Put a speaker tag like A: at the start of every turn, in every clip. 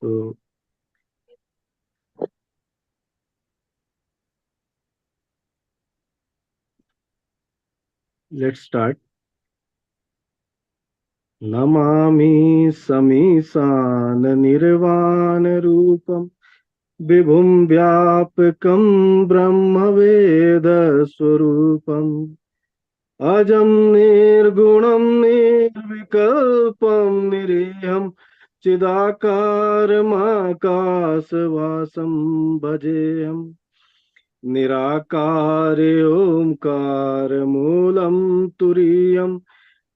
A: So let's start. Namami Samisan Nirvana Rupam Vibhum Vyapakam Brahmaveda Swarupam Ajam Nirgunam Nirvikalpam Niriham Chidakarmakasvasam Bhajeham Nirakare Omkar Moolam Turiyam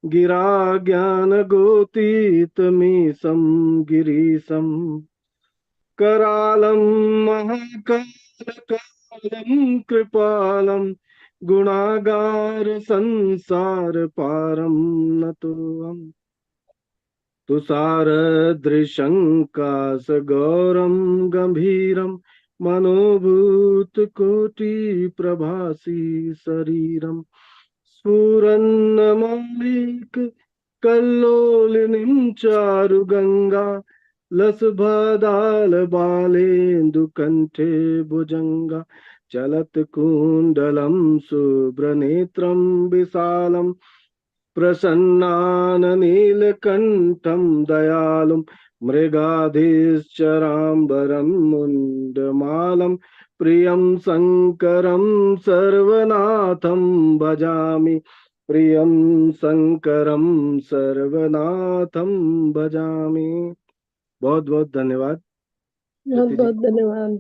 A: Gira Jnana Gotitamesam Girisam Karalam Mahakalakalam Kripalam Gunagar Sansar Param Natuam Tusara Drishanka Sagoram Gambhiram Manobhut Koti Prabhasi Sariram Spurannamalik Kallolinim Charuganga Lasbadal Balendu Kante Bujanga Chalat Kundalam Subranetram Bisalam प्रसन्नाननीलकण्ठं दयालुं मृगाधीश्चराम्बरं मुण्डमालं प्रियं शङ्करं सर्वनाथं भजामि प्रियं शङ्करं सर्वनाथं भजामि। बहुत बहुत धन्यवाद
B: बहुत
A: ज्योति जी।
B: बहुत धन्यवाद।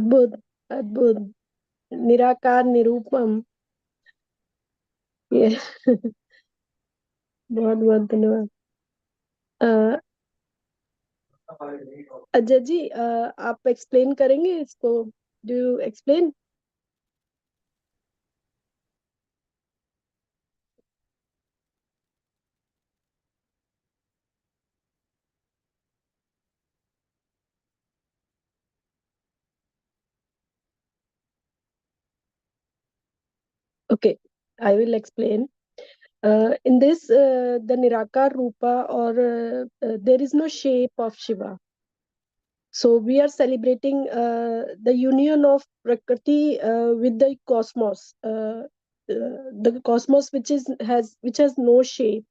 B: अद्भुत अद्भुत, निराकार निरूपम। ये बहुत बहुत धन्यवाद। अजय जी, आप एक्सप्लेन करेंगे इसको? Do you explain? Okay, I will explain. In this, the Nirakar Rupa, or there is no shape of Shiva. So we are celebrating the union of Prakriti with the cosmos. The cosmos, which has no shape,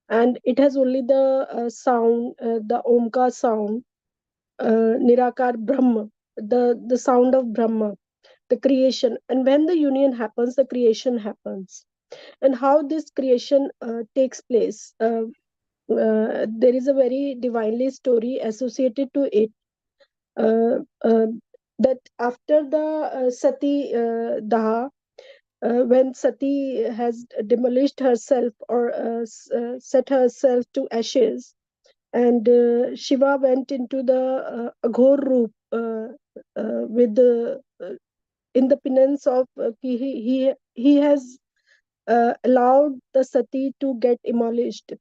B: and it has only the sound, the Omkar sound, Nirakar Brahma, the sound of Brahma, the creation. And when the union happens, the creation happens. And how this creation takes place, there is a very divinely story associated to it. uh, uh, that after the Sati Daha, when Sati has demolished herself, or set herself to ashes, and Shiva went into the Aghor Roop, with the in the penance of he has allowed the Sati to get demolished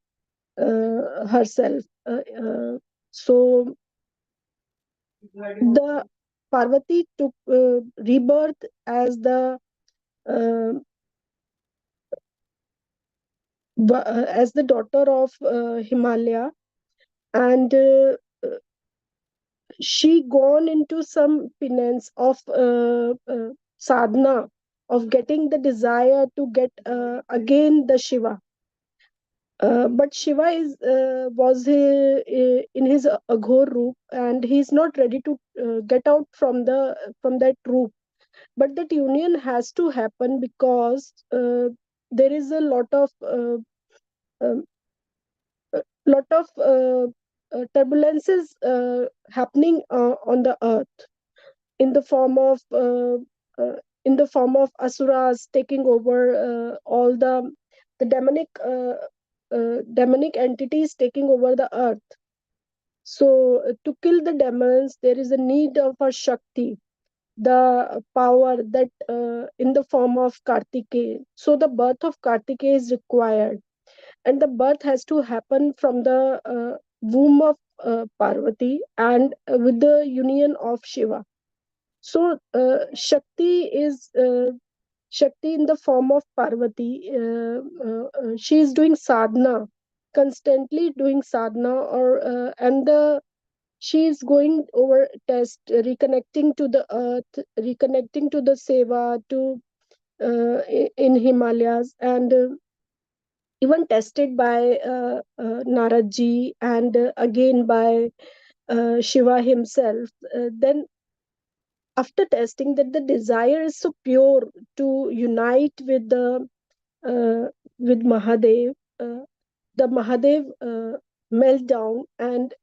B: herself. So the Parvati took rebirth uh, as the daughter of Himalaya, and she gone into some penance of sadhana, of getting the desire to get again the Shiva. But Shiva was in his Aghor Roop, and he's not ready to get out from that roop. But that union has to happen, because there is a um, lot of turbulences happening on the earth, in the form of asuras taking over, all the demonic entities taking over the earth. So to kill the demons, there is a need of a Shakti, the power that in the form of Kartikeya. So the birth of Kartikeya is required, and the birth has to happen from the womb of Parvati, and with the union of Shiva. So Shakti in the form of Parvati. She is doing sadhana, constantly doing sadhana, or she is going over test, reconnecting to the earth, reconnecting to the seva, to in Himalayas, and even tested by Narad ji, and again by Shiva himself. Then after testing that the desire is so pure to unite uh, with Mahadev, the Mahadev meltdown, and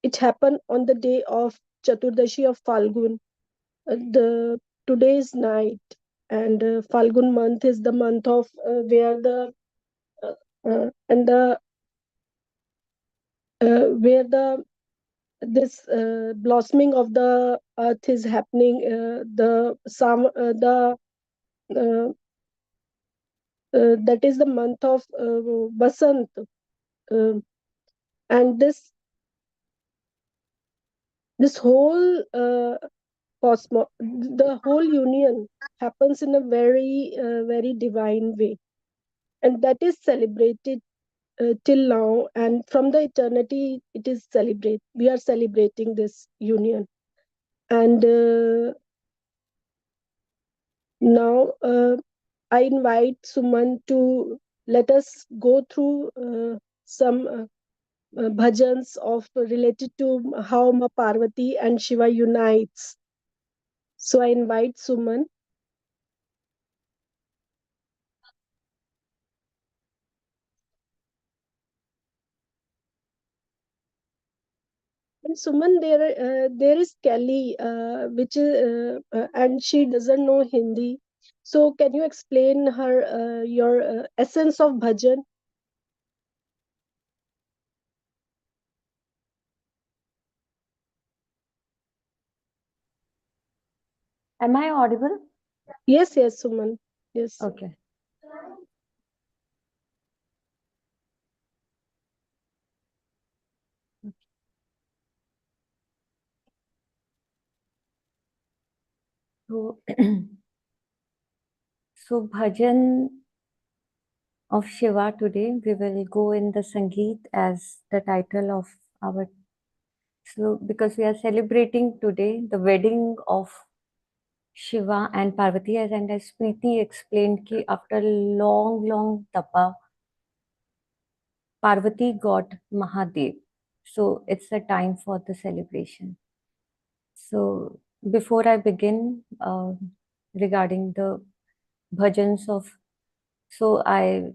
B: it happened on the day of Chaturdashi of Falgun, the today's night. And Falgun month is the month of where the and the where the this blossoming of the earth is happening. Uh, that is the month of Basant, uh, and this whole the whole union happens in a very divine way, and that is celebrated till now, and from the eternity it is celebrate. We are celebrating this union, and now I invite Suman to let us go through some bhajans of related to how Ma Parvati and Shiva unites. So I invite Suman. And Suman, there is Kelly, which is and she doesn't know Hindi. So can you explain her your essence of bhajan?
C: Am I audible?
B: Yes, yes, Suman. Yes.
C: Okay. So, so bhajan of Shiva today, we will go in the Sangeet as the title of our. So, because we are celebrating today the wedding of Shiva and Parvati, and as Preeti explained, ki after long tapa, Parvati got Mahadev. So, it's a time for the celebration. So, before I begin regarding the bhajans of, so I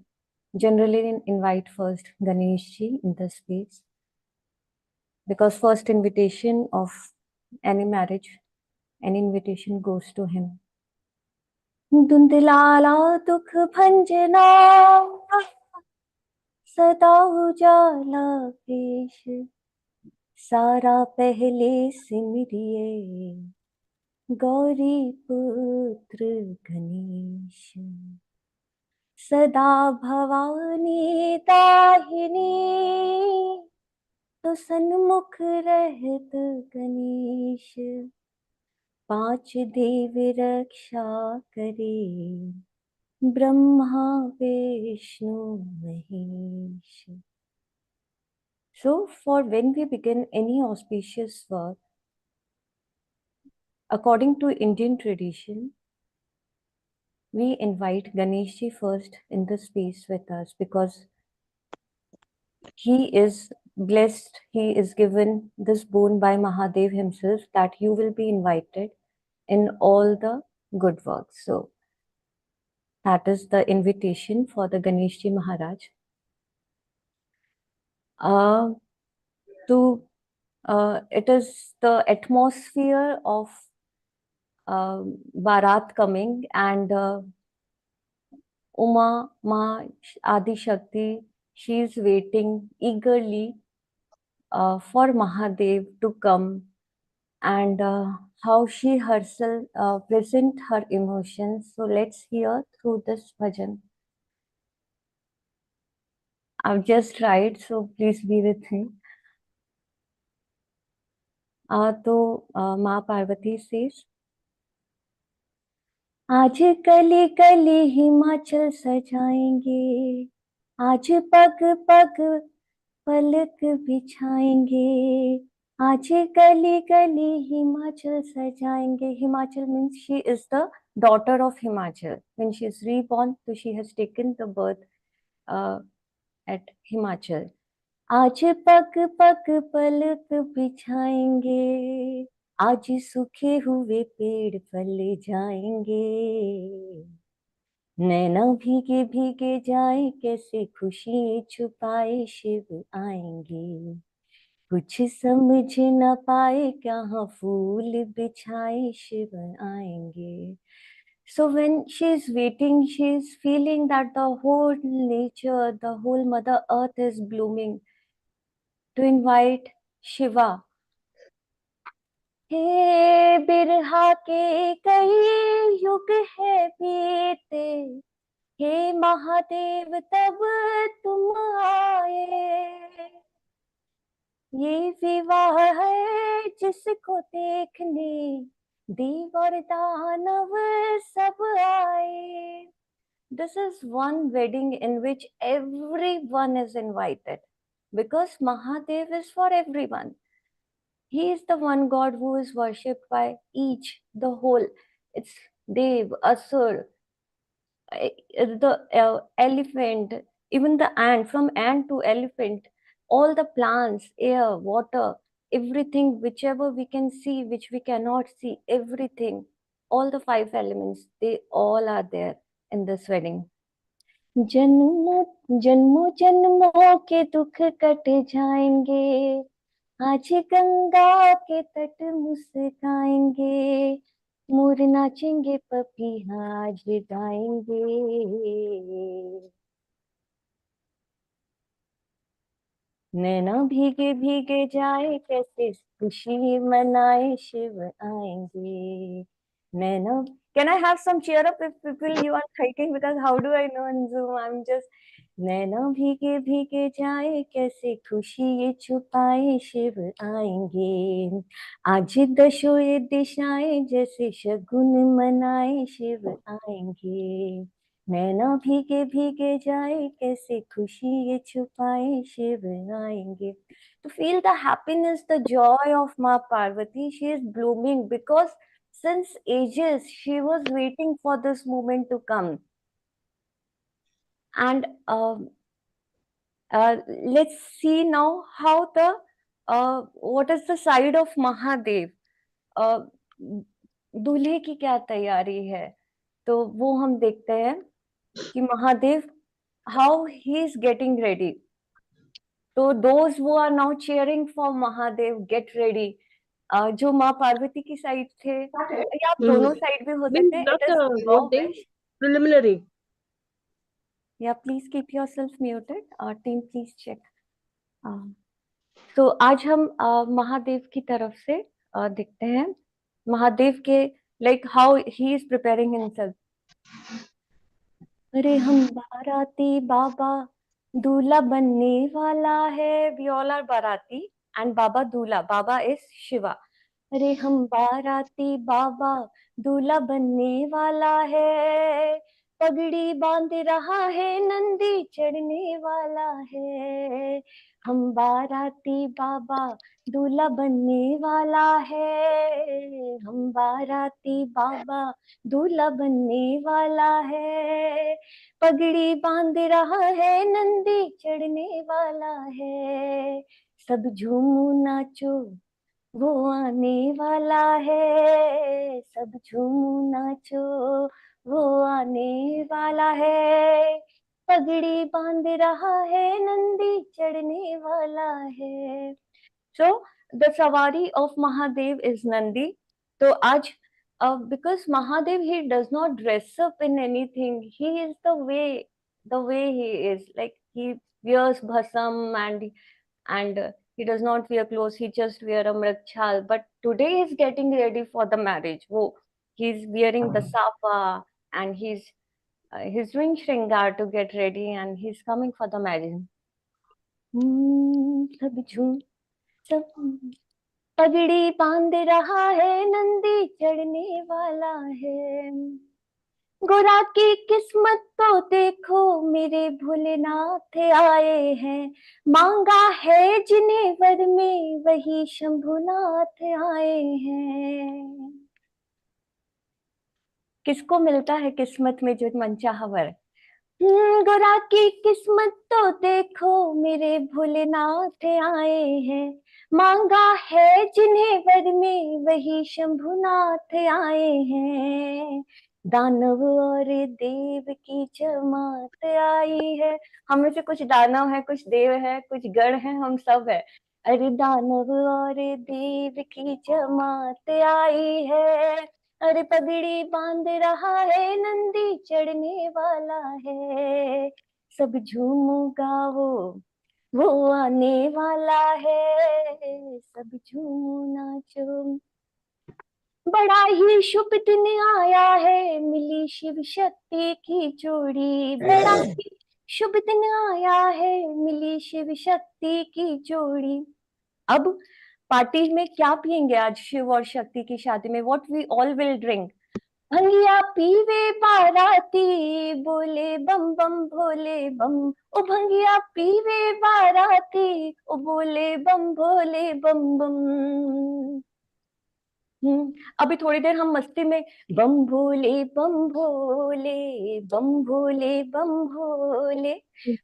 C: generally invite first Ganeshji in the space, because first invitation of any marriage, any invitation goes to him. धुंधलाला दुख भंजना सदा उजाला पेश सारा पहले सिमरिए गौरी पुत्र गणेश सदा भवानी दाहिनी तो सन्मुख रहत गणेश पांच देव रक्षा करे Brahma Vishnu Mahesh. So for when we begin any auspicious work, according to Indian tradition, we invite Ganeshji first in the space with us, because he is blessed, he is given this boon by Mahadev himself that you will be invited in all the good works. So that is the invitation for the Ganeshji Maharaj. It is the atmosphere of Bharat coming, and Uma, Ma, Adi Shakti, she is waiting eagerly for Mahadev to come, and how she herself present her emotions. So let's hear through this bhajan. I've just tried, so please be with me. तो माँ Parvati says, आज कली कली हिमाचल सजाएंगे, आज पग पग पलक बिछाएंगे, आज गली गली Himachal सजाएंगे. Himachal means she is the daughter of Himachal. When she is reborn, so she has taken the birth at Himachal. आज पग पग पलक बिछाएंगे, आज सूखे हुए पेड़ फल जाएंगे. नैना भीगे भीगे जाए, कैसे खुशी छुपाए शिव आएंगे. कुछ समझ न पाए, कहाँ फूल बिछाए शिव आएंगे. So when she is waiting, she is feeling that the whole nature, the whole Mother Earth is blooming to invite Shiva. हे बिरहा के कई युग है बीते, हे महादेव तब तुम आए. ये विवाह है जिसको देखने देव और दानव सब आए. This is one wedding in which everyone is invited, because Mahadev is for everyone. He is the one God who is worshipped by each, the whole. It's Dev, Asur, the elephant, even the ant, from ant to elephant, all the plants, air, water, everything, whichever we can see, which we cannot see, everything, all the five elements, they all are there in this wedding. जन्मों जन्मों जन्मों के दुख cut जाएंगे, आज गंगा के तट मुस्काएंगे, मोर नाचेंगे पपीहा आज गाएंगे. नैना भीगे भीगे जाए, कैसे खुशी मनाए शिव आएंगे. नैना, can I have some cheer up if people you are thinking, because how do I know in Zoom? I'm just. नैना भीगे भीगे जाए, कैसे खुशी ये छुपाए शिव आएंगे. आज दशो ये दिशाएं, जैसे शगुन मनाए शिव आएंगे. नैना भीगे भीगे जाए, कैसे खुशी ये छुपाए शिव आएंगे. To feel the happiness, the joy of Ma Parvati, she is blooming because since ages she was waiting for this moment to come. And let's see now how the what is the side of Mahadev. दूल्हे की क्या तैयारी है, तो वो हम देखते हैं कि Mahadev how he is getting ready. So those who are now cheering for Mahadev, get ready. जो माँ पार्वती की साइड थे, या आप दोनों साइड भी हो सकते हैं. It is your wish.
B: Preliminary.
C: Yeah, please keep yourself muted. Team, please check. तो आज हम महादेव की तरफ से देखते हैं महादेव के like how he is preparing himself. अरे हम बाराती बाबा दूल्हा बनने वाला है. We all are बाराती and बाबा दूल्हा. बाबा is शिवा. अरे हम बाराती बाबा दूल्हा बनने वाला है, पगड़ी बांध रहा है नंदी चढ़ने वाला है. हम बाराती बाबा दूल्हा बनने वाला है, हम बाराती बाबा दूल्हा बनने वाला है, पगड़ी बांध रहा है नंदी चढ़ने वाला है. सब झूमो नाचो वो आने वाला है, सब झूमो नाचो वो आने वाला है, पगड़ी बांध रहा है नंदी चढ़ने वाला है. So the savari of Mahadev is Nandi. तो आज because Mahadev, he does not dress up in anything. He is the way he is. Like he wears bhasam and he does not wear clothes. He just wear a mrikchal. But today he's getting ready for the marriage. Wo, he's wearing the safa and he's doing shringar to get ready and he's coming for the marriage. सब झूम सब पगड़ी बांध रहा है नंदी चढ़ने वाला है. गोरा की किस्मत तो देखो मेरे भोलेनाथ आए हैं, मांगा है जिन्हें वर में वही शंभुनाथ आए हैं। किसको मिलता है किस्मत में जो मनचाहा वर? गोरा की किस्मत तो देखो मेरे भोलेनाथ आए हैं, मांगा है जिन्हें वर में वही शंभुनाथ आए हैं। दानव और देव की जमात आई है, हम में से कुछ दानव है, कुछ देव है, कुछ गण है, हम सब है। अरे दानव और देव की जमात आई है, अरे पगड़ी बांध रहा है नंदी चढ़ने वाला है, सब झूमूगा वो आने वाला है, सब झूमो नाचो। बड़ा ही शुभ दिन आया है, मिली शिव शक्ति की जोड़ी, बड़ा ही शुभ दिन आया है, मिली शिव शक्ति की जोड़ी। अब पार्टी में क्या पियेंगे आज शिव और शक्ति की शादी में? What we all will drink? भंगिया पीवे बाराती, बोले बम बम भोले बम। ओ भंगिया पीवे बाराती, ओ बोले बम भोले बम बम। अभी थोड़ी देर हम मस्ती में बम भोले बम भोले, बम भोले बम भोले,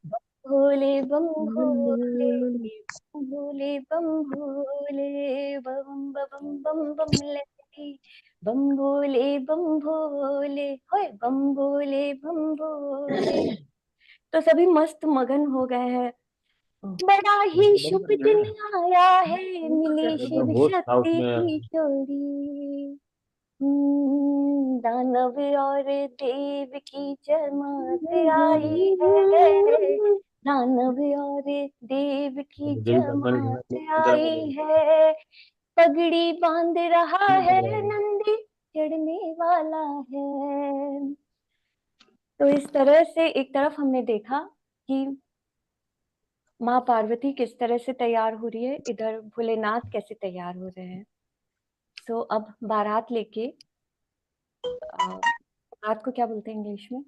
C: बम भोले बम भोले, बम भोले बम भोले, बम बम बम बम ले, बम भोले बम भोले, होए बम भोले बम भोले। तो सभी मस्त मगन हो गए हैं। बड़ा ही शुभ दिन आया है, मिली शिव शक्ति की जोड़ी। दानव और देव की जमात आई है, दानव और देव की जमात आई है, पगड़ी बांध रहा है नंदी चढ़ने वाला है। तो इस तरह से एक तरफ हमने देखा कि माँ पार्वती किस तरह से तैयार हो रही है, इधर भोलेनाथ कैसे तैयार हो रहे हैं। तो अब बारात लेके, बारात को क्या बोलते हैं इंग्लिश में?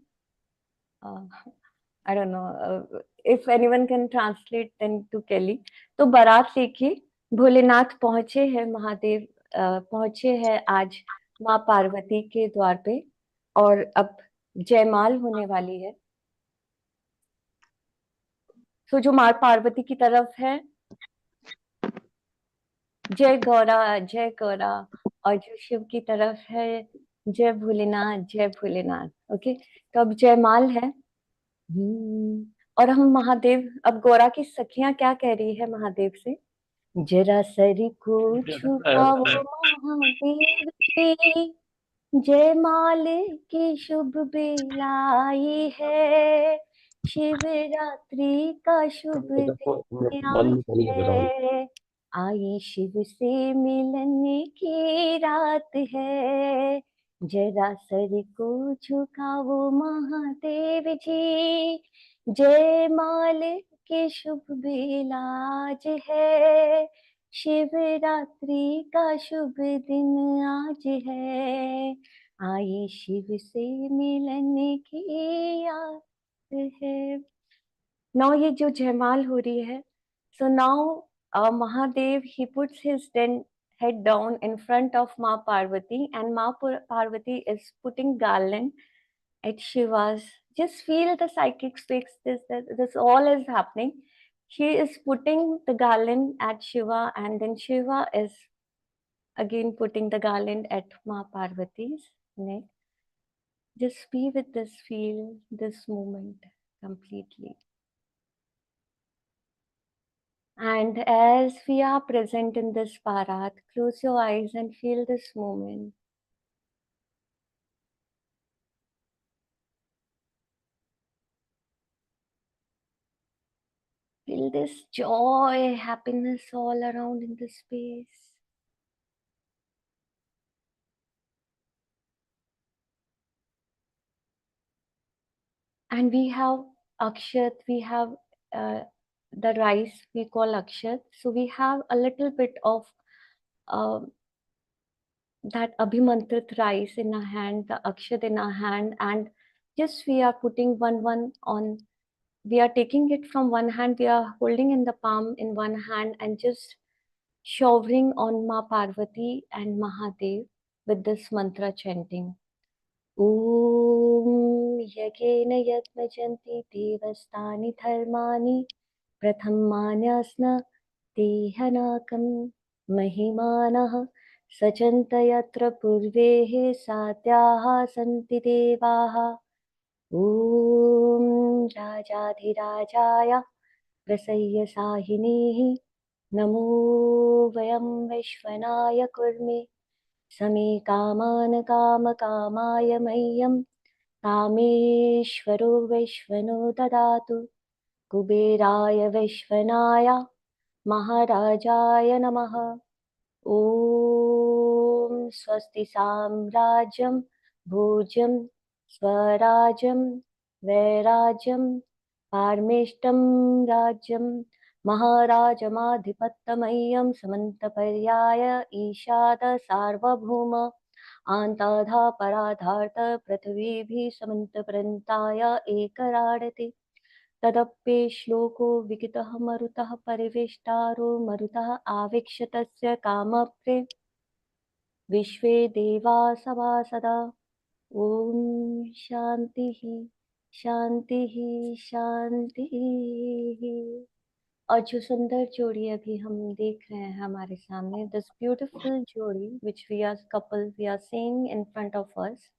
C: I don't know if anyone can translate then to Kelly. तो बारात लेके भोलेनाथ पहुंचे हैं, महादेव पहुंचे हैं आज माँ पार्वती के द्वार पे, और अब जयमाल होने वाली है। तो जो माँ पार्वती की तरफ है जय गौरा जय गौरा, और जो शिव की तरफ है जय भोलेनाथ जय भोलेनाथ। ओके, तो अब जयमाल है। और हम महादेव, अब गौरा की सखियां क्या कह रही है महादेव से? जरा सर को झुकाओ महादेव जी, जयमाल की शुभ बेला आई है, शिवरात्रि का शुभ दिन आज है, आई शिव से मिलने की रात है, जरा सर को झुकाओ महादेव जी, जयमाल की शुभ बेला आज है, शिवरात्रि का शुभ दिन आज है, आई शिव से मिलने की याद है। नाउ ये जो जयमाल हो रही है, so now Mahadev, he puts his head down in front of Ma Parvati, and Ma Parvati is putting garland at Shiva's. Just feel the psychic fix. This all is happening. She is putting the garland at Shiva, and then Shiva is again putting the garland at Ma Parvati's neck. Just be with this, feel this moment completely. And as we are present in this Bharat, close your eyes and feel this moment. Feel this joy, happiness all around in this space. And we have akshat, we have the rice we call akshat. So we have a little bit of that abhimantrit rice in our hand, the akshat in our hand, and just we are putting one on. We are taking it from one hand, we are holding in the palm in one hand, and just showering on Ma Parvati and Mahadev with this mantra chanting. Om Yagena Yagmajanti Devastani Dharmani Prathamanyasna Tehanakam Mahimanah Sachanta Yatra Purvehe Satyaha Santi Devaha Om Rajadhirajaya Prasayya Sahinehi Namo Vayam Vishwanaya Kurme Same Kaman Kama Kamaya Mayam Kameshvaro Vishwano Dadatu Kuberaya Vishwanaya Maharajaya Namaha Om Swasti Samrajam Bhojam Swarajam Vairajam Parmeshtam Rajam Maharajamadhipattamayam Samantaparyaya Ishada Sarvabhuma Antadha Paradharta Prithvibhi Samantaprantaya Ekaradati तदप्ये श्लोको विकितः मरुतः परिवेष्टारो मरुतः आविक्षतस्य कामप्रे विश्वे देवा सभासदा ओम शांति शांति शांति। और जो सुंदर जोड़ी अभी हम देख रहे हैं हमारे सामने, दिस ब्यूटीफुल जोड़ी which we are couple we are seeing in front of us.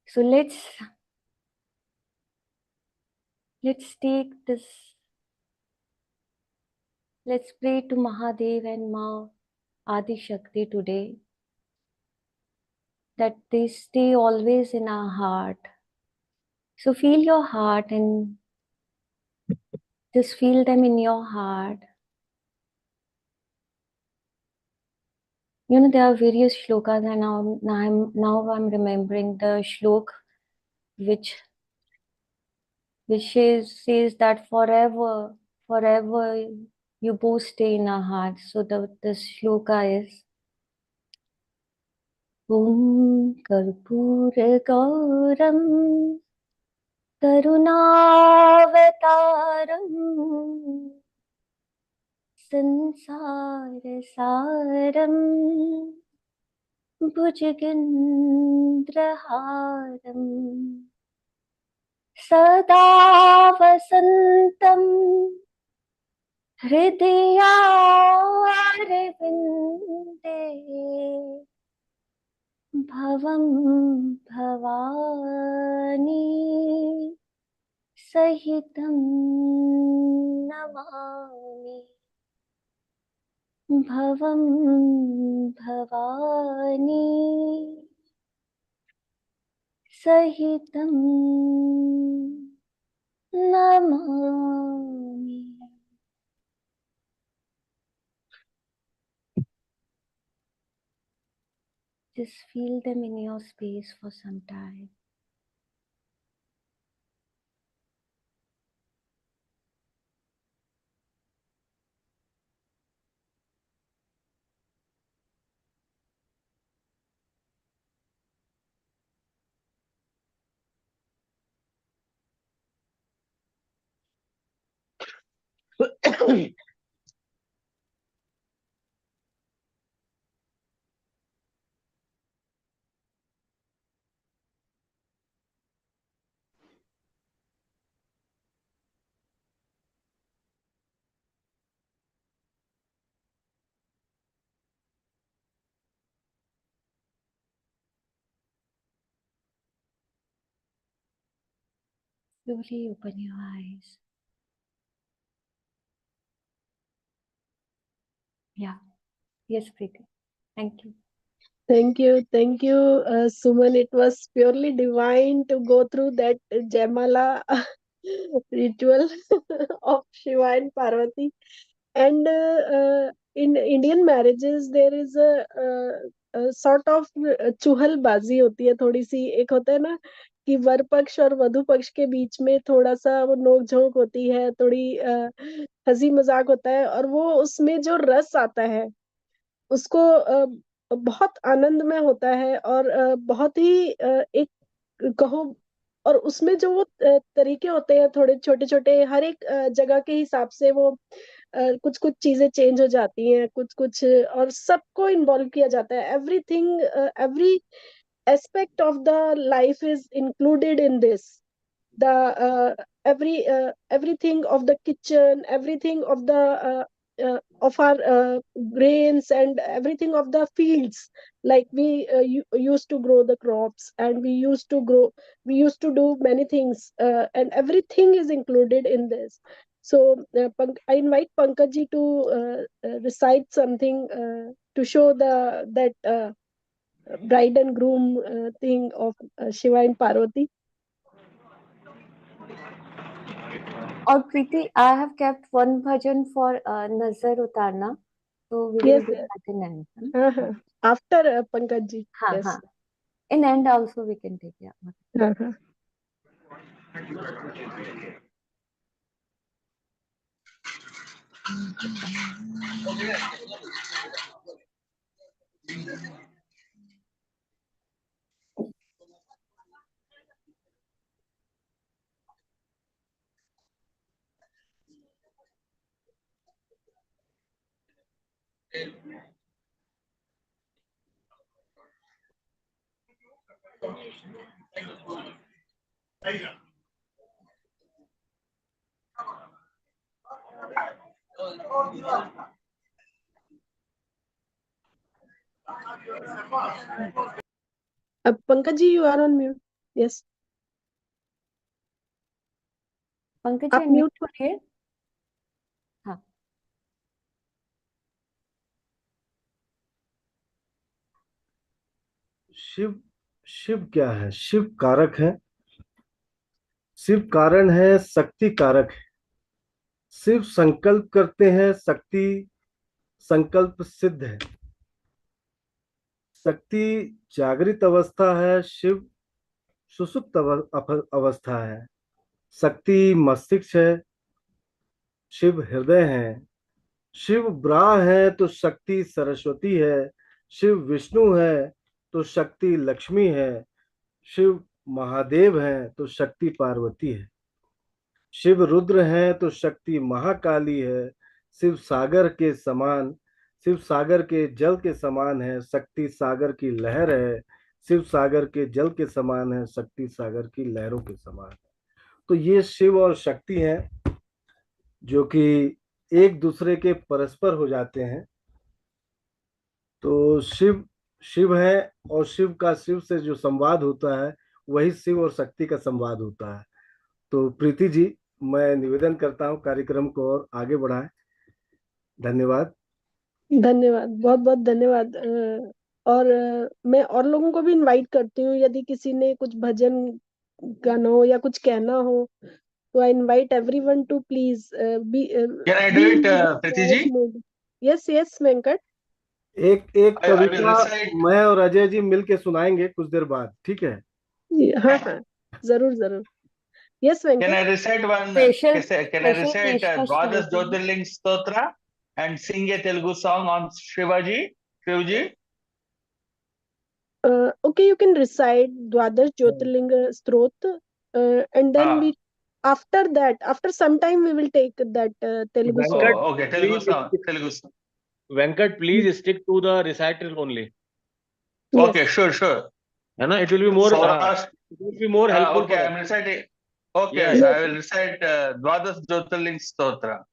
C: So let's take this. Let's pray to Mahadev and Ma Adi Shakti today, that they stay always in our heart. So feel your heart and just feel them in your heart. You know, there are various shlokas, and now I'm remembering the shlok which says that forever you both stay in our hearts. So the shloka is Om Karpura Gauram Karunavataram Sansarasaram Bhujagendraharam Sada Vasantam Hridayarvinde Bhavam Bhavani Sahitam Namami Bhavam Bhavani Sahitam Namami. Just feel them in your space for some time. Slowly open your eyes. Yeah. Yes, Preeti. Thank you.
B: Thank you, Suman. It was purely divine to go through that Jaimala ritual of Shiva and Parvati. And in Indian marriages, there is a sort of चुहलबाजी होती है थोड़ी सी. एक होता है ना कि वर पक्ष और वधु पक्ष के बीच में थोड़ा सा वो नोक झोंक होती है, थोड़ी हंसी मजाक होता है, और वो उसमें जो रस आता है उसको बहुत आनंदमय होता है और बहुत ही एक कहो, और उसमें जो वो तरीके होते हैं थोड़े छोटे छोटे, हर एक जगह के हिसाब से वो कुछ कुछ चीजें चेंज हो जाती हैं, कुछ कुछ, और सबको इन्वॉल्व किया जाता है. Everything, every aspect of the life is included in this. The everything of the kitchen, everything of the of our grains, and everything of the fields, like we used to grow the crops, and we used to do many things, and everything is included in this. So I invite Pankaj ji to recite something to show the that bride and groom thing of Shiva and Parvati.
C: Or Preeti, I have kept one bhajan for Nazar Utarna, so we will
B: Yes,
C: do
B: yes.
C: that in end.
B: After Pankaj ji.
C: हाँ
B: Yes.
C: हाँ, in end also we can take, yeah.
B: Uh-huh. Pankaj ji, you are on mute. Yes.
C: Pankaj ji
B: आप
C: unmute
B: mute.
C: करिए. हाँ.
A: शिव, शिव क्या है? शिव कारक है, शिव कारण है, शक्ति कारक है. शिव संकल्प करते हैं, शक्ति संकल्प सिद्ध है. शक्ति जागृत अवस्था है, शिव सुषुप्त अवस्था है. शक्ति मस्तिष्क है, शिव हृदय है. शिव ब्रह्मा है तो शक्ति सरस्वती है. शिव विष्णु है तो शक्ति लक्ष्मी है. शिव महादेव है तो शक्ति पार्वती है. शिव रुद्र है तो शक्ति महाकाली है. शिव सागर के समान, शिव सागर के जल के समान है, शक्ति सागर की लहर है. शिव सागर के जल के समान है, शक्ति सागर की लहरों के समान है. तो ये शिव और शक्ति हैं जो कि एक दूसरे के परस्पर हो जाते हैं. तो शिव शिव है, और शिव का शिव से जो संवाद होता है वही शिव और शक्ति का संवाद होता है. तो प्रीति जी, मैं निवेदन करता हूँ कार्यक्रम को और आगे बढ़ाएं. धन्यवाद.
B: धन्यवाद, बहुत बहुत धन्यवाद. और मैं और लोगों को भी इनवाइट करती हूँ, यदि किसी ने कुछ भजन गाना हो या कुछ कहना हो, तो I invite everyone to please be
D: Can I do it, Priti ji?
B: Yes yes Venkat.
A: एक एक
D: I will
A: कविता
D: recite.
A: मैं और अजय जी मिलके सुनाएंगे कुछ देर बाद, ठीक है?
B: हाँ हाँ, जरूर जरूर. Yes
D: Can
B: Venkat.
D: I recite one?
C: Special
D: Can I
C: special
D: recite
C: पेशकश
D: Dwadas
C: करेगी.
D: Jyotirling Stotra and sing a Telugu song on Shivaji? Shivji?
B: Okay, you can recite Dwadash Jyotirlinga Strot, and then
D: Ah,
B: after that, after some time, we will take that Telugu song.
E: Venkat,
D: oh, okay. Telugu
E: please
D: song.
E: stick,
D: Telugu song.
E: Venkat, please stick to the recital only.
B: Yes.
D: Okay, sure.
E: You know, it will be more,
D: Saurashtra.
E: it will be more helpful
D: Okay,
E: for us.
D: I'm reciting. Okay,
E: Yeah,
D: so
E: yeah.
D: I will recite Dwadas Jyotirling Stotra.
B: Yes,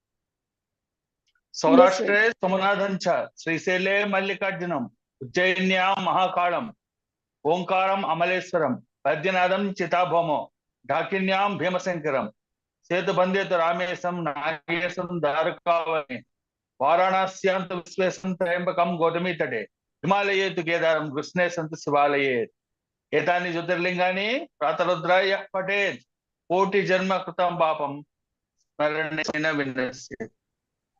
D: सौराष्ट्रे सोमनाथं च श्रीशैले मल्लिकार्जुनम् उज्जयिन्यां महाकालं ओंकारम् अमलेश्वरं वैद्यनाथं चिताभौमो ढाकिन्यां भीमशंकरं सेतुबन्धे तु रामेशं नागेशं द्वारकावने वाराणस्यां तु विश्वेशं त्र्यम्बकं गौतमी तटे हिमालये तु केदारं कृष्णे सन्तु शिवालये एतानि ज्योतिर्लिङ्गानि प्रातरुद्राय पठेत् कोटिजन्म कृतं पापं स्मरणेन विनश्यति.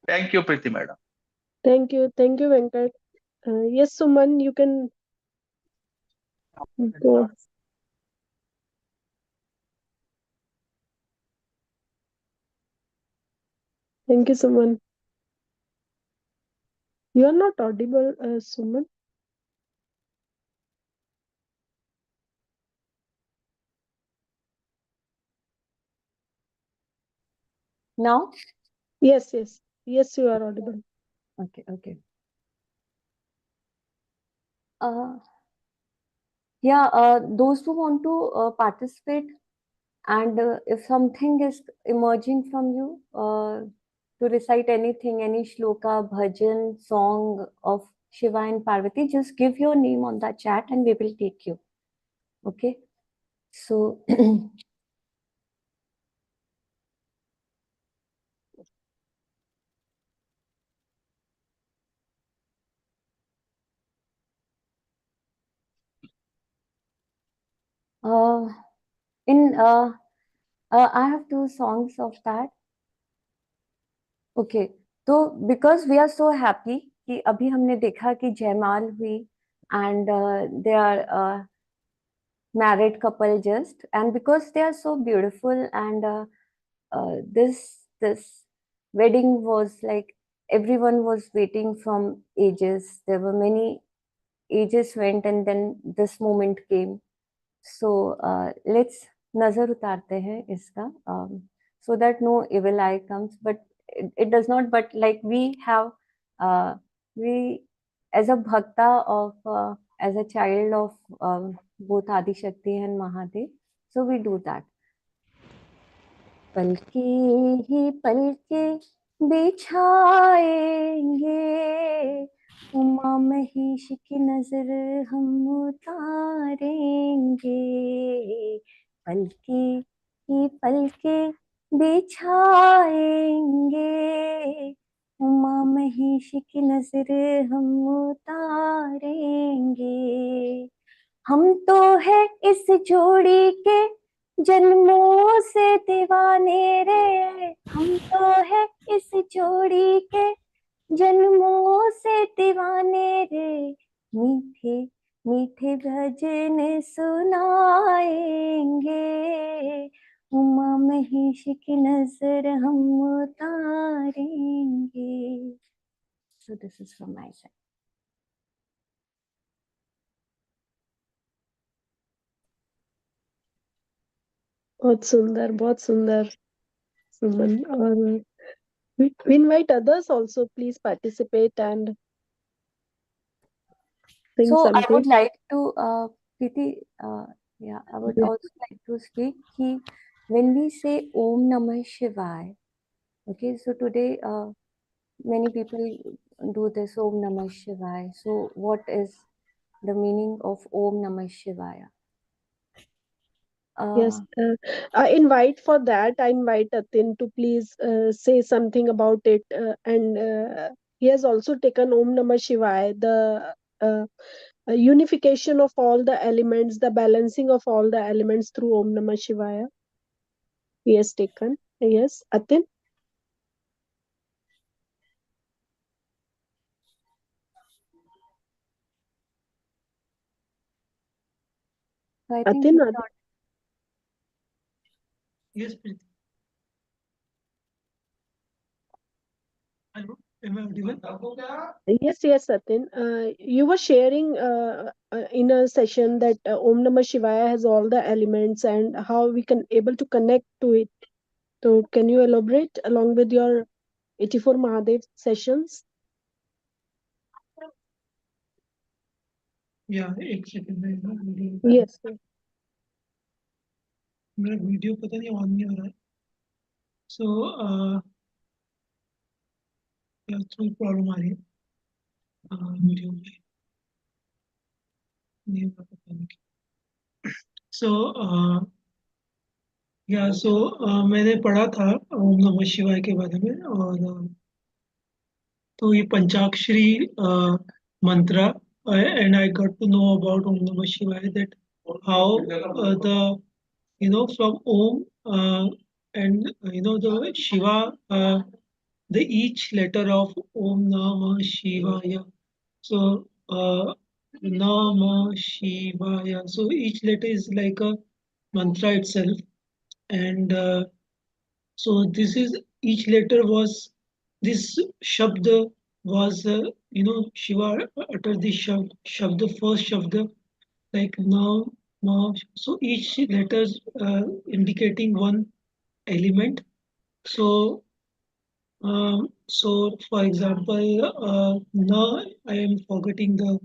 D: Thank you, Preeti madam.
B: thank you, Venkat. Yes, Suman, you can go. Thank you, Suman. You are not audible, Suman.
C: Now?
B: Yes, yes. Yes, you are audible.
C: Okay, okay. Yeah, those who want to participate, and if something is emerging from you, to recite anything, any shloka, bhajan, song of Shiva and Parvati, just give your name on that chat and we will take you. Okay? So, uh, I have two songs of that. Okay, तो because we are so happy कि अभी हमने देखा कि जयमाल हुई and they are married couple just, and because they are so beautiful and this wedding was like everyone was waiting from ages. There were many ages went and then this moment came. So let's nazar उतारते हैं इसका, so that no evil eye comes, but it does not, but like we have we as a bhakta of as a child of both Adi Shakti and Mahadev, so we do that. पलके ही पलके बिछाएंगे, उमा महेश की नजर हम उतारेंगे, पलके ही पलके बिछाएंगे, उमा महेश की नजर हम उतारेंगे, हम तो है इस जोड़ी के जन्मों से दीवाने रे, हम तो है इस जोड़ी के जन्मों से दीवाने रे, मीठे मीठे भजन सुनाएंगे, उमा महेश की नजर हम उतारेंगे. So this is from my side.
B: बहुत सुंदर, बहुत सुंदर, सुमन. और we invite others also, please participate and sing
C: So I
B: something.
C: would like to, Preeti, yeah, I would
B: Yes.
C: also like to speak कि when we say Om Namah Shivaya, okay, so today many people do this Om Namah Shivaya. So what is the meaning of Om Namah Shivaya?
B: Yes, I invite for that. I invite Atin to please say something about it. And he has also taken Om Namah Shivaya, the unification of all the elements, the balancing of all the elements through Om Namah Shivaya. He has taken. Yes, Atin.
C: So I think
B: Atin,
C: he's not.
F: Yes, Preeti. Hello, am I audible?
B: Yes, yes, Atin. You were sharing in a session that Om Namah Shivaya has all the elements and how we can able to connect to it. So can you elaborate along with your 84 Mahadev sessions?
F: Yeah, एक second में ना video
B: Yes, sir.
F: मेरा video पता नहीं on नहीं हो रहा है. सो थोड़ी प्रॉब्लम आ रही है वीडियो में नहीं हो रहा पता नहीं. सो या सो मैंने पढ़ा था ओम नमः शिवाय के बारे में. और तो ये पंचाक्षरी मंत्र, and I got to know about Om Namah Shivaya, that how the from Om and the Shiva, the each letter of Om Namah Shivaya. So Namah Shivaya. So each letter is like a mantra itself, and so this is each letter was this shabd was Shiva uttered this shabd, first shabd, like now, ma. So each letters indicating one element. So So, for example, na I am forgetting the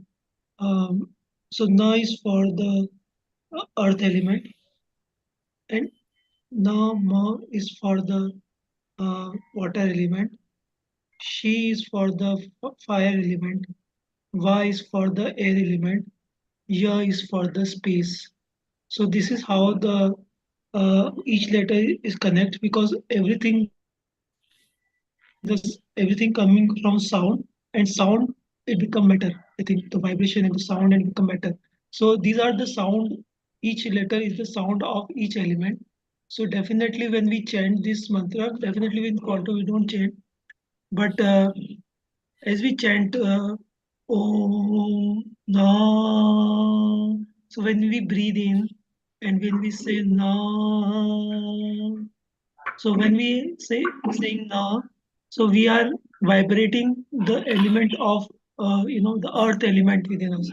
F: so na is for the earth element, and na ma is for the water element. She is for the fire element. Va is for the air element. Ya is for the space. So this is how the each letter is connect, because everything coming from sound, and sound it become matter. I think the vibration and the sound and become matter. So these are the sound. Each letter is the sound of each element. So definitely when we chant this mantra, definitely in Quanto we don't chant, but as we chant Om Na, so when we breathe in and when we say Na, so when we saying Na, so we are vibrating the element of the earth element within us.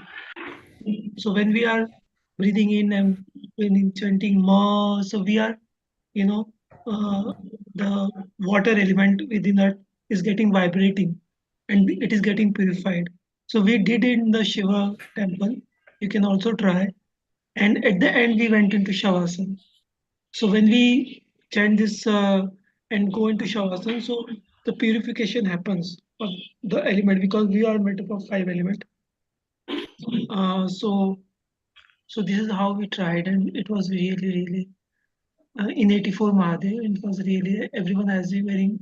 F: So when we are breathing in and when in chanting Ma, so we are you know uh, the water element within that is getting vibrating and it is getting purified. So we did it in the Shiva temple. You can also try. And at the end, we went into Shavasana. So when we chant this and go into Shavasana, so the purification happens of the element, because we are made up of 5 elements. So this is how we tried, and it was really, really in 84 Mahadev. It was really everyone has been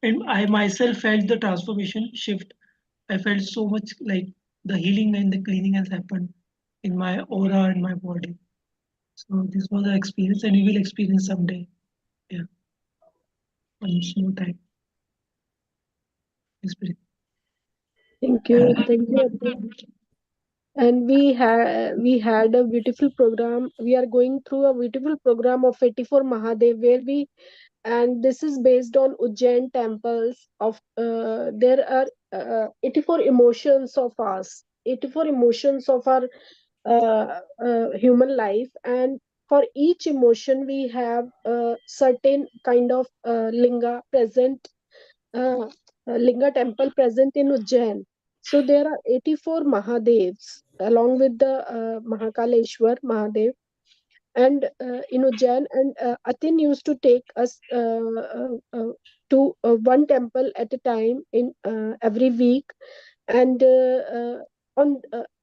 F: and I myself felt the transformation shift. I felt so much like the healing and the cleaning has happened in my aura and my body. So this was the experience, and we will experience someday. Yeah, once more time. Spirit.
B: Thank you. Thank you, Atul. And we had a beautiful program. We are going through a beautiful program of 84 Mahadev, where we and this is based on Ujjain temples of there are 84 emotions of us, 84 emotions of our human life, and for each emotion we have a certain kind of uh, linga temple present in Ujjain. So there are 84 Mahadevs along with the Mahakaleshwar Mahadev and in Ujjain. And Atin used to take us to one temple at a time in every week, and on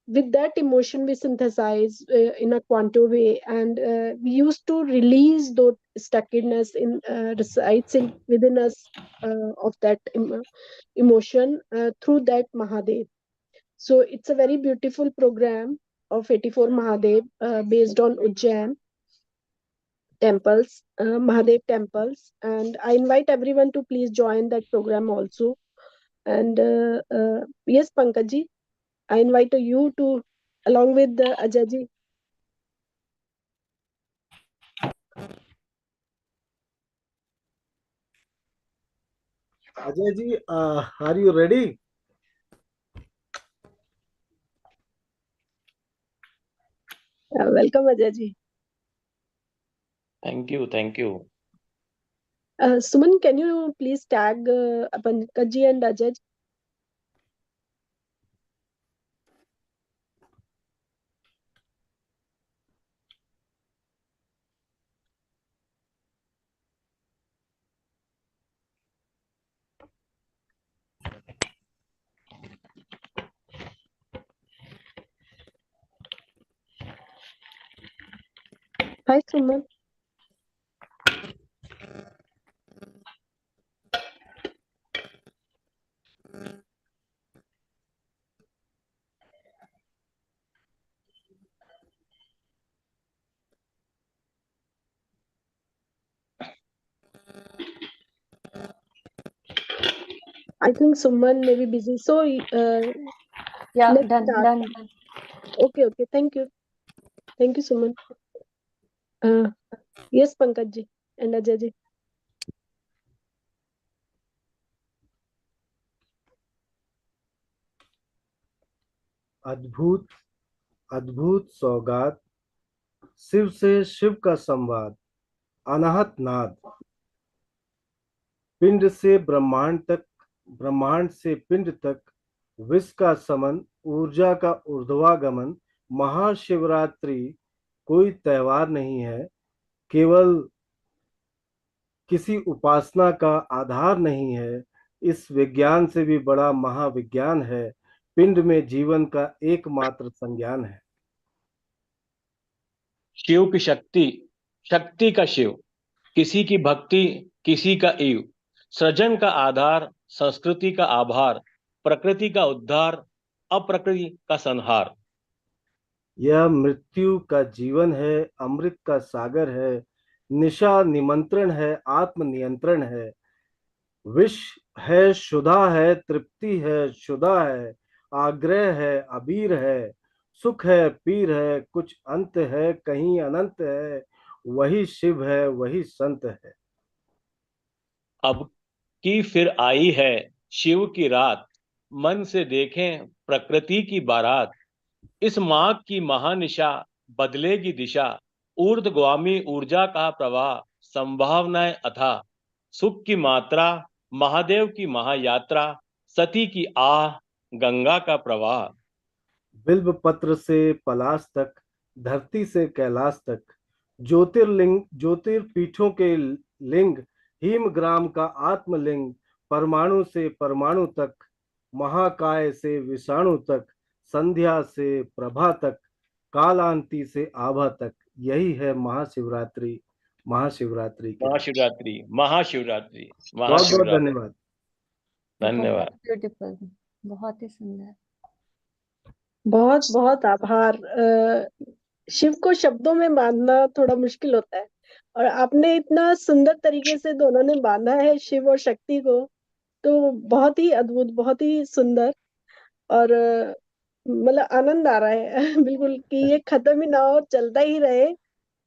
B: with that emotion we synthesize in a quantum way, and we used to release those stuckness in resides in within us of that emotion through that Mahadev. So it's a very beautiful program of 84 Mahadev based on Ujjain temples, Mahadev temples, and I invite everyone to please join that program also. And yes, Pankaj, I invite you to, along with Ajay.
A: Ajay ji, are you ready?
B: Welcome, Ajay.
E: Thank you. Thank you.
B: Suman, can you please tag Pankaj and Ajay? Hi, Suman. I think Suman may be busy. So
C: Yeah,
B: let's
C: done,
B: start.
C: done, done.
B: Okay, okay. Thank you. Thank you, Suman. Uh, yes, Pankaj and Ajay.
A: अद्भुत अद्भुत सौगात, शिव से शिव का संवाद, अनाहत नाद। पिंड से ब्रह्मांड तक, ब्रह्मांड से पिंड तक, विश्व का समन, ऊर्जा का ऊर्ध्वागमन। महाशिवरात्रि कोई त्योहार नहीं है, केवल किसी उपासना का आधार नहीं है, इस विज्ञान से भी बड़ा महाविज्ञान है, पिंड में जीवन का एकमात्र संज्ञान है।
E: शिव की शक्ति, शक्ति का शिव, किसी की भक्ति, किसी का ईव, सृजन का आधार, संस्कृति का आभार, प्रकृति का उद्धार, अप्रकृति का संहार।
A: यह मृत्यु का जीवन है, अमृत का सागर है, निशा निमंत्रण है, आत्म नियंत्रण है। विष है, शुदा है, तृप्ति है, शुदा है, आग्रह है, अबीर है, सुख है, पीर है, कुछ अंत है, कहीं अनंत है, वही शिव है, वही संत है।
E: अब की फिर आई है शिव की रात, मन से देखें प्रकृति की बारात। इस माघ की महानिशा बदलेगी दिशा, ऊर्ध्वगामी ऊर्जा का प्रवाह, संभावनाएं अथाह, सुख की मात्रा, महादेव की महायात्रा, सती की आह, गंगा का प्रवाह।
A: बिल्व पत्र से पलाश तक, धरती से कैलाश तक, ज्योतिर्लिंग ज्योतिर्पीठों के लिंग, हिमग्राम का आत्मलिंग, परमाणु से परमाणु तक, महाकाय से विषाणु तक, संध्या से प्रभा तक, कालांति से आभा तक, यही है महाशिवरात्रि। महाशिवरात्रि की
E: महाशिवरात्रि, महाशिवरात्रि,
A: बहुत बहुत
E: महाशिवरात्रि।
A: धन्यवाद।
E: धन्यवाद।
C: ब्यूटीफुल, बहुत ही सुंदर।
B: बहुत बहुत आभार। शिव को शब्दों में बांधना थोड़ा मुश्किल होता है, और आपने इतना सुंदर तरीके से दोनों ने बांधा है शिव और शक्ति को, तो बहुत ही अद्भुत, बहुत ही सुंदर। और मतलब आनंद आ रहा है बिल्कुल कि ये खत्म ही ना हो, चलता ही रहे।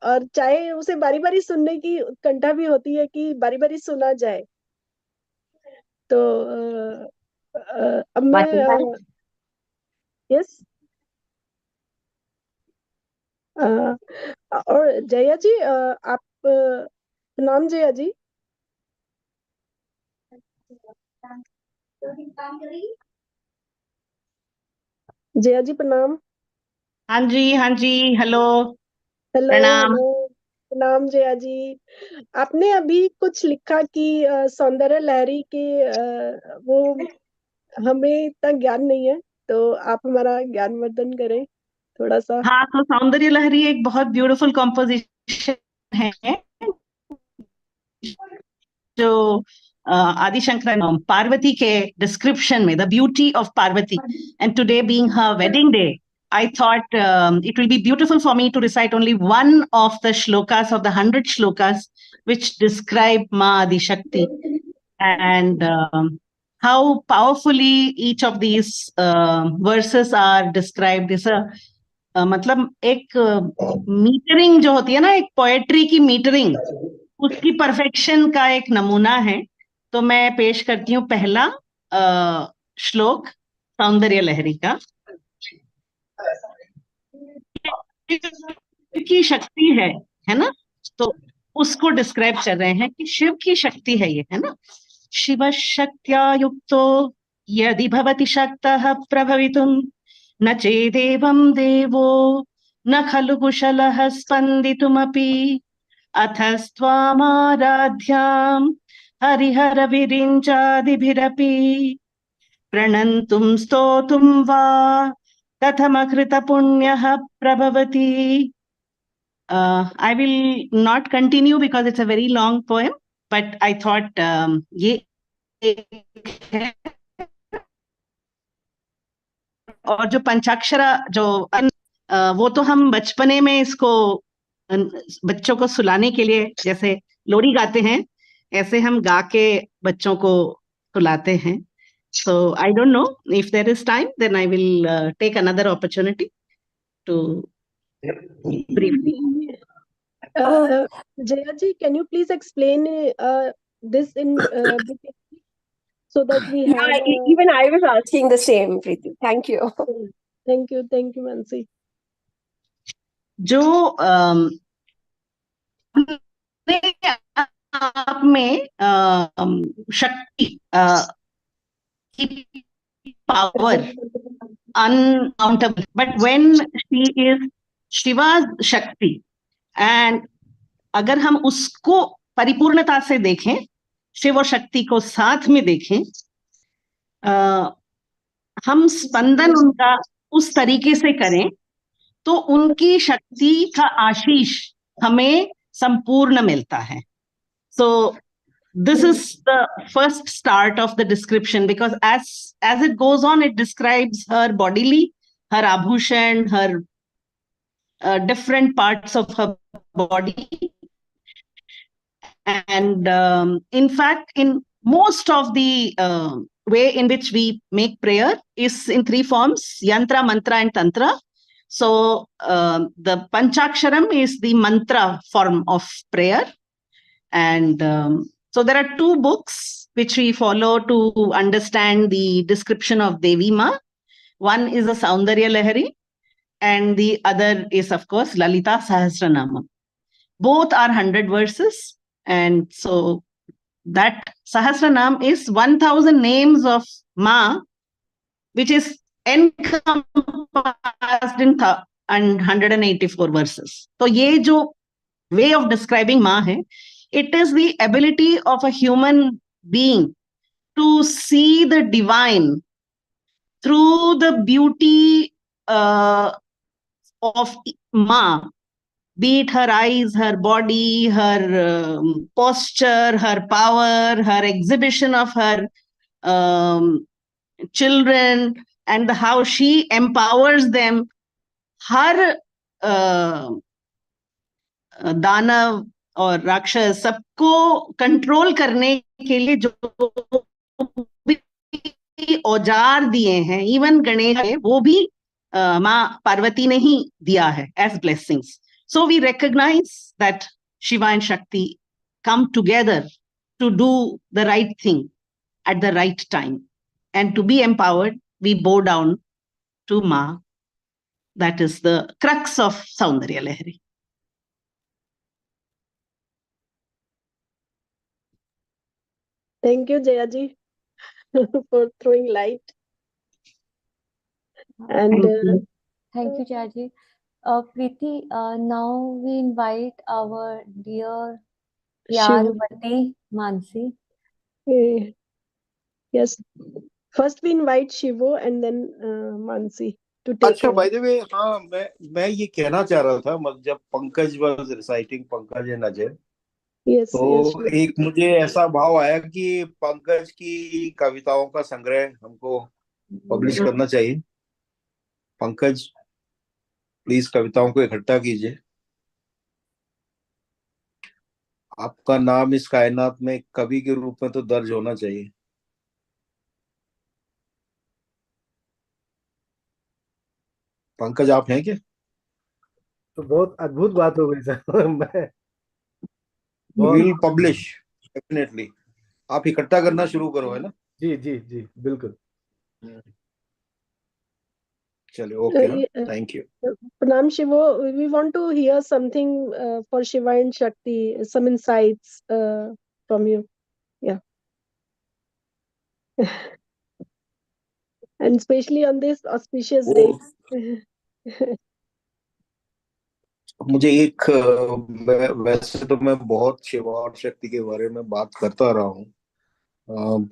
B: और चाहे उसे बारी बारी सुनने की उत्कंठा भी होती है कि बारी बारी सुना जाए। तो अब मैं यस, और जया जी, आप प्रणाम जया जी। जया जी प्रणाम।
G: हाँ जी, हेलो,
B: हेलो
G: प्रणाम।
B: हेलो, प्रणाम जया जी। आपने अभी कुछ लिखा कि सौंदर्य लहरी के वो हमें इतना ज्ञान नहीं है, तो आप हमारा ज्ञानवर्धन करें थोड़ा सा।
G: हाँ, तो सौंदर्य लहरी एक बहुत ब्यूटीफुल कॉम्पोजिशन है जो आदि शंकर पार्वती के डिस्क्रिप्शन में, the beauty of Parvati, and today being her wedding day, I thought it will be beautiful for me to recite only one of the shlokas of the 100 shlokas which describe Ma Adi Shakti, and how powerfully each of these verses are described is a मतलब एक metering जो होती है ना, एक poetry की metering, उसकी perfection का एक नमूना है। तो मैं पेश करती हूँ पहला श्लोक सौंदर्य लहरी का। की शक्ति है ना, तो उसको डिस्क्राइब कर रहे हैं कि शिव की शक्ति है ये, है ना। शिव शक्त्या युक्तो यदि भवति शक्तः प्रभवितुं न चेदेवं देवो न खलु कुशलः स्पन्दितुमपि अथस्त्वामाराध्यां हरिहर विरिञ्चादिभिरपि प्रणन्तुं स्तोतुं वा कथमकृत पुण्यः प्रभवति। I will not continue because it's a very long poem, but I thought ये एक है। और जो पंचाक्षरा जो वो तो हम बचपने में इसको बच्चों को सुलाने के लिए जैसे लोरी गाते हैं, ऐसे हम गा के बच्चों को सुलाते हैं। So I don't know if there is time, then I will take another opportunity to briefly.
B: Jaya ji, can you please explain this in so that we have
H: even I was asking the same, Preeti. Thank you.
B: Thank you Mansi.
G: जो आप में शक्ति की power uncountable. But when she is Shiva's Shakti, and अगर हम उसको परिपूर्णता से देखें, शिव और शक्ति को साथ में देखें, हम स्पंदन उनका उस तरीके से करें तो उनकी शक्ति का आशीष हमें संपूर्ण मिलता है. So this is the first start of the description, because as it goes on, it describes her bodily, her abhushan, her different parts of her body. And in fact, in most of the way in which we make prayer is in three forms: yantra, mantra, and tantra. So the Panchaksharam is the mantra form of prayer. And so there are two books which we follow to understand the description of Devi Ma. One is the Saundarya Lahari, and the other is, of course, Lalita Sahasranama. Both are 100 verses. And so that Sahasranam is 1000 names of Ma, which is encompassed in 184 verses. So ye jo way of describing Ma hai, it is the ability of a human being to see the divine through the beauty of Ma, be it her eyes, her body, her posture, her power, her exhibition of her children, and how she empowers them. Her दानव और राक्षस सबको control करने के लिए जो भी औजार दिए हैं, इवन गणेश है, वो भी माँ पार्वती ने ही दिया है as blessings. So we recognize that Shiva and Shakti come together to do the right thing at the right time. And to be empowered, we bow down to Ma. That is the crux of Saundarya Lahari.
B: Thank you, Jayaji, for throwing light. And
C: Thank you, Jayaji. Preeti, now we invite our dear Yarvati Mansi.
B: Yes. First we invite Shivo and then Mansi to take
A: अच्छा,
B: over.
A: by the way, हाँ, मैं ये कहना चाह रहा था, जब Pankaj was reciting, Pankaj and Ajay,
B: Yes,
A: तो
B: yes.
A: एक मुझे ऐसा भाव आया कि पंकज की कविताओं का संग्रह हमको पब्लिश करना चाहिए. पंकज, प्लीज कविताओं को इकट्ठा कीजिए. आपका नाम इस कायनात में कवि के रूप में तो दर्ज होना चाहिए. पंकज, आप हैं क्या? तो बहुत अद्भुत बात हो गई सर. मैं विल पब्लिश डेफिनेटली. आप इकट्ठा करना शुरू करो, है ना? जी जी जी, बिल्कुल. चलिए, okay, thank you.
B: Pranam Shivo, we want to hear something for Shiva and Shakti, some insights from you. Yeah. And especially on this auspicious day.
A: मुझे एक वैसे तो मैं बहुत शिवा और शक्ति के बारे में बात करता रहा हूँ,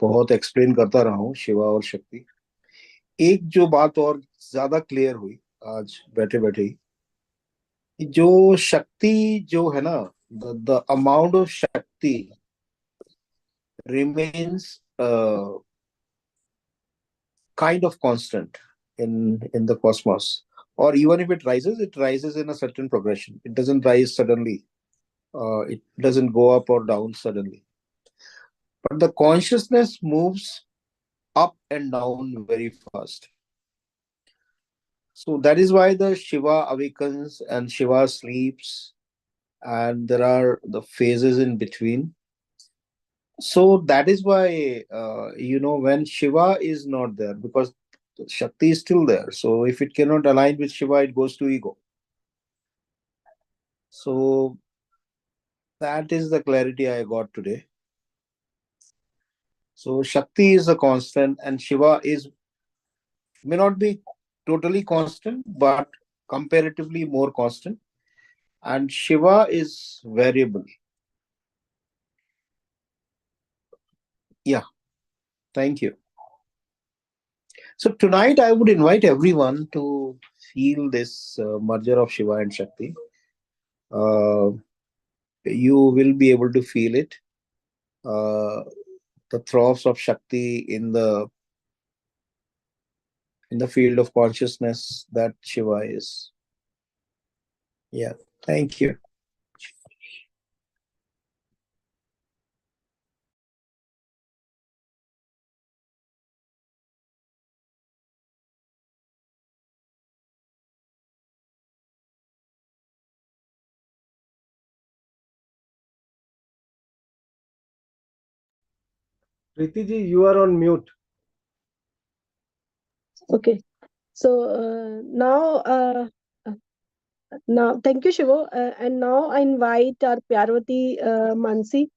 A: बहुत एक्सप्लेन करता रहा हूँ शिवा और शक्ति. एक जो बात और ज्यादा क्लियर हुई आज बैठे बैठे ही, जो शक्ति जो है ना, द अमाउंट ऑफ शक्ति remains kind of constant in the cosmos, or even if it rises in a certain progression. It doesn't rise suddenly, it doesn't go up or down suddenly, but the consciousness moves up and down very fast. So that is why the Shiva awakens and Shiva sleeps, and there are the phases in between. So that is why when Shiva is not there, because Shakti is still there, so if it cannot align with Shiva, it goes to ego. So
I: That is the clarity I got today. So Shakti is a constant and Shiva may not be totally constant, but comparatively more constant. And Shiva is variable. Yeah, thank you. So tonight I would invite everyone to feel this merger of Shiva and Shakti. Uh, you will be able to feel it. The throbs of Shakti in the field of consciousness that Shiva is. Yeah, thank you.
A: Preeti ji, you are on mute.
B: Okay. So now, thank you, Shivo. And now I invite our Parvati Mansi.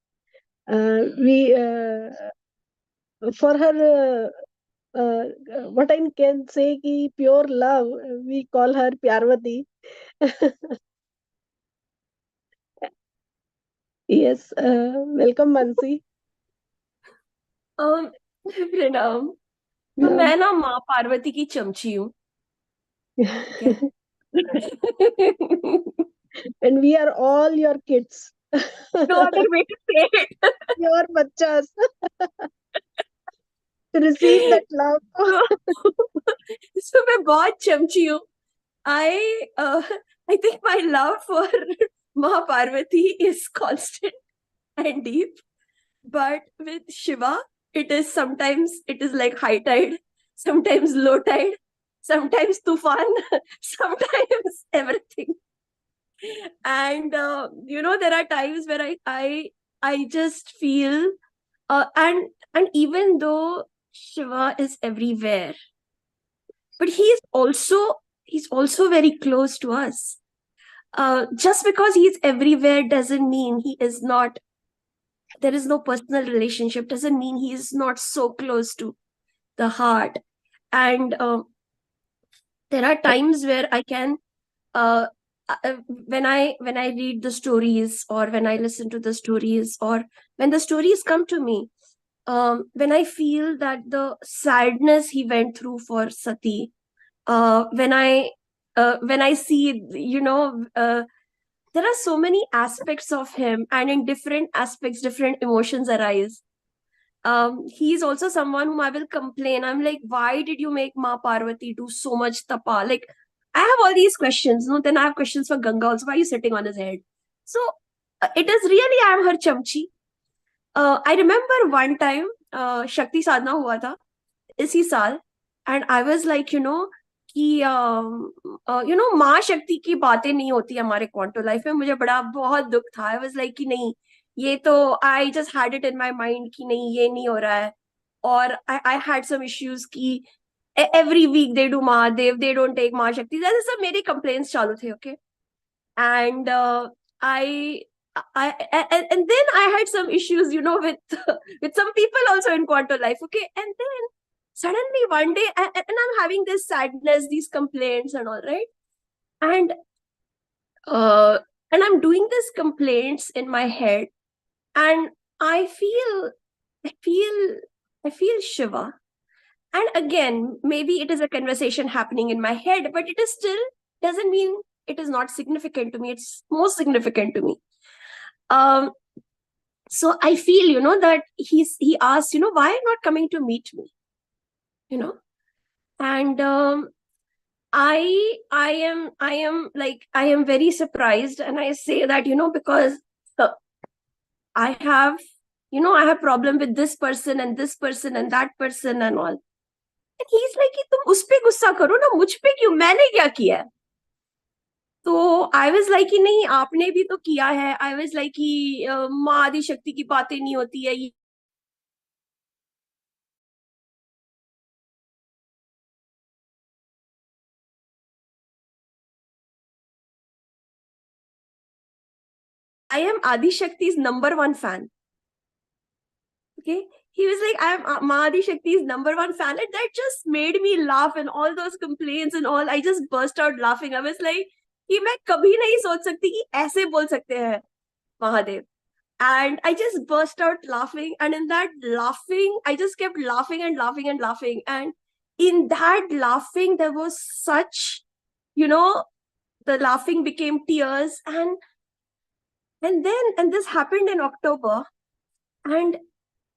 B: For her, what I can say, ki pure love, we call her Parvati. Yes, welcome Mansi.
H: प्रणाम। तो
B: Yeah.
H: मैं ना माँ पार्वती की चमची हूँ। ठीक है?
B: And we are all your kids.
H: No other way to say it.
B: Your bachas. To receive that love.
H: So मैं बहुत चमची हूँ। I think my love for Maha Parvati is constant and deep, but with Shiva, it is like high tide, sometimes low tide, sometimes tufan, sometimes everything. And there are times where I just feel and even though Shiva is everywhere, but he's also very close to us. Just because he's everywhere doesn't mean there is no personal relationship, doesn't mean he is not so close to the heart. And there are times where I can when I read the stories, or when I listen to the stories, or when the stories come to me, when I feel that the sadness he went through for Sati, when I see, there are so many aspects of him, and in different aspects different emotions arise. He's also someone whom I will complain. I'm like, why did you make Ma Parvati do so much tapa? Like, I have all these questions. No, then I have questions for Ganga also. Why are you sitting on his head? So it is really, I'm her chamchi. I remember one time, Shakti Sadhana hua tha, इसी साल, and I was like, कि माँ शक्ति की बातें नहीं होती हमारे क्वांटो लाइफ में। मुझे बहुत दुख था। आई वाज लाइक कि नहीं, ये तो I just had it in my mind कि नहीं, ये नहीं हो रहा है। और आई हैड सम इश्यूज कि every week they do Mahadev, they don't take Mahashakti. That is सब मेरे complaints चालू थे, okay? And I, and then I had some issues, with some people also in Quanto Life, okay? And then suddenly one day, and I'm having this sadness, these complaints and all, right? And uh, and I'm doing these complaints in my head, and I feel Shiva. And again, maybe it is a conversation happening in my head, but it is still doesn't mean it is not significant to me. It's most significant to me. So I feel, that he asked, why are you not coming to meet me? And I am very surprised, and I say that, because I have, I have problem with this person and this person and that person and all. And he's like, कि तुम उस पे गुस्सा करो ना, मुझ पे क्यों, मैंने क्या किया है? तो आई वाज लाइक कि नहीं, आपने भी तो किया है। आई वाज लाइक कि माँ आदि शक्ति की बातें नहीं होती है, I am Adi Shakti's #1 fan. Okay, he was like, I am Adi Shakti's #1 fan, and that just made me laugh. And all those complaints and all, I just burst out laughing. I was like, कि मैं कभी नहीं सोच सकती कि ऐसे बोल सकते हैं Mahadev. And I just burst out laughing. And in that laughing, I just kept laughing and laughing and laughing. And in that laughing, there was such, the laughing became tears. And this happened in October. And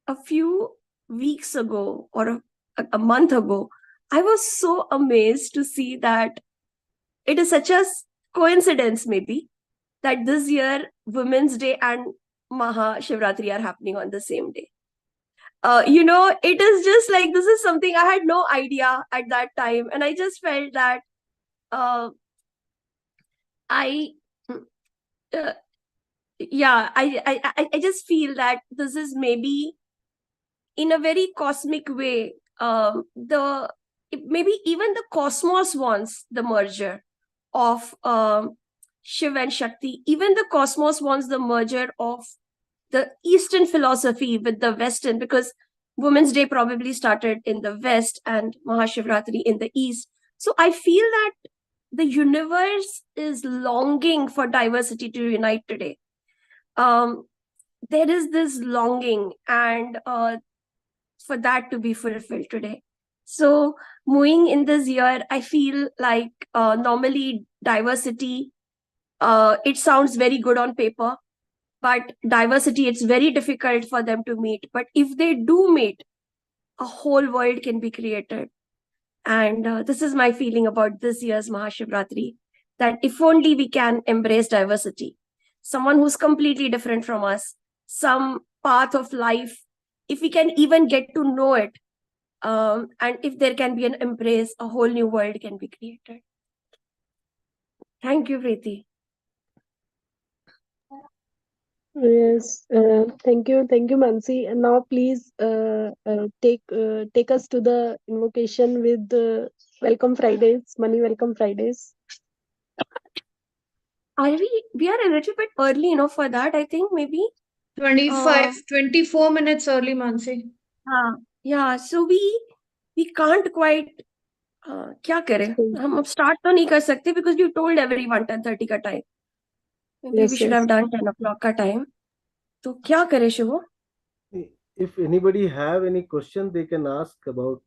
H: a few weeks ago or a month ago, I was so amazed to see that it is such a coincidence, maybe, that this year Women's Day and Mahashivratri are happening on the same day. It is just like, this is something I had no idea at that time. And I just felt that I just feel that this is maybe in a very cosmic way, maybe even the cosmos wants the merger of Shiva and Shakti. Even the cosmos wants the merger of the Eastern philosophy with the Western, because Women's Day probably started in the West and Mahashivratri in the East. So I feel that the universe is longing for diversity to unite today. There is this longing, and for that to be fulfilled today. So moving in this year, I feel like normally diversity, it sounds very good on paper, but diversity, it's very difficult for them to meet. But if they do meet, a whole world can be created. And this is my feeling about this year's Mahashivratri, that if only we can embrace diversity, someone who's completely different from us, some path of life, if we can even get to know it, and if there can be an embrace, a whole new world can be created. Thank you, Preeti.
B: Yes, thank you, Mansi. And now please take us to the invocation with Welcome Fridays, Money Welcome Fridays.
H: We are a little bit early, for that. I think maybe
J: 24 minutes early, Mansi.
H: Yeah. So we can't quite. क्या करें? हम अब start तो नहीं कर सकते because you told everyone 10:30 का time. Maybe we should have done 10 o'clock का time. तो क्या करें, शिवो?
A: If anybody have any question, they can ask about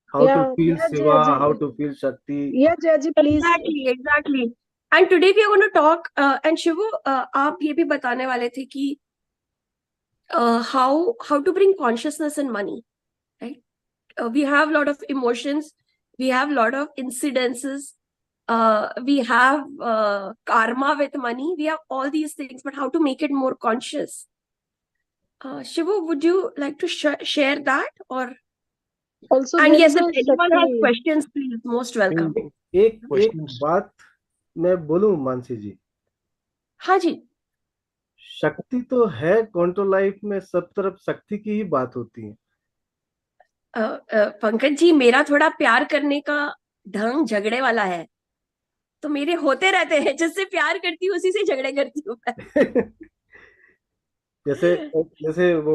B: how
A: to feel Shiva, how to feel Shakti.
B: Yeah, Jaji, please.
H: Exactly. And today we are going to talk. And Shivu, आप ये भी बताने वाले थे कि how to bring consciousness in money, right? We have a lot of emotions. We have a lot of incidences. We have karma with money. We have all these things, but how to make it more conscious? Shivu, would you like to share that? Or
B: also,
H: and yes, if anyone has questions, please, most welcome.
A: एक बात मैं बोलूं, मानसी जी?
H: हाँ जी.
A: शक्ति तो है, क्वांटो life में सब तरफ शक्ति की ही बात होती है.
H: पंकज जी, मेरा थोड़ा प्यार करने का ढंग झगड़े वाला है, तो मेरे होते रहते हैं. जिससे प्यार करती हूँ उसी से झगड़े करती हूँ.
A: जैसे वो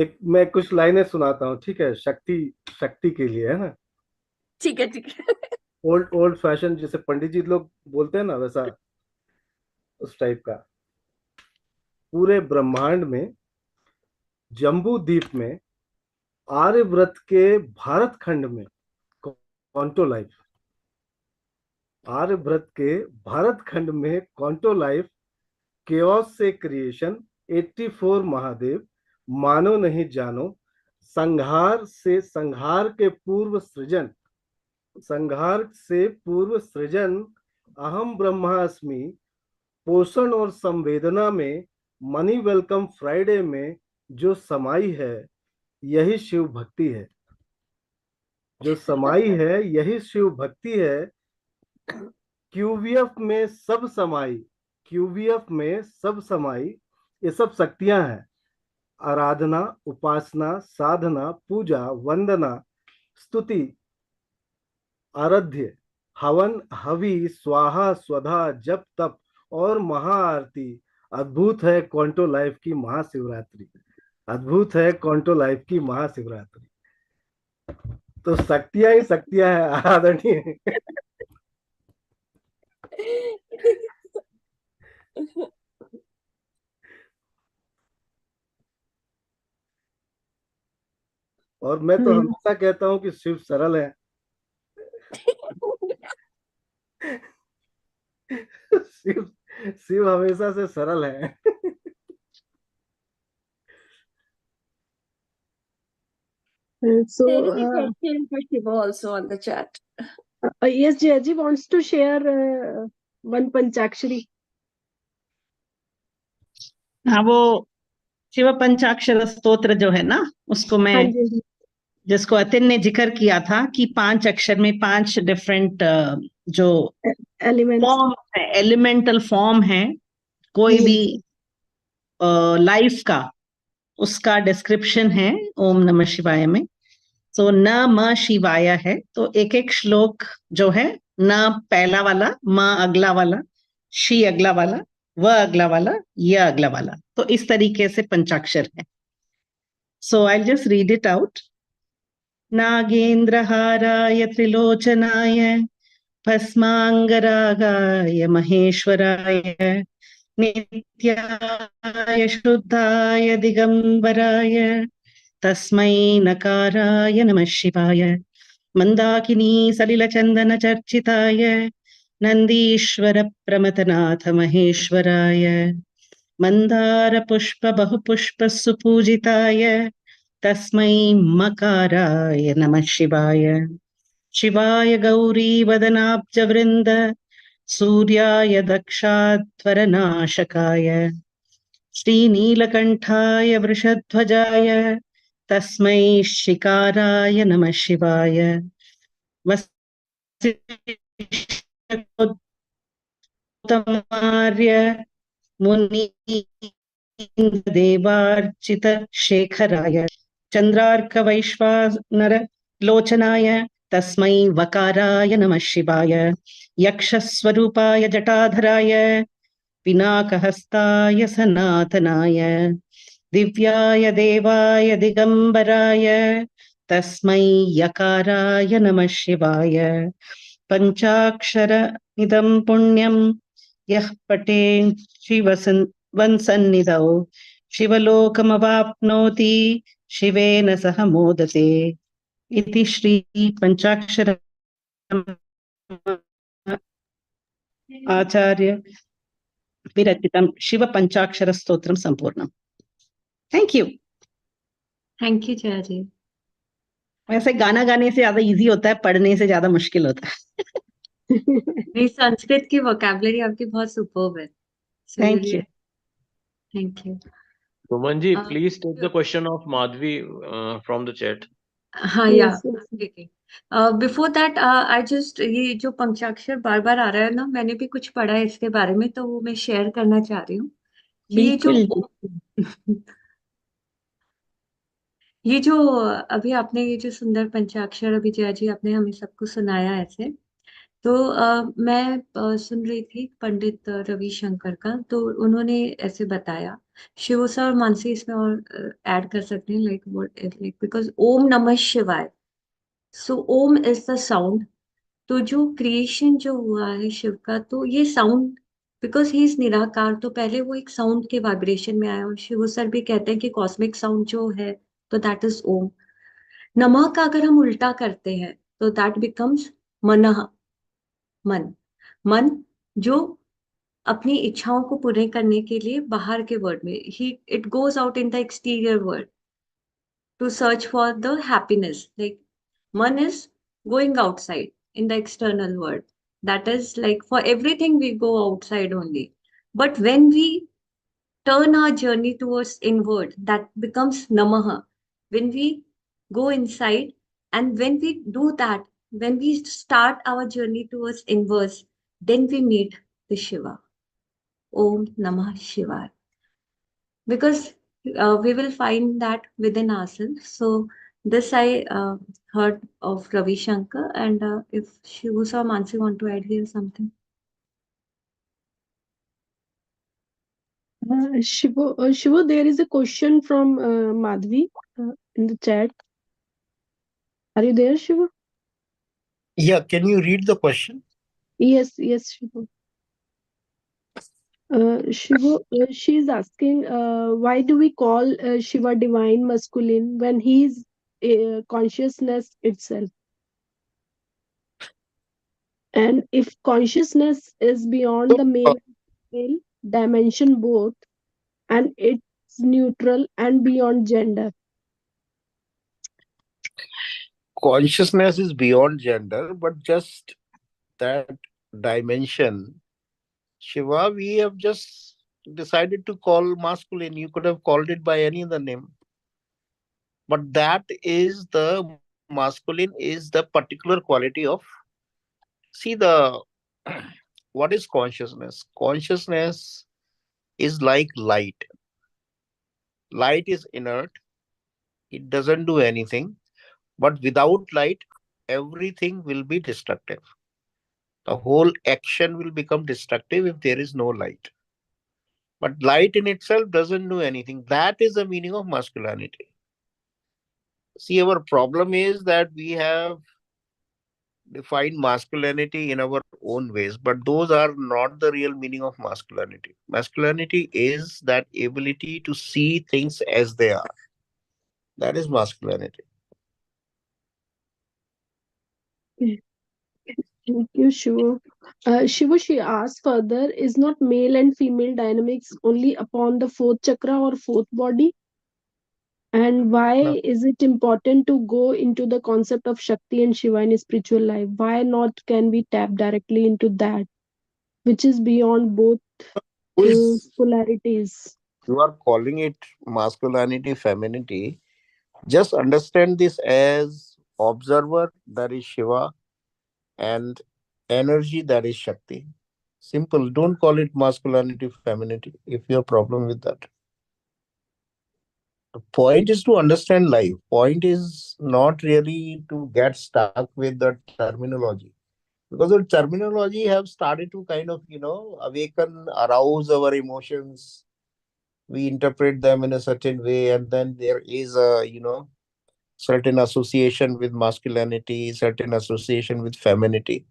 A: एक मैं कुछ लाइनें सुनाता हूँ, ठीक है? शक्ति के लिए, है ना?
H: ठीक है.
A: ओल्ड फैशन, जैसे पंडित जी लोग बोलते हैं ना, वैसा उस टाइप का. पूरे ब्रह्मांड में, जम्बू द्वीप में, आर्यव्रत के भारत खंड में क्वांटो लाइफ, आर्यव्रत के भारत खंड में क्वांटो लाइफ, केओस से क्रिएशन, 84 महादेव, मानो नहीं जानो, संहार के पूर्व सृजन, संहार से पूर्व सृजन, अहम ब्रह्मास्मि, पोषण और संवेदना में, मनी वेलकम फ्राइडे में जो समाई है, यही शिव भक्ति है. जो समाई है, यही शिव भक्ति है. क्यूवीएफ में सब समाई, क्यूवीएफ में सब समाई, ये सब शक्तियां हैं. आराधना, उपासना, साधना, पूजा, वंदना, स्तुति, आराध्य, हवन, हवि, स्वाहा, स्वधा, जप, तप और महाआरती। अद्भुत है क्वांटो लाइफ की महाशिवरात्रि। अद्भुत है क्वांटो लाइफ की महाशिवरात्रि। तो शक्तियां ही शक्तियां है आदरणीय। और मैं तो हमेशा कहता हूँ कि शिव सरल है। शिव शिव हमेशा से सरल है।
B: So,
H: There is a question for Shivo also on the chat.
B: yes, Jayaji wants to share one Panchakshari.
G: हाँ, वो शिव पंचाक्षर स्तोत्र जो है ना, उसको मैं,
B: हाँ जी,
G: जिसको अतिन ने जिक्र किया था कि 5 अक्षर में 5 डिफरेंट जो
B: एलिमेंट्स
G: फॉर्म है, एलिमेंटल फॉर्म है कोई भी लाइफ का, उसका डिस्क्रिप्शन है ओम नमः शिवाय में। तो न म शिवाय है, तो एक एक श्लोक जो है, न पहला वाला, म अगला वाला, शी अगला वाला, व अगला वाला, य अगला वाला, तो इस तरीके से पंचाक्षर है। So I just read it out. नागेंद्रहाराय त्रिलोचनाय भस्मांगरागाय महेश्वराय नित्याय शुद्धाय दिगंबराय तस्मै नकाराय नमः शिवाय। मंदाकिनी सलिलचंदन चर्चिताय नंदीश्वर प्रमथनाथ महेश्वराय मंदार पुष्प बहुपुष्प सुपूजिताय तस्मै मकाराय नमः शिवाय। शिवाय गौरी वदनाब्ज वृंद सूर्याय दक्षाध्वरनाशकाय श्रीनीलकंठाय वृषध्वजाय तस्मै शिकाराय नमः शिवाय। वसिष्ठोत्तमार्य मुनीन्द्रदेवार्चित शेखराय चंद्रार्क वैश्वानर लोचनाय तस्मै वकाराय नमः शिवाय। यक्षस्वरूपाय जटाधराय पिनाकहस्ताय सनातनाय दिव्याय देवाय दिगंबराय तस्मै यकाराय नमः शिवाय। पंचाक्षर इदं पुण्यं यः पठेत् शिवसन्निधौ शिवलोकमवाप्नोति शिवेन सह मोदते। इति श्री पंचाक्षर आचार्य विरचितं शिव पंचाक्षर स्तोत्रम संपूर्णम। Thank you.
C: Thank you Jaya ji.
G: वैसे गाना गाने से ज्यादा इजी होता है, पढ़ने से ज्यादा मुश्किल होता है।
C: नहीं, संस्कृत की वोकैबुलरी आपकी बहुत सुपर्ब है।
G: Thank you.
C: Thank you.
E: Suman ji, please take the question of Madhvi from the chat.
C: हाँ या बिफोर दैट आई जस्ट, ये जो पंचाक्षर बार बार आ रहा है ना, मैंने भी कुछ पढ़ा है इसके बारे में, तो वो मैं शेयर करना चाह रही हूँ कि ये जो अभी आपने ये जो सुंदर पंचाक्षर अभी जया जी आपने हमें सबको सुनाया ऐसे, तो मैं सुन रही थी पंडित रविशंकर का, तो उन्होंने ऐसे बताया, शिव सर और मानसी इसमें और ऐड कर सकते हैं, लाइक बिकॉज ओम नमः शिवाय, सो ओम इज द साउंड। तो जो क्रिएशन जो हुआ है शिव का, तो ये साउंड, बिकॉज ही इज निराकार, तो पहले वो एक साउंड के वाइब्रेशन में आया, और शिव सर भी कहते हैं कि कॉस्मिक साउंड जो है, तो दैट इज ओम। नमः का अगर हम उल्टा करते हैं तो दैट बिकम्स मनः, मन। मन जो अपनी इच्छाओं को पूरे करने के लिए बाहर के वर्ल्ड में, he it goes out in the exterior world to search for the happiness. Like one is going outside in the external world. That is like for everything we go outside only. But when we turn our journey towards inward, that becomes namaha. When we go inside, and when we do that, when we start our journey towards inwards, then we meet the Shiva. Om Namah Shivaya. Because we will find that within ourselves. So this I heard of Ravi Shankar, and if Shivusa or Mansi want to add here something.
B: Shivo, there is a question from Madhvi in the chat. Are you there, Shivo?
I: Yeah, can you read the question?
B: Yes, Shivo. Shivo, she is asking, why do we call Shiva divine masculine when he is consciousness itself? And if consciousness is beyond the male and female dimension both, and it's neutral and beyond gender.
I: Consciousness is beyond gender, but just that dimension, Shiva, we have just decided to call masculine. You could have called it by any other name. But that is the masculine, is the particular quality of. See, the what is consciousness? Consciousness is like light. Light is inert, it doesn't do anything. But without light, everything will be destructive. The whole action will become destructive if there is no light. But light in itself doesn't do anything. That is the meaning of masculinity. See, our problem is that we have defined masculinity in our own ways, but those are not the real meaning of masculinity. Masculinity is that ability to see things as they are. That is masculinity.
B: Thank you, Shiva. Shiva, she asks further, is not male and female dynamics only upon the fourth chakra or fourth body? And why
I: No.
B: is it important to go into the concept of Shakti and Shiva in spiritual life? Why not can we tap directly into that, which is beyond both
I: Who is,
B: polarities?
I: you are calling it masculinity, femininity. Just understand this as observer, that is Shiva, and energy, that is Shakti. Simple. Don't call it masculinity, femininity if you have problem with that. The point is to understand life. Point is not really to get stuck with the terminology. Because the terminology have started to kind of, awaken, arouse our emotions. We interpret them in a certain way, and then there is a, certain association with masculinity, certain association with femininity.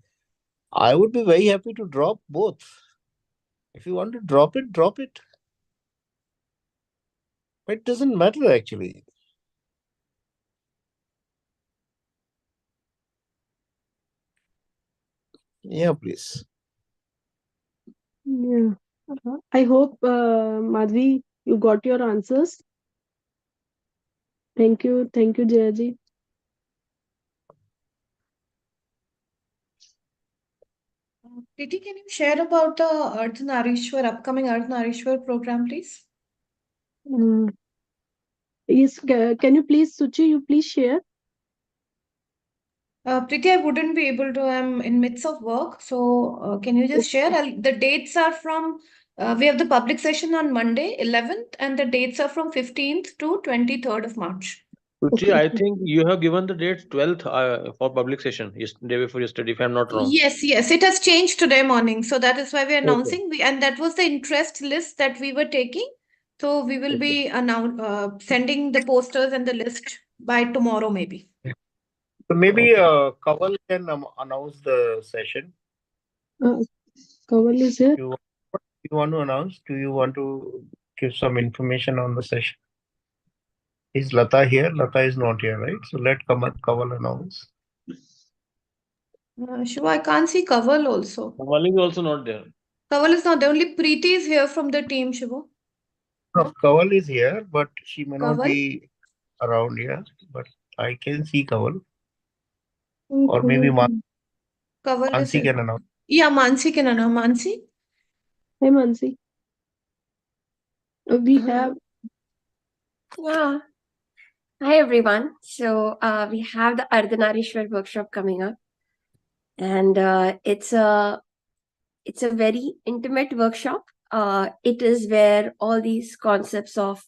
I: I would be very happy to drop both. If you want to drop it, drop it. It doesn't matter actually. Yeah, please.
B: Yeah. I hope, Madhvi, you got your answers. Thank you, Jayaji.
J: Preeti, can you share about the upcoming Earth Narishwar program, please?
B: Yes, can you please, Suchi, you please share?
J: Preeti, I wouldn't be able to. I'm in midst of work, so can you just share? The dates are from. We have the public session on Monday, 11th, and the dates are from 15th to 23rd of March.
E: Suchi, I think you have given the dates 12th for public session, day before yesterday, if I'm not wrong.
J: Yes, it has changed today morning, so that is why we're
E: Okay.
J: announcing. And that was the interest list that we were taking. So we will be sending the posters and the list by tomorrow, maybe.
I: So maybe Kaval can announce the session.
B: Kaval is here.
I: You want to announce? Do you want to give some information on the session? Is Lata here? Lata is not here, right? So let Kaval announce.
J: Shiva, I can't see Kaval also.
E: Kaval is also not there.
J: Kaval is not there. Only Preeti is here from the team, Shiva.
I: No, Kaval is here, but she may not
J: Kaval?
I: be around here. But I can see Kaval. Or maybe
J: Kaval is
I: Mansi
J: here.
I: can announce.
J: Yeah, Mansi can announce. Mansi?
B: Hey, Mansi. We have.
H: Yeah. Hi, everyone. So we have the Ardhanarishwar workshop coming up. And it's a very intimate workshop. It is where all these concepts of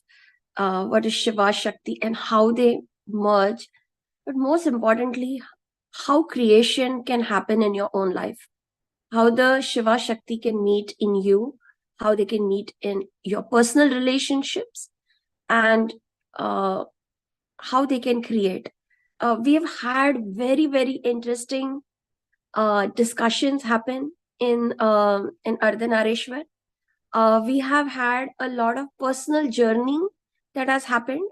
H: what is Shiva, Shakti, and how they merge, but most importantly, how creation can happen in your own life, how the Shiva Shakti can meet in you, how they can meet in your personal relationships, and how they can create. We have had very, very interesting discussions happen in Ardhanareshwar. We have had a lot of personal journey that has happened.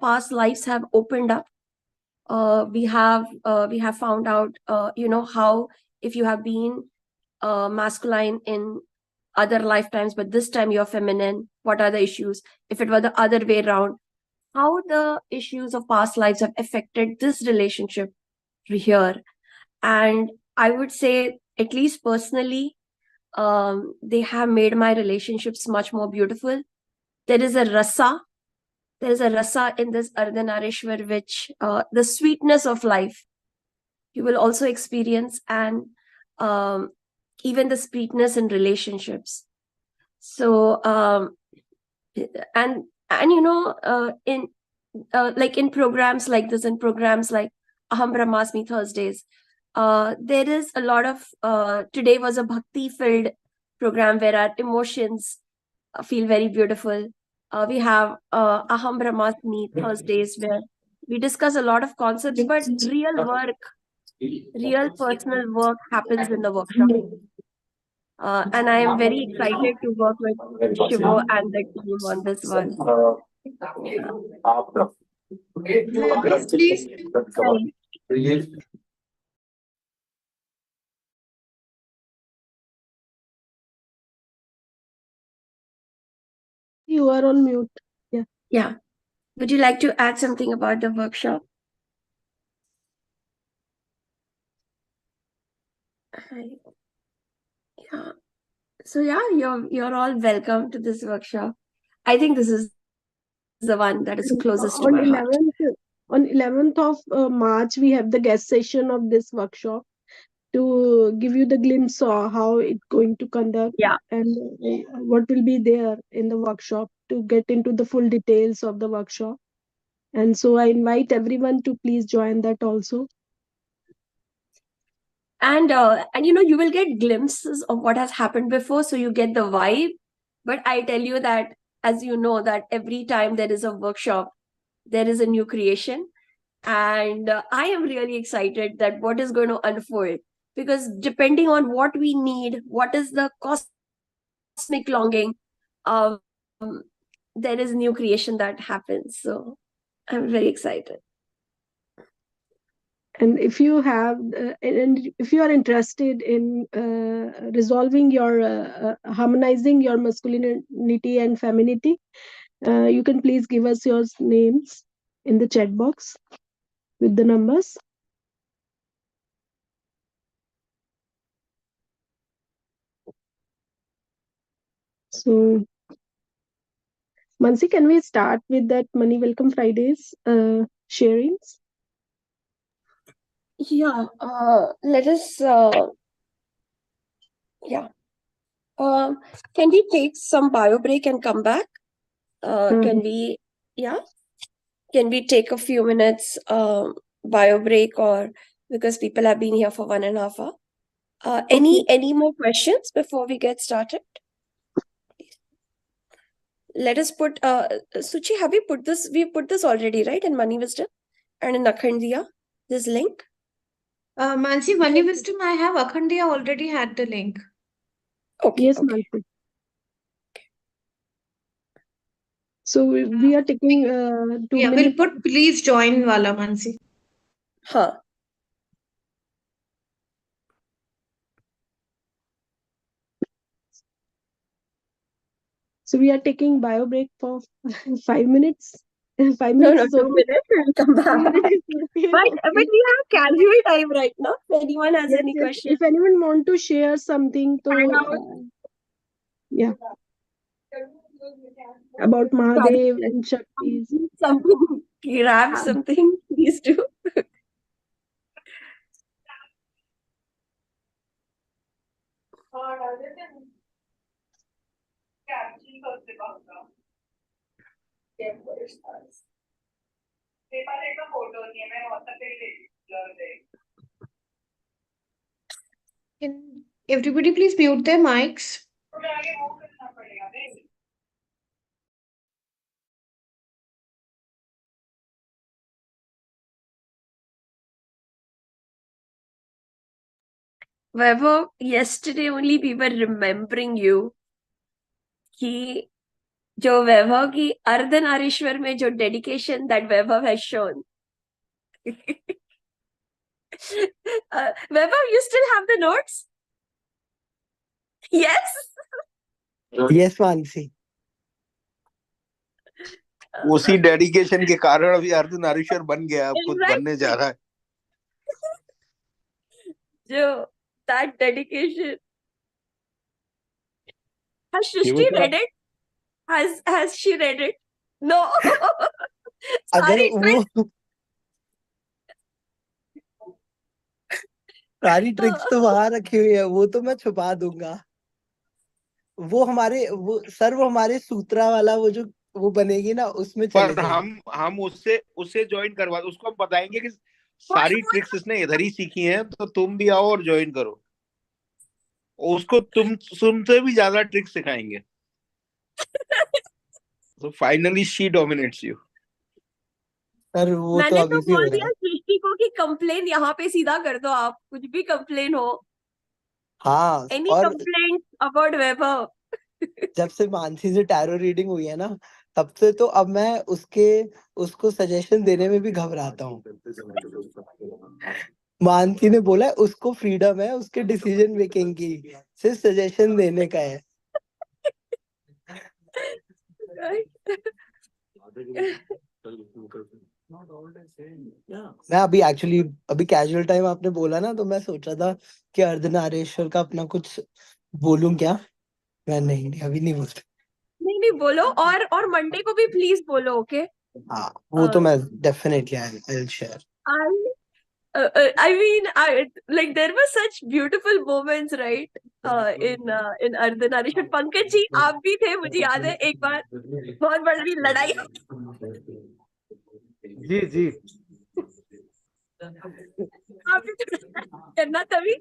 H: Past lives have opened up. We have found out, how if you have been masculine in other lifetimes, but this time you're feminine, what are the issues? If it were the other way around, how the issues of past lives have affected this relationship here. And I would say, at least personally, they have made my relationships much more beautiful. There is a rasa in this Ardhanareshwar, which the sweetness of life you will also experience, and even the sweetness in relationships. So and in like in programs like this, in programs like Aham Brahmasmi Thursdays, there is a lot of today was a bhakti filled program where our emotions feel very beautiful. We have Aham Brahmasmi Thursdays, where we discuss a lot of concepts, but real personal work happens in the workshop. And I am very excited to work with Shivo and the team on this one.
J: Please.
B: You are on mute. Yeah.
H: Yeah. Would you like to add something about the workshop? Yeah. So yeah, you're all welcome to this workshop. I think this is the one that is closest to my heart.
B: On 11th of March, we have the guest session of this workshop to give you the glimpse of how it's going to conduct, and what will be there in the workshop, to get into the full details of the workshop. And so I invite everyone to please join that also.
H: And you will get glimpses of what has happened before, so you get the vibe. But I tell you that, as you know, that every time there is a workshop, there is a new creation. And I am really excited that what is going to unfold, because depending on what we need, what is the cosmic longing, there is new creation that happens. So I'm very excited.
B: And if you have, and if you are interested in resolving your harmonizing your masculinity and femininity, you can please give us your names in the chat box with the numbers. So, Mansi, can we start with that Money Welcome Fridays sharings?
H: Yeah, let us. Can we take some bio break and come back? Can we? Yeah. Can we take a few minutes bio break, or because people have been here for 1.5 hours? Any more questions before we get started? Let us put Suchi, have we put this? We put this already, right? In Money Wisdom and in Akhandiya, this link.
J: Mansi, Money Wisdom, I have. Akhandiya already had the link.
H: Okay.
B: Yes, Mansi. So we are taking 2 minutes.
J: We'll put please join wala, Mansi.
H: Huh.
B: So we are taking bio break for 5 minutes. 5
H: No,
B: minutes.
H: 2 minutes. We'll come back. But we have casual time right now. If anyone has any questions.
B: If anyone want to share something, yeah, about Mahadev and Shakti.
H: Something, grab something, please do.
J: Can everybody please mute their mics?
H: Vaibhav, yesterday only we were remembering you कि जो वैभव की अर्धनारीश्वर में जो dedication that Vaibhav has shown. Vaibhav, you still have the notes? Yes.
K: Yes, Mansi.
I: उसी dedication के कारण अभी अर्धनारीश्वर बन गया, अब खुद बनने जा रहा है.
H: जो that dedication. Has Shrishti read it? Has she read it? No.
K: अगर वो सारी ट्रिक्स तो वहां रखी हुई है, वो तो मैं छुपा दूंगा. वो हमारे सूत्रा वाला वो जो वो बनेगी ना, उसमें चले
I: पर हम उससे ज्वाइन करवा, उसको हम बताएंगे कि सारी ट्रिक्स इसने इधर ही सीखी हैं, तो तुम भी आओ और ज्वाइन करो. उसको तुमसे भी ज्यादा ट्रिक्स सिखाएंगे. So finally she dominates you.
K: Sir वो
H: मैंने तो
K: अभी भी हो
H: बोल
K: रहा
H: दिया
K: है.
H: सृष्टि को कि कंप्लेन यहाँ पे सीधा कर दो, आप कुछ भी कंप्लेन हो.
K: हाँ.
H: एनी
K: और
H: कंप्लेंट अबाउट वैभव.
K: जब से मानसी से टैरो रीडिंग हुई है ना, तब से तो अब मैं उसको सजेशन देने में भी घबराता हूँ. मानसी ने बोला उसको फ्रीडम है उसके डिसीजन मेकिंग की, सिर्फ सजेशन देने का है. मैं अभी कैजुअल टाइम आपने बोला ना, तो मैं सोच रहा था कि अर्धनारीश्वर का अपना कुछ बोलूं क्या. मैं नहीं अभी नहीं बोलता.
H: नहीं बोलो, और मंडे को भी प्लीज बोलो. ओके.
K: हाँ, वो तो मैं definitely I will share.
H: I mean, like there were such beautiful moments, right? In Ardhanarishvara. Pankaj ji, आप भी थे, मुझे याद है एक बार बहुत बड़ी लड़ाई.
A: जी
H: आप भी करना. तभी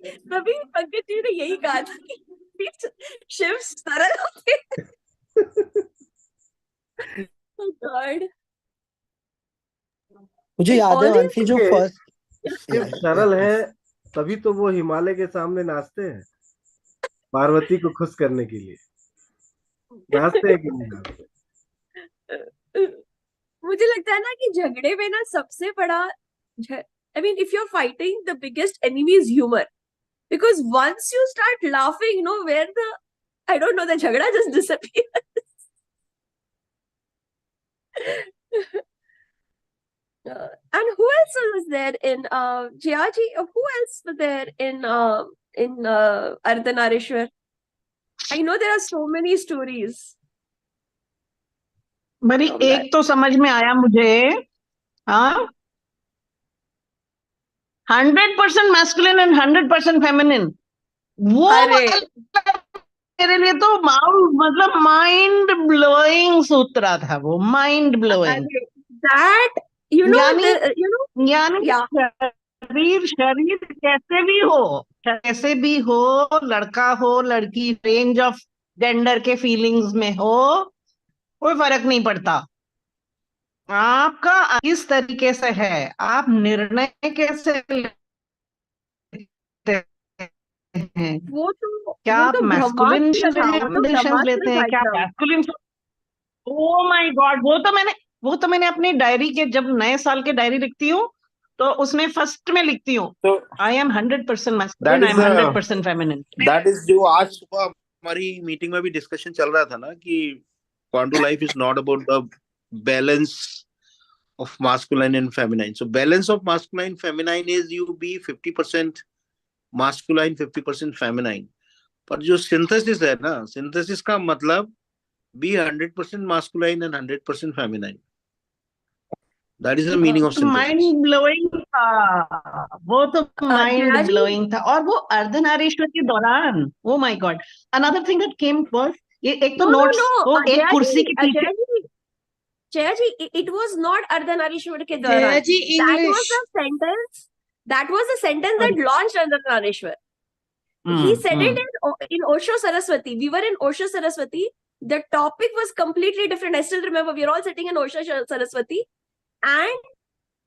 H: पंकज जी ने यही कहा था कि शिव सरल होते. Oh God.
K: मुझे याद है मानसी जो फर्स्ट
A: शिव सरल है, तभी तो वो हिमालय के सामने नाचते हैं पार्वती को खुश करने के लिए. नाचते हैं कि नहीं नाचते?
H: मुझे लगता है ना कि झगड़े में ना सबसे बड़ा, I mean, if you're fighting, the biggest enemy is humor. Because once you start laughing, where I don't know, the jhagda just disappears. And who else was there in Jiaji? Who else was there in Ardhanarishwar? I know there are so many stories.
G: मेरी एक तो समझ में आया मुझे. हाँ, 100% masculine and 100% feminine. वो मेरे लिए तो मतलब माइंड ब्लोइंग सूत्रा था वो. Mind blowing.
H: That
G: यानी शरीर कैसे भी हो, लड़का हो लड़की, रेंज ऑफ जेंडर के फीलिंग्स में हो, कोई फर्क नहीं पड़ता. आपका किस तरीके से है, आप निर्णय कैसे लेते हैं, क्या आप मैस्कुलिन डिसीजंस लेते हैं, क्या मैस्कुलिन. ओ माय गॉड, वो तो मैंने अपनी डायरी के, जब नए साल के डायरी लिखती हूँ तो उसमें फर्स्ट में लिखती हूँ, I am 100% masculine, I am 100% feminine.
I: That is जो आज सुबह हमारी मीटिंग में भी डिस्कशन चल रहा था ना, कि क्वांटो life is not about the balance of masculine and feminine. So balance of masculine feminine is you be 50% masculine 50% feminine. पर जो synthesis है ना, synthesis का मतलब be 100% masculine and 100% feminine. That is the meaning of synthesis.
G: Mind blowing था वो तो, mind blowing था. और वो अर्धनारीश्वर के दौरान, oh my god, another thing that came was ये एक तो notes, वो एक कुर्सी के पीछे.
H: Jayaji, it was not Ardhanarishwar ke dauran. That was a sentence that launched Ardhanarishwar. He said it in Osho Saraswati. We were in Osho Saraswati. The topic was completely different. I still remember we were all sitting in Osho Saraswati, and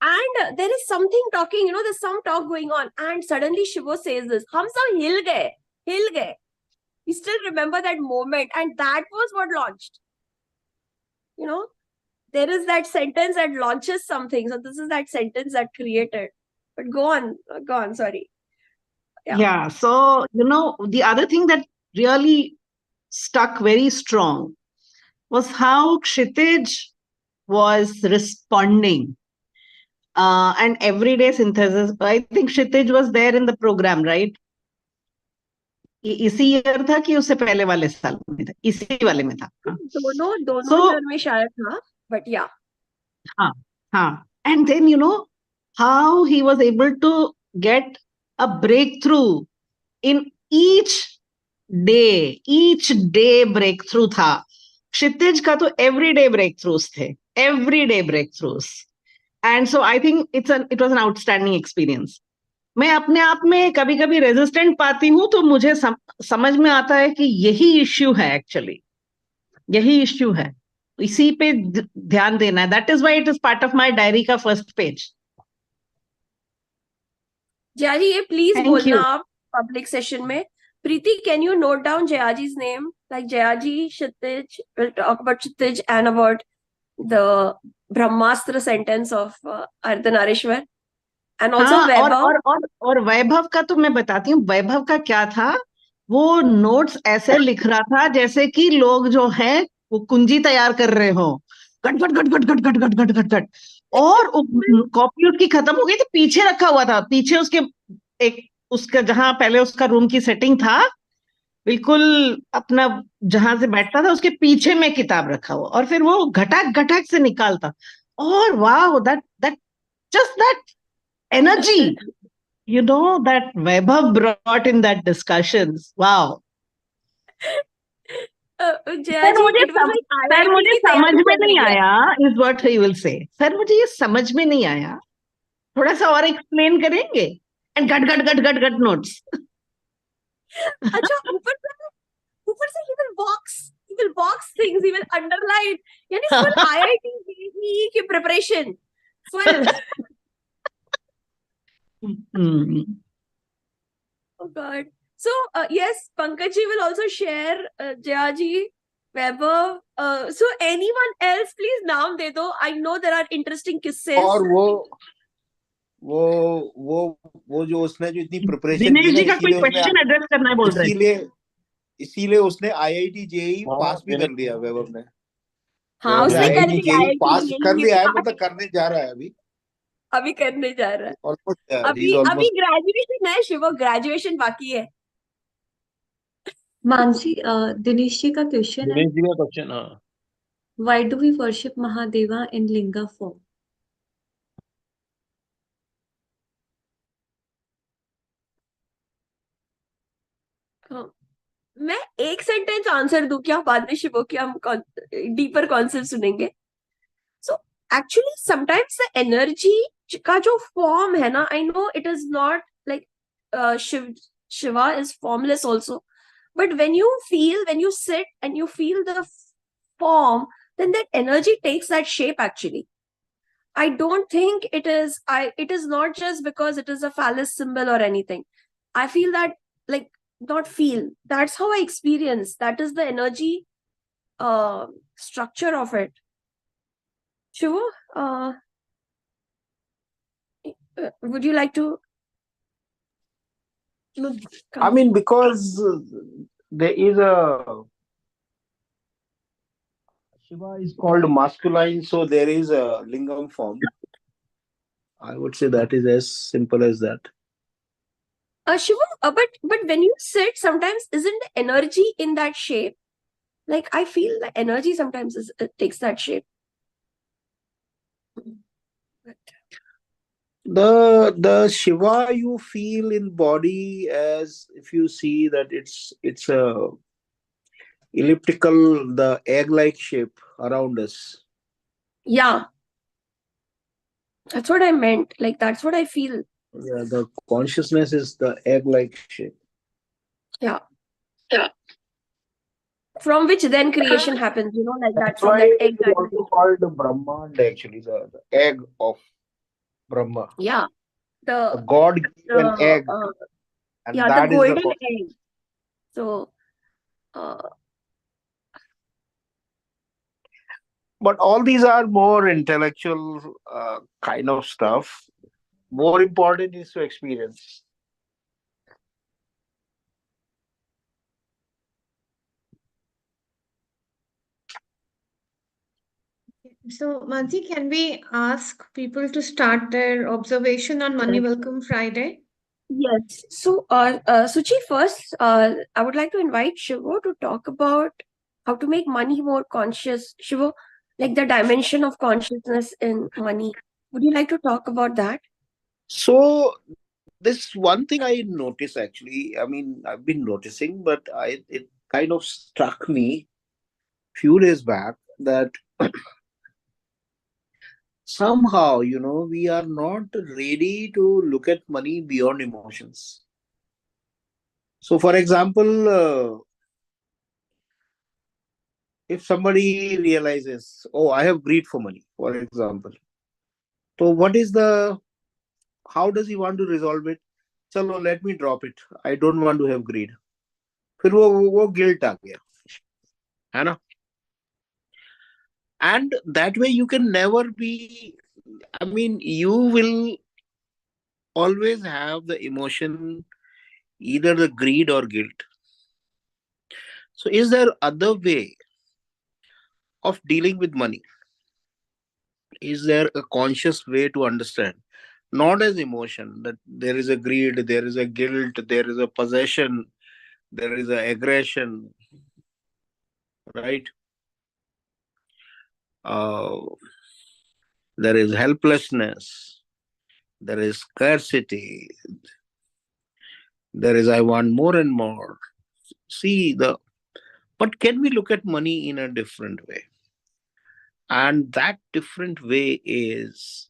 H: And there is something talking, there's some talk going on. And suddenly Shivo says this, hum sab hil gaye. We still remember that moment. And that was what launched. There is that sentence that launches something. So this is that sentence that created. But go on, sorry.
G: Yeah. So, the other thing that really stuck very strong was how Kshitij was responding. And everyday synthesis. I think Kshitij was there in the program, right? इसी year था कि उससे पहले वाले साल में था, इसी वाले में था.
H: दोनों ईयर में शायद था, but yeah.
G: हाँ. And then how he was able to get a breakthrough in each day breakthrough था. क्षितिज का तो everyday breakthroughs थे, everyday breakthroughs. And so I think it was an outstanding experience. मैं अपने आप में कभी कभी रेजिस्टेंट पाती हूँ, तो मुझे समझ में आता है कि यही इश्यू है, एक्चुअली यही इश्यू है, इसी पे ध्यान देना है. That is why it is part of my diary का फर्स्ट पेज.
H: जयाजी, ये प्लीज बोलना आप पब्लिक सेशन में. Preeti, can you note down Jayaji's name, like Jayaji, Kshitij? We'll talk about Kshitij and about the Brahmastra sentence of Ardhanarishwar. And also Vaibhav.
G: और वैभव का तो मैं बताती हूँ. वैभव का क्या था, वो नोट्स ऐसे लिख रहा था जैसे कि लोग जो हैं वो कुंजी तैयार कर रहे हो, गट गट गट गट गट गट गट गट गट गट. और कॉपी उसकी खत्म हो गई तो पीछे रखा हुआ था, पीछे उसके उसका जहां पहले उसका रूम की सेटिंग था, बिल्कुल अपना जहां से बैठता था उसके पीछे में किताब रखा हुआ, और फिर वो घटाक घटाक से निकालता. और वाह, that just that energy, that Vaibhav brought in that discussions. Wow.
H: Sir, मुझे
G: समझ में नहीं आया, is what he will say. Sir, मुझे ये समझ में नहीं आया, थोड़ा सा और एक्सप्लेन करेंगे. And गट गट गट गट गट नोट्स.
H: अच्छा, ऊपर से he will box things, he will underline. यानी full IIT JEE की preparation, full. Oh God. So yes, Pankaj ji will also share, Jayaji, Vaibhav. So anyone else, please नाम दे दो. I know there are interesting kisses.
I: और वो जो उसने जो इतनी प्रिपरेशन
G: दिनेश जी का कोई क्वेश्चन एड्रेस करना है बोल रहे हैं,
I: इसीलिए उसने IIT JEE पास भी कर लिया. वैभव ने,
H: हाँ, उसने कर
I: IIT
H: लिया,
I: JEE पास कर लिया है, मतलब करने जा रहा है
H: अभी करने जा रहा है.
I: अभी
H: ग्रेजुएशन है, शिवो, ग्रेजुएशन बाकी है.
C: मानसी, दिनेश जी का क्वेश्चन है.
E: दिनेश जी का क्वेश्चन, हाँ.
C: Why do we worship Mahadeva in linga form?
H: मैं एक सेंटेंस आंसर दूं क्या, बाद में शिवो की हम डीपर कॉन्सेप्ट सुनेंगे. So actually sometimes the energy का जो फॉर्म है ना, I know it is not like Shiva is formless also, but when you sit and you feel the form, then that energy takes that shape actually. I don't think it is not just because it is a phallus symbol or anything. I feel that, like, not feel, that's how I experience. That is the energy structure of it. Shivu, would you like to?
I: I mean, because there is a Shiva is called masculine, so there is a lingam form. I would say that is as simple as that.
H: Shiva, but when you sit, sometimes isn't the energy in that shape? Like, I feel the energy sometimes takes that shape.
I: The Shiva you feel in body, as if you see that it's a elliptical, the egg-like shape around us.
H: Yeah, that's what I meant. Like, that's what I feel.
I: Yeah, the consciousness is the egg-like shape.
H: Yeah. From which then creation happens, like that, from that egg.
I: It's also called the Brahmand, actually, the egg of Brahma.
H: Yeah,
I: The
H: the
I: god gave an egg, and
H: yeah, the
I: that is the
H: golden egg. So
I: but all these are more intellectual kind of stuff. More important is to experience.
J: So, Mansi, can we ask people to start their observation on Money Welcome Friday?
H: yes. So Suchi, first I would like to invite Shivo to talk about how to make money more conscious. Shivo, like the dimension of consciousness in money. Would you like to talk about that?
I: So this one thing I noticed actually. I mean, I've been noticing, but it kind of struck me few days back that somehow, we are not ready to look at money beyond emotions. So, for example, if somebody realizes, oh, I have greed for money, for example, so what is how does he want to resolve it? Chalo, let me drop it. I don't want to have greed. फिर वो guilt आ गया, है ना? And that way you can never be. I mean, you will always have the emotion, either the greed or guilt. So, is there other way of dealing with money? Is there a conscious way to understand? Not as emotion, that there is a greed, there is a guilt, there is a possession, there is a aggression, right? Uh, there is helplessness, there is scarcity, there is I want more and more. See but can we look at money in a different way? And that different way is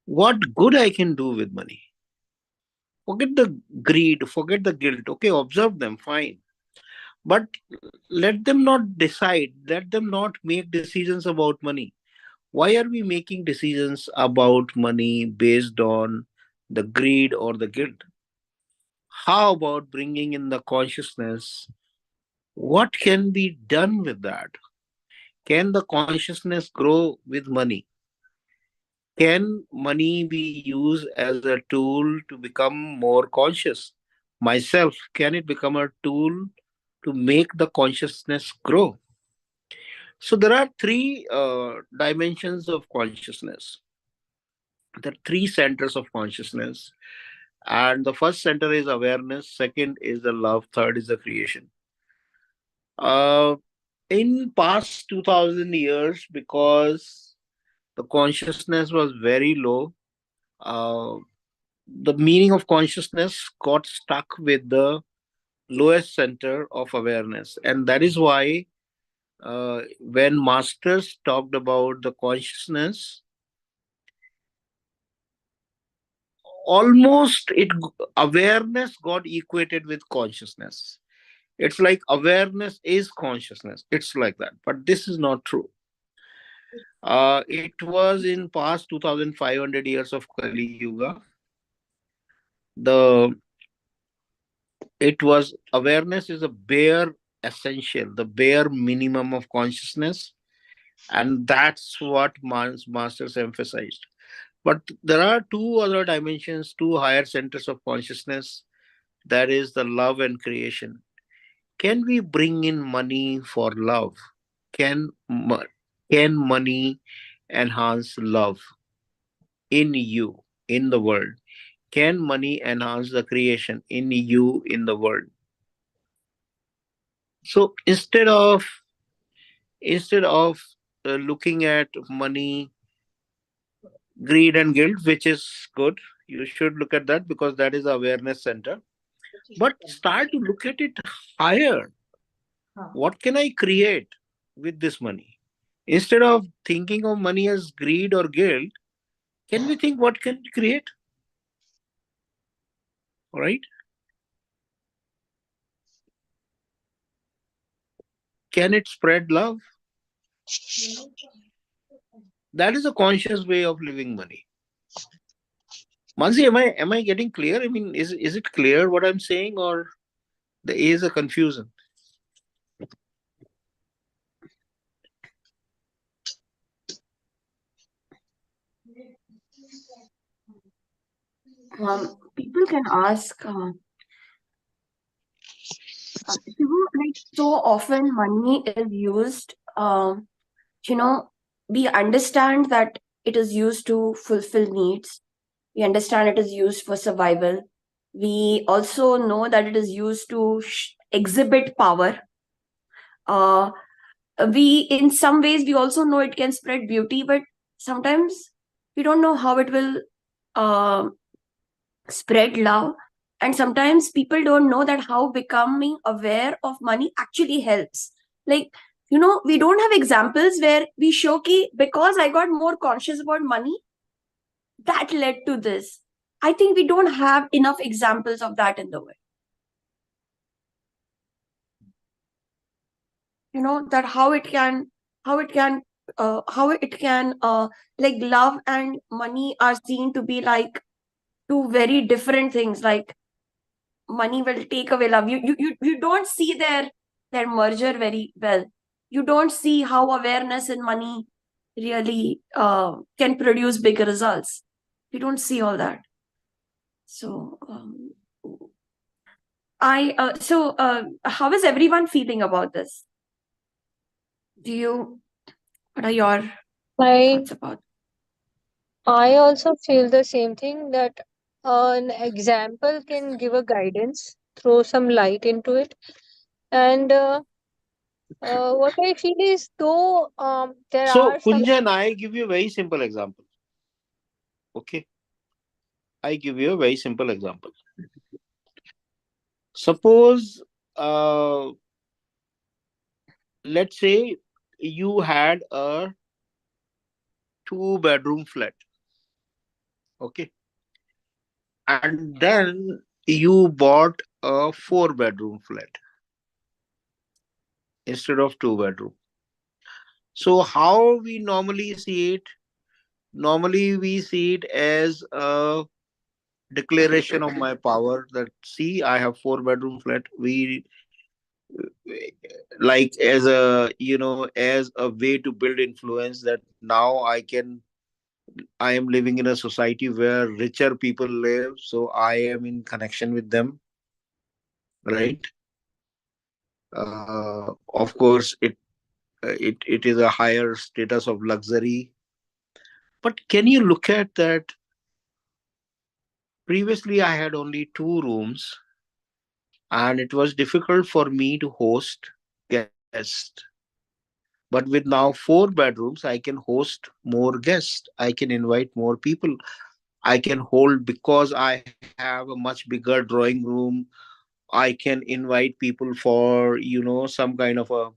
I: what good I can do with money. Forget the greed, forget the guilt. Okay, observe them, fine. But let them not decide, let them not make decisions about money. Why are we making decisions about money based on the greed or the guilt? How about bringing in the consciousness? What can be done with that? Can the consciousness grow with money? Can money be used as a tool to become more conscious? Myself, can it become a tool to make the consciousness grow? So there are three dimensions of consciousness. There are three centers of consciousness. And the first center is awareness, second is the love, third is the creation. Uh, in past 2000 years, because the consciousness was very low, uh, the meaning of consciousness got stuck with the lowest center of awareness. And that is why when masters talked about the consciousness, almost awareness got equated with consciousness. It's like awareness is consciousness. It's like that. But this is not true. It was in past 2500 years of Kali Yuga. The it was awareness is a bare essential, the bare minimum of consciousness, and that's what masters emphasized. But there are two other dimensions, two higher centers of consciousness. That is the love and creation. Can we bring in money for love? Can can money enhance love in you, in the world? Can money enhance the creation in you, in the world? So instead of looking at money, greed and guilt, which is good, you should look at that because that is the awareness center. But start to look at it higher. What can I create with this money? Instead of thinking of money as greed or guilt, can we think what can we create? All right. Can it spread love? That is a conscious way of living money. Mansi, am I getting clear? I mean, is it clear what I'm saying, or there is a confusion?
H: People can ask, like, so often money is used, you know, we understand that it is used to fulfill needs. We understand it is used for survival. We also know that it is used to exhibit power. In some ways, we also know it can spread beauty, but sometimes we don't know how it will uh, spread love. And sometimes people don't know that how becoming aware of money actually helps. Like, we don't have examples where we show ki because I got more conscious about money, that led to this. I think we don't have enough examples of that in the world. That how it can like love and money are seen to be like two very different things. Like money will take away love. You don't see their merger very well. You don't see how awareness in money really can produce bigger results. You don't see all that. So how is everyone feeling about this? What are your thoughts about?
L: I also feel the same thing, that an example can give a guidance, throw some light into it. And what I feel is, though there
I: So,
L: are some.
I: Kunjan, I give you a very simple example. Okay. I give you a very simple example. Suppose, let's say you had a 2-bedroom flat. Okay. And then you bought a 4-bedroom flat instead of 2-bedroom. So how we normally see it? Normally we see it as a declaration of my power, that see, I have 4-bedroom flat. We like as a way to build influence, that now I am living in a society where richer people live, so I am in connection with them, right? Of course, it is a higher status of luxury. But can you look at that? Previously, I had only 2 rooms, and it was difficult for me to host guests. But with now 4 bedrooms, I can host more guests. I can invite more people. I can hold, because I have a much bigger drawing room. I can invite people for, some kind of a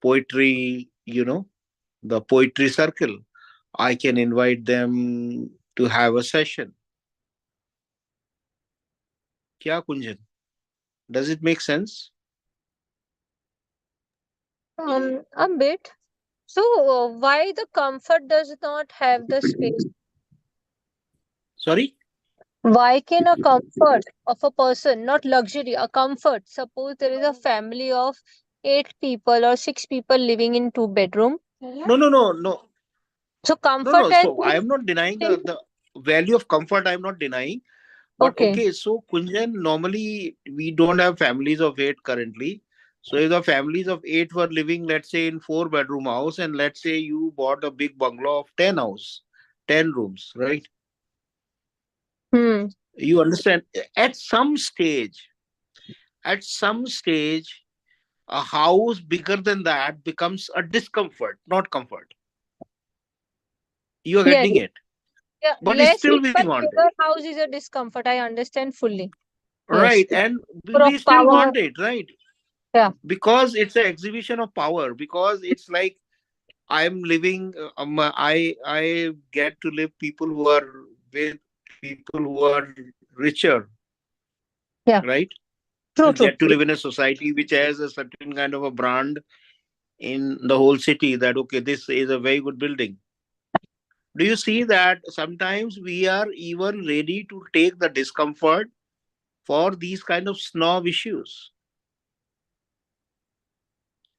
I: poetry, the poetry circle. I can invite them to have a session. Kya, Kunjan? Does it make sense?
L: A bit. So, why the comfort does not have the space?
I: Sorry?
L: Why can a comfort of a person, not luxury, a comfort? Suppose there is a family of 8 people or 6 people living in 2 bedroom.
I: No, no, no, no.
L: So
I: No,
L: comfort
I: no.
L: has
I: So I am not denying
L: been.
I: the value of comfort. I am not denying. But
L: Okay.
I: okay, so Kunjan, normally we don't have families of 8 currently. So if the families of 8 were living, let's say, in 4-bedroom house, and let's say you bought a big bungalow of 10 rooms, right?
L: Hmm.
I: You understand? At some stage, a house bigger than that becomes a discomfort, not comfort. You are
L: Yeah,
I: getting it.
L: yeah.
I: But
L: Less
I: still
L: big
I: we
L: but
I: want it.
L: bigger house is a discomfort. I understand fully. Yes.
I: Right. And
L: More of
I: we still
L: power.
I: want it, right?
L: Yeah.
I: Because it's an exhibition of power. Because it's like I'm living, I get to live people who are with people who are richer,
L: Yeah.
I: right?
L: True,
I: And
L: true.
I: get to live in a society which has a certain kind of a brand in the whole city, that okay, this is a very good building. Do you see that sometimes we are even ready to take the discomfort for these kind of snob issues?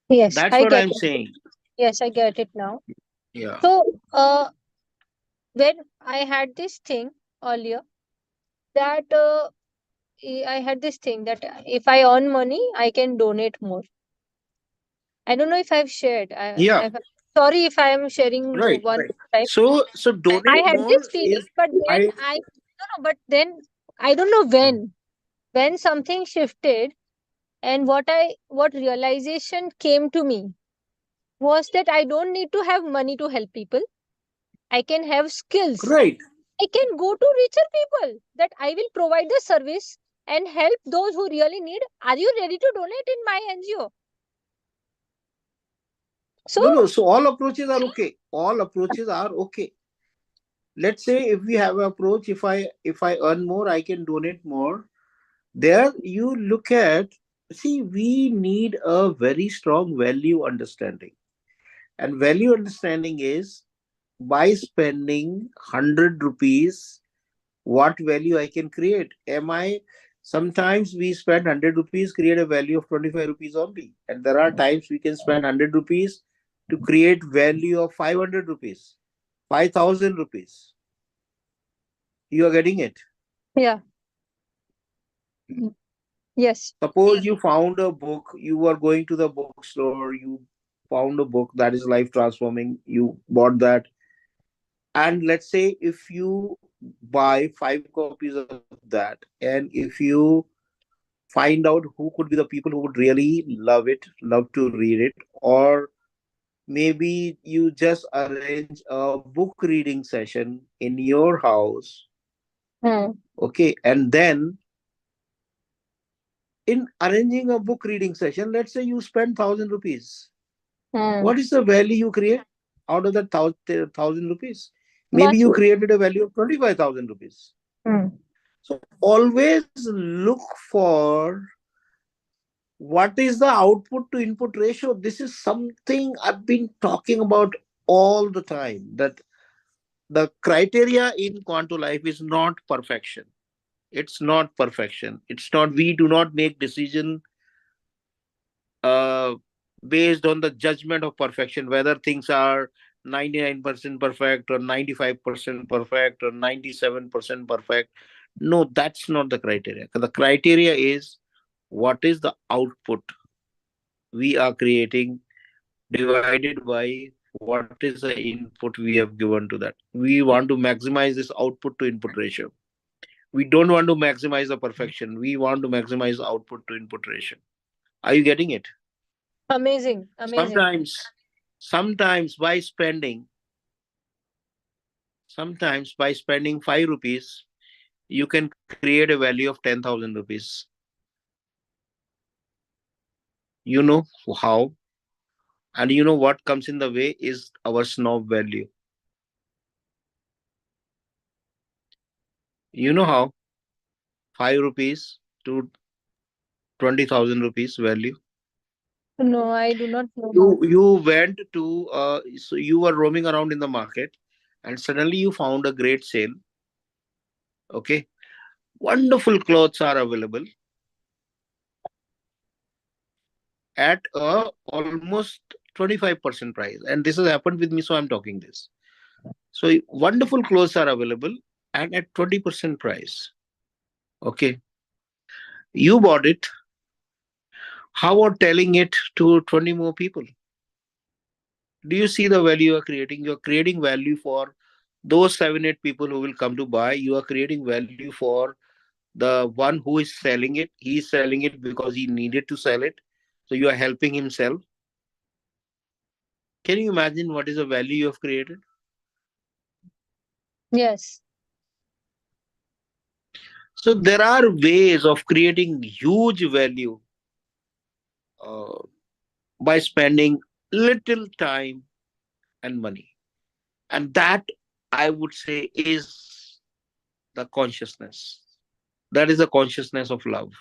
L: Yes,
I: That's
L: I
I: what
L: get
I: I'm
L: it.
I: saying.
L: Yes, I get it now.
I: Yeah.
L: So, when I had this thing earlier that I had this thing that if I earn money, I can donate more. I don't know if I've shared.
I: Yeah.
L: Sorry if I am sharing
I: Right.
L: one
I: Right.
L: time.
I: So
L: I
I: donate
L: had
I: more
L: this feeling,
I: is
L: but then
I: I
L: no, no, but then I don't know when something shifted, and what realization came to me was that I don't need to have money to help people. I can have skills.
I: right.
L: I can go to richer people, that I will provide the service and help those who really need. Are you ready to donate in my NGO? So,
I: No. So all approaches are okay. All approaches are okay. Let's say if we have an approach, if I earn more, I can donate more. There you look at, see, we need a very strong value understanding. And value understanding is by spending 100 rupees, what value I can create. Sometimes we spend 100 rupees, create a value of 25 rupees only. And there are times we can spend 100 rupees to create value of 500 rupees, 5,000 rupees. You are getting it.
L: yeah. Yes.
I: Suppose you found a book, you were going to the bookstore, you found a book that is life transforming, you bought that. And let's say if you buy 5 copies of that, and if you find out who could be the people who would really love it, love to read it, or maybe you just arrange a book reading session in your house,
L: Hmm.
I: okay, and then in arranging a book reading session, let's say you spend 1,000 rupees.
L: Hmm.
I: What is the value you create out of that 1,000 rupees? Maybe
L: Much.
I: you created a value of 25,000 rupees.
L: Hmm.
I: So always look for what is the output to input ratio. This is something I've been talking about all the time, that the criteria in Quanto Life is not perfection. It's not perfection. It's not, we do not make decision uh, based on the judgment of perfection, whether things are 99% perfect or 95% perfect or 97% perfect. No, that's not the criteria. The criteria is what is the output we are creating divided by what is the input we have given to that. We want to maximize this output to input ratio. We don't want to maximize the perfection. We want to maximize output to input ratio. Are you getting it?
L: Amazing. Amazing.
I: Sometimes by spending 5 rupees, you can create a value of 10,000 rupees. You know how? And you know what comes in the way is our snob value. You know how? 5 rupees to 20,000 rupees value.
L: No, I do not know how.
I: You went to so you were roaming around in the market, and suddenly you found a great sale. Okay, wonderful clothes are available at a almost 25% price, and this has happened with me, so I'm talking this. So wonderful clothes are available and at 20% price. Okay, you bought it. How about telling it to 20 more people? Do you see the value you are creating? You're creating value for those 7 8 people who will come to buy. You are creating value for the one who is selling it. He's selling it because he needed to sell it, so you are helping himself. Can you imagine what is the value you have created?
L: Yes.
I: So there are ways of creating huge value uh, by spending little time and money, and that, I would say, is the consciousness. That is the consciousness of love.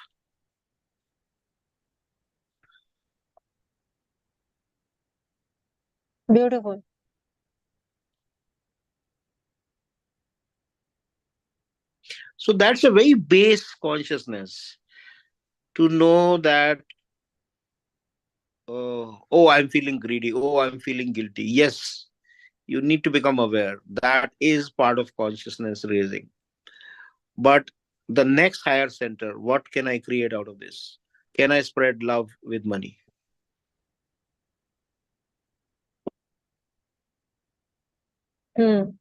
L: Beautiful.
I: So that's a very base consciousness to know that, oh, I'm feeling greedy. Oh, I'm feeling guilty. Yes, you need to become aware. That is part of consciousness raising. But the next higher center, what can I create out of this? Can I spread love with money?
L: Hmm.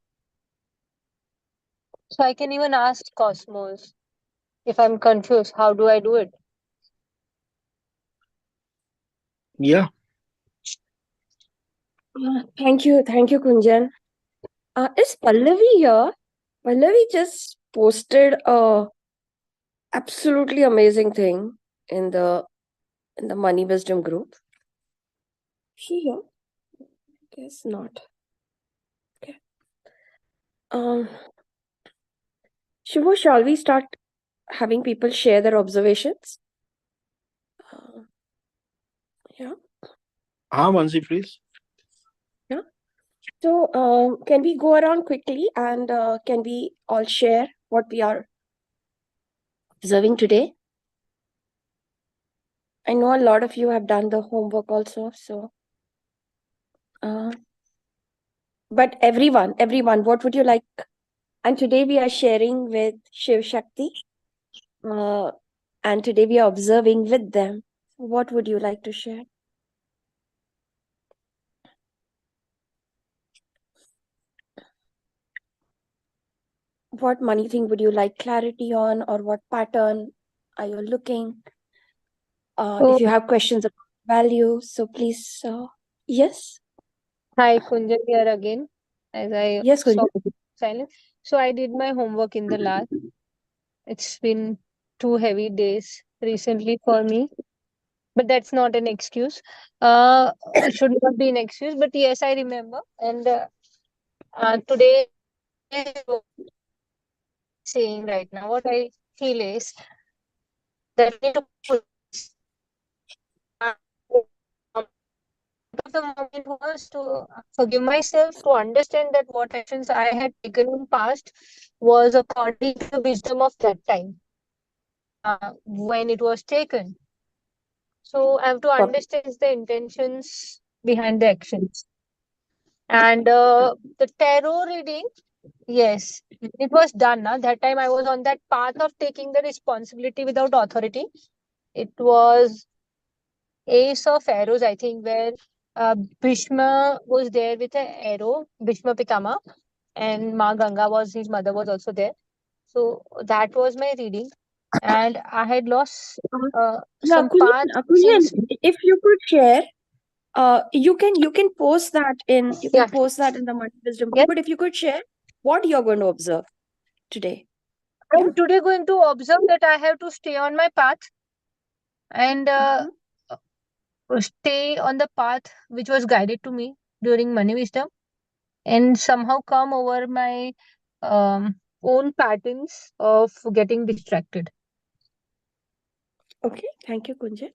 L: So I can even ask Cosmos if I'm confused, how do I do it?
I: Yeah.
H: Thank you, Kunjan. Is Pallavi here? Pallavi just posted a absolutely amazing thing in the Money Wisdom group. She here? Guess not. Okay. Shivo, shall we start having people share their observations? Yeah.
I: Mansi, please.
H: Yeah. So, can we go around quickly and can we all share what we are observing today? I know a lot of you have done the homework also, so. But everyone, what would you like? And today we are sharing with Shiv Shakti, and today we are observing with them. What would you like to share? What money thing would you like clarity on, or what pattern are you looking? If you have questions about value, so please, yes.
L: Hi, Kunjan here again. As I
H: Yes,
L: saw
H: Kunjan.
L: silence. So I did my homework in the last. It's been 2 heavy days recently for me, but that's not an excuse. It should not be an excuse. But yes, I remember. And today, saying right now, what I feel is that I need to put of the moment was to forgive myself, to understand that what actions I had taken in past was according to the wisdom of that time when it was taken. So I have to understand the intentions behind the actions. And the tarot reading, yes, it was done. That time I was on that path of taking the responsibility without authority. It was Ace of Arrows, I think, where Bhishma was there with an arrow, Bhishma Pitama, and Ma Ganga was his mother was also there. So that was my reading, and I had lost
H: Yeah,
L: some parts
H: Kunjan,
L: since.
H: if you could share, you can post that in
L: Yeah.
H: the Money Wisdom group.
L: Yes.
H: But if you could share what you're going to observe today.
L: I'm today going to observe that I have to stay on my path and stay on the path which was guided to me during Money Wisdom, and somehow come over my own patterns of getting distracted.
H: Okay, thank you, Kunjan.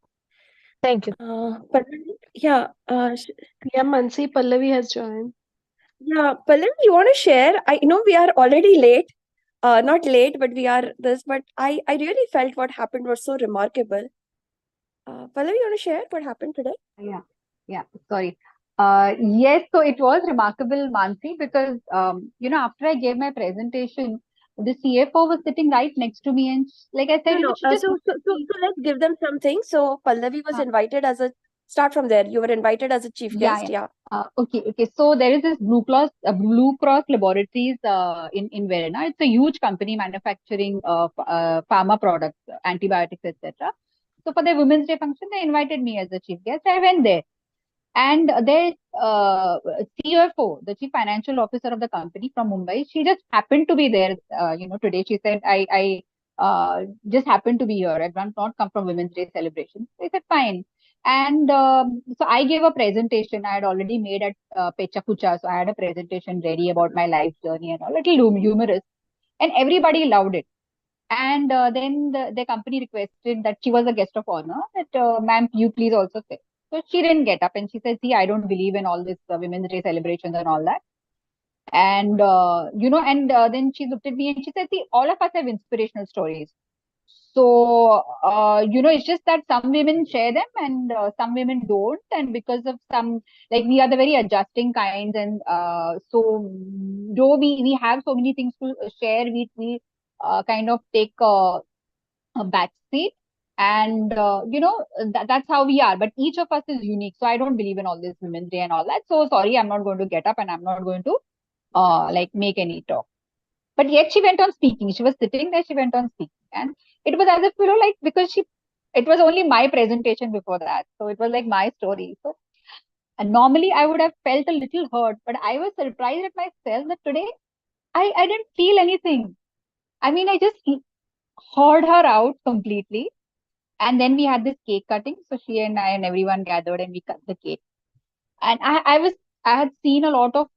L: Thank you.
H: Pallavi, yeah,
B: Yeah, Mansi, Pallavi has joined.
H: yeah, Pallavi, you want to share? I know we are already late. Not late, but we are this. But I really felt what happened was so remarkable. Pallavi, you want to share what happened today?
M: Yeah, sorry. Yes, so it was remarkable, Mansi, because after I gave my presentation, the CFO was sitting right next to me, and like I said,
H: No.
M: she just
H: So let's give them something. So Pallavi was invited as a start from there. You were invited as a chief guest. Yeah.
M: Okay. So there is this Blue Cross Laboratories in Verona. It's a huge company manufacturing pharma products, antibiotics, etc. So for their Women's Day function, they invited me as a chief guest. I went there. And their CFO, the chief financial officer of the company from Mumbai, she just happened to be there. Today she said, I just happened to be here. I've not come from Women's Day celebration. I said, fine. And so I gave a presentation I had already made at Pecha Kucha. So I had a presentation ready about my life journey and a little humorous. And everybody loved it. And then the company requested that she was a guest of honor, that, ma'am, you please also say. So she didn't get up and she said, see, I don't believe in all this Women's Day celebrations and all that. And then she looked at me and she said, see, all of us have inspirational stories. So it's just that some women share them and some women don't, and because of some, like, we are the very adjusting kinds, and so though we have so many things to share, we kind of take a back seat, and that's how we are. But each of us is unique, so I don't believe in all this Women's Day and all that. So sorry, I'm not going to get up and I'm not going to like make any talk. But yet she went on speaking. She was sitting there, she went on speaking. And it was as if, like, because it was only my presentation before that. So it was like my story. So and normally I would have felt a little hurt, but I was surprised at myself that today I didn't feel anything. I mean, I just heard her out completely. And then we had this cake cutting. So she and I and everyone gathered and we cut the cake. And I had seen a lot of,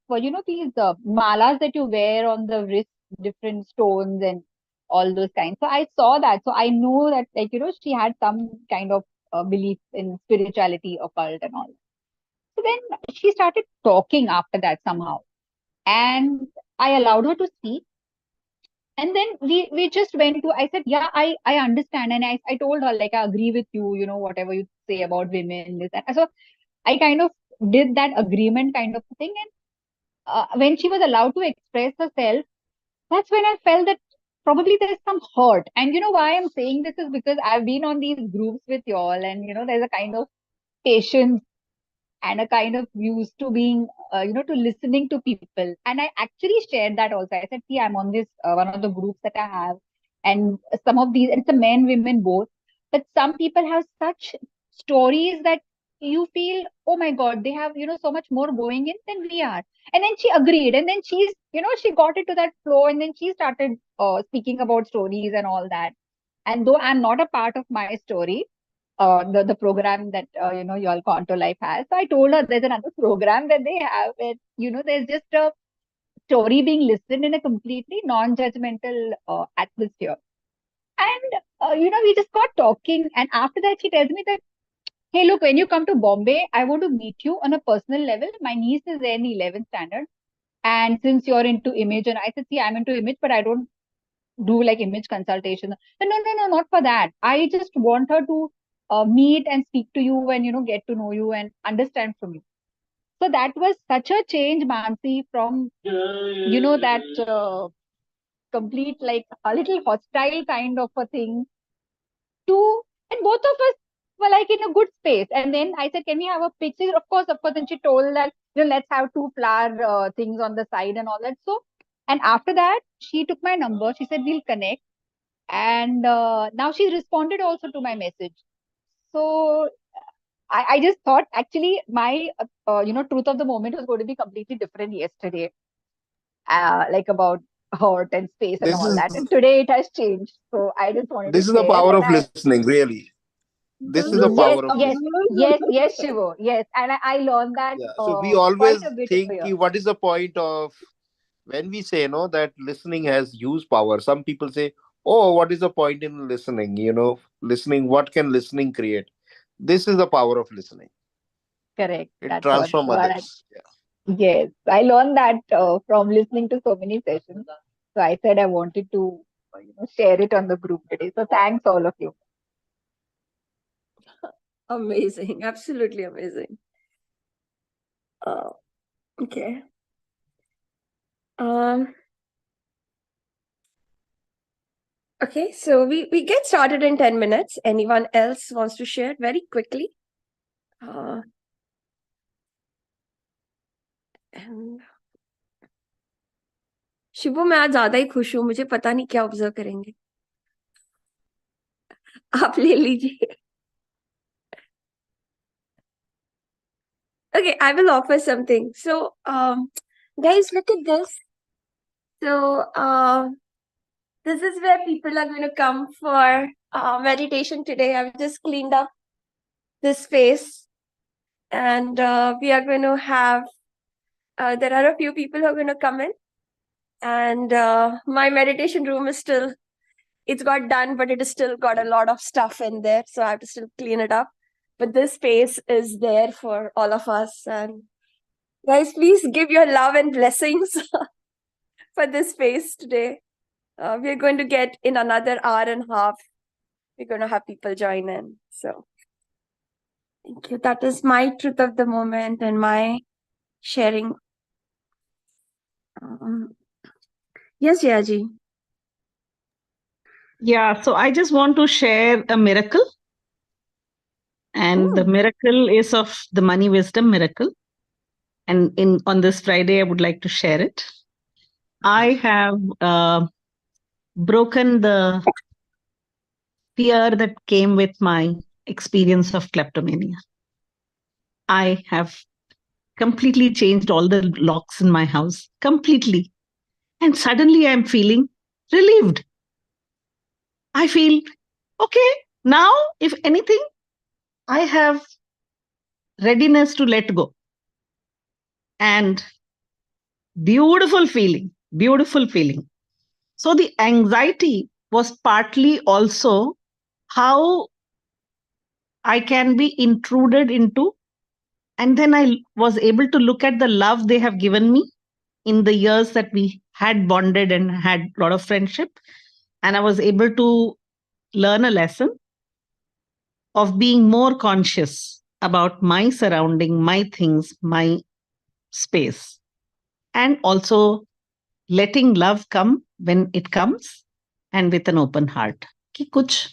M: these malas that you wear on the wrist, different stones and all those kinds. So I saw that. So I know that, like, she had some kind of belief in spirituality, occult and all. So then she started talking after that somehow. And I allowed her to speak. And then we just went to, I said, yeah, I understand. And I told her, like, I agree with you, whatever you say about women, this, that. So I kind of did that agreement kind of thing. And when she was allowed to express herself, that's when I felt that probably there's some hurt. And why I'm saying this is because I've been on these groups with y'all, and there's a kind of patience and a kind of used to being, to listening to people. And I actually shared that also. I said, see, I'm on this one of the groups that I have, and some of these, it's a men, women both, but some people have such stories that you feel, oh my God, they have, so much more going in than we are. And then she agreed, and then she got into that flow, and then she started speaking about stories and all that. And though I'm not a part of my story, the program that y'all Quanto Life has. So I told her there's another program that they have where there's just a story being listened in a completely non-judgmental atmosphere. And we just got talking, and after that she tells me that, hey, look, when you come to Bombay, I want to meet you on a personal level. My niece is there in 11th standard, and since you're into image, and I said, see, I'm into image, but I don't do like image consultation. But no, not for that. I just want her to meet and speak to you and get to know you and understand from you. So that was such a change, Mansi, from that complete, like, a little hostile kind of a thing to, and both of us were like in a good space. And then I said, can we have a picture? Of course. And she told that, let's have two flower things on the side and all that. So, and after that, she took my number. She said, we'll connect. And now she responded also to my message. So I just thought, actually, my truth of the moment was going to be completely different yesterday, like about hurt and space and
I: This
M: all
I: is
M: that. And today it has changed. So I just wanted to
I: this is the
M: share.
I: power
M: And
I: of listening, really. This is the
M: yes,
I: power of
M: yes,
I: listening.
M: yes, Shivo, yes. And I learned that
I: Yeah. So we
M: quite
I: always
M: a bit
I: think,
M: here.
I: what is the point of, when we say that listening has huge power? Some people say, oh, what is the point in listening? Listening, what can listening create? This is the power of listening.
M: Correct.
I: It
M: That's
I: transforms
M: what
I: others. Yeah.
M: yes, I learned that from listening to so many sessions. So I said I wanted to share it on the group today. So thanks all of you.
H: Amazing. Absolutely amazing. Okay. Okay, so we get started in 10 minutes. Anyone else wants to share very quickly? शिवो, मैं आज ज्यादा ही खुश हूँ. मुझे पता नहीं क्या ऑब्जर्व करेंगे. आप ले लीजिए. Okay, I will offer something. So, guys, look at this. So, this is where people are going to come for meditation today. I've just cleaned up this space, and we are going to have, there are a few people who are going to come in, and my meditation room is still, it's got done, but it has still got a lot of stuff in there, so I have to still clean it up. But this space is there for all of us, and Guys, please give your love and blessings for this space today. We're going to get in another hour and a half. We're going to have people join in. So thank you. That is my truth of the moment and my sharing. Yes, Jayaji.
G: Yeah, so I just want to share a miracle. And the miracle is of the money wisdom miracle. And on this Friday, I would like to share it. I have broken the fear that came with my experience of kleptomania. I have completely changed all the locks in my house, completely. And suddenly I'm feeling relieved. I feel, okay, now, if anything, I have readiness to let go. And beautiful feeling, beautiful feeling. So the anxiety was partly also how I can be intruded into. And then I was able to look at the love they have given me in the years that we had bonded and had a lot of friendship. And I was able to learn a lesson of being more conscious about my surrounding, my things, my space, and also letting love come when it comes and with an open heart. कि कुछ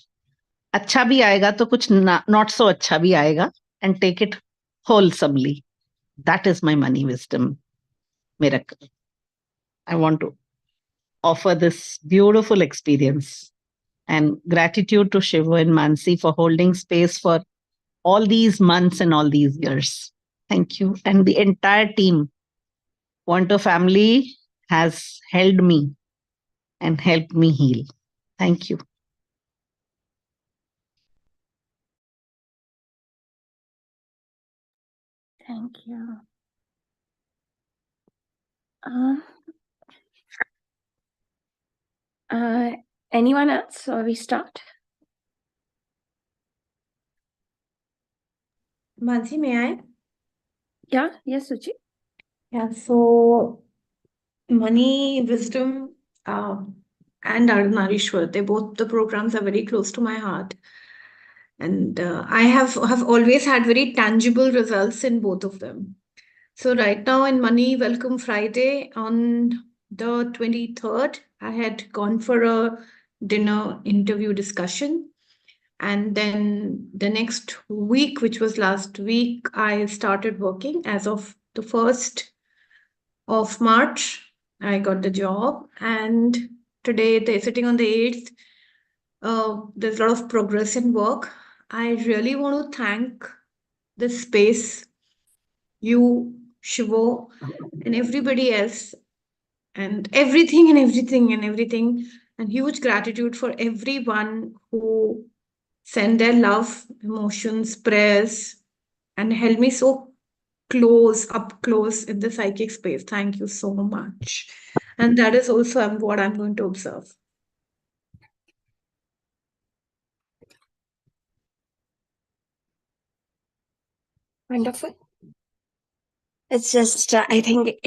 G: अच्छा भी आएगा तो कुछ not so अच्छा भी आएगा, and take it wholesomely. That is my money wisdom miracle. I want to offer this beautiful experience and gratitude to Shivo and Mansi for holding space for all these months and all these years. Thank you. And the entire team, Quanto family, has held me and helped me heal. Thank you.
H: Thank you. Anyone else, or we start?
J: Mansi, may I?
H: Yeah, yes, Suchi.
J: Yeah, so money, wisdom, and Ardhanarishwar, the programs are very close to my heart. And I have always had very tangible results in both of them. So right now in Money Welcome Friday on the 23rd, I had gone for a dinner interview discussion. And then the next week, which was last week, I started working. As of the 1st of March, I got the job. And today, they're sitting on the 8th. There's a lot of progress in work. I really want to thank this space, you, Shivo, and everybody else, and everything and everything and everything. And huge gratitude for everyone who sent their love, emotions, prayers, and held me so up close in the psychic space. Thank you so much. And that is also what I'm going to observe.
H: Wonderful. It's just, I think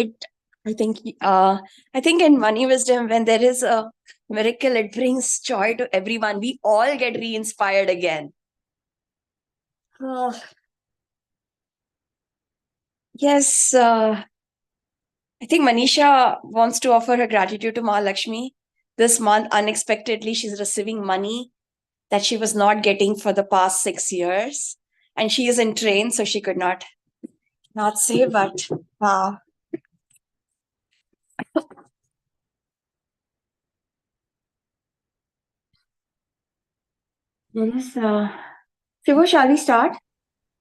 H: in money wisdom, when there is a miracle, it brings joy to everyone. We all get re-inspired again. Yes, I think Manisha wants to offer her gratitude to Mahalakshmi. This month, unexpectedly, she's receiving money that she was not getting for the past 6 years. And she is in train, so she could not say, but wow. Yes, Shivo, shall we start?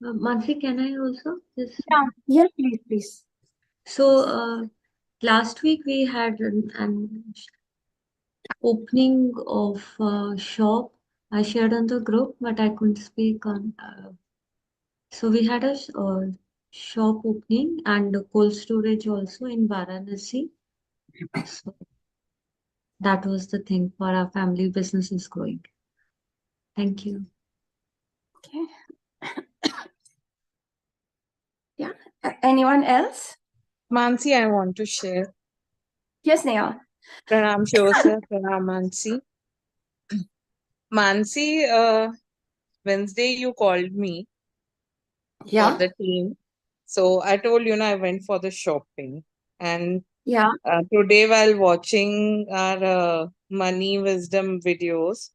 L: Mansi, can I also just?
H: Yeah, please.
L: So last week we had an opening of shop. I shared on the group, but I couldn't speak on. So we had a shop opening and a cold storage also in Varanasi. So that was the thing for our family business is growing. Thank you.
H: Okay. Yeah. Anyone else?
N: Mansi, I want to share.
H: Yes, Neha.
N: Pranam Shivo sir, Pranam Mansi. Mansi, Wednesday you called me for
H: Yeah,
N: the team. So I told you, I went for the shopping. And
H: yeah.
N: today while watching our money wisdom videos,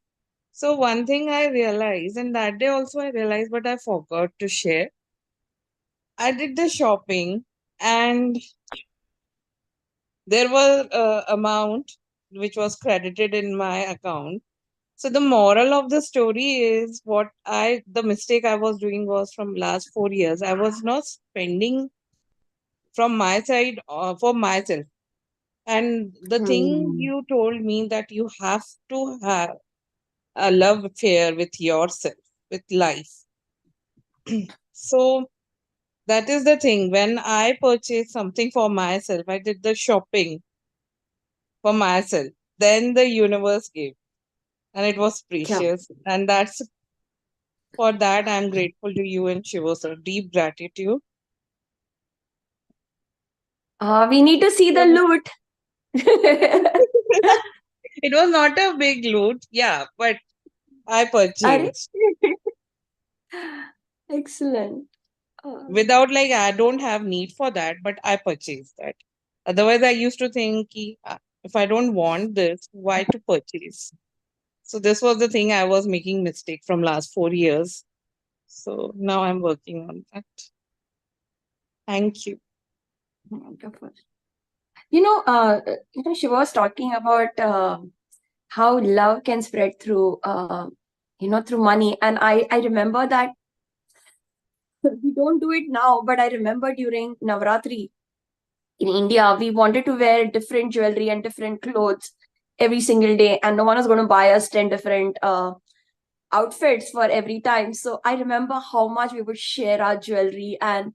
N: so one thing I realized, and that day also I realized, but I forgot to share. I did the shopping and there was amount which was credited in my account. So the moral of the story is the mistake I was doing was from last 4 years. I was not spending from my side for myself. And the thing you told me that you have to have a love affair with yourself, with life. So that is the thing. When I purchased something for myself, I did the shopping for myself. Then the universe gave, and it was
H: Yeah.
N: precious. And for that, I'm grateful to you and Shivo sir. Deep gratitude.
H: We need to see the loot.
N: It was not a big loot, yeah, but I
H: Are
N: purchased
H: excellent.
N: without I don't have need for that, but I purchased that. Otherwise, I used to think if I don't want this, why to purchase? So this was the thing I was making mistake from last 4 years. So now I'm working on that. Thank you.
H: Wonderful. She was talking about how love can spread through, through money. And I remember that we don't do it now, but I remember during Navratri in India, we wanted to wear different jewelry and different clothes every single day, and no one was going to buy us 10 different outfits for every time. So I remember how much we would share our jewelry. And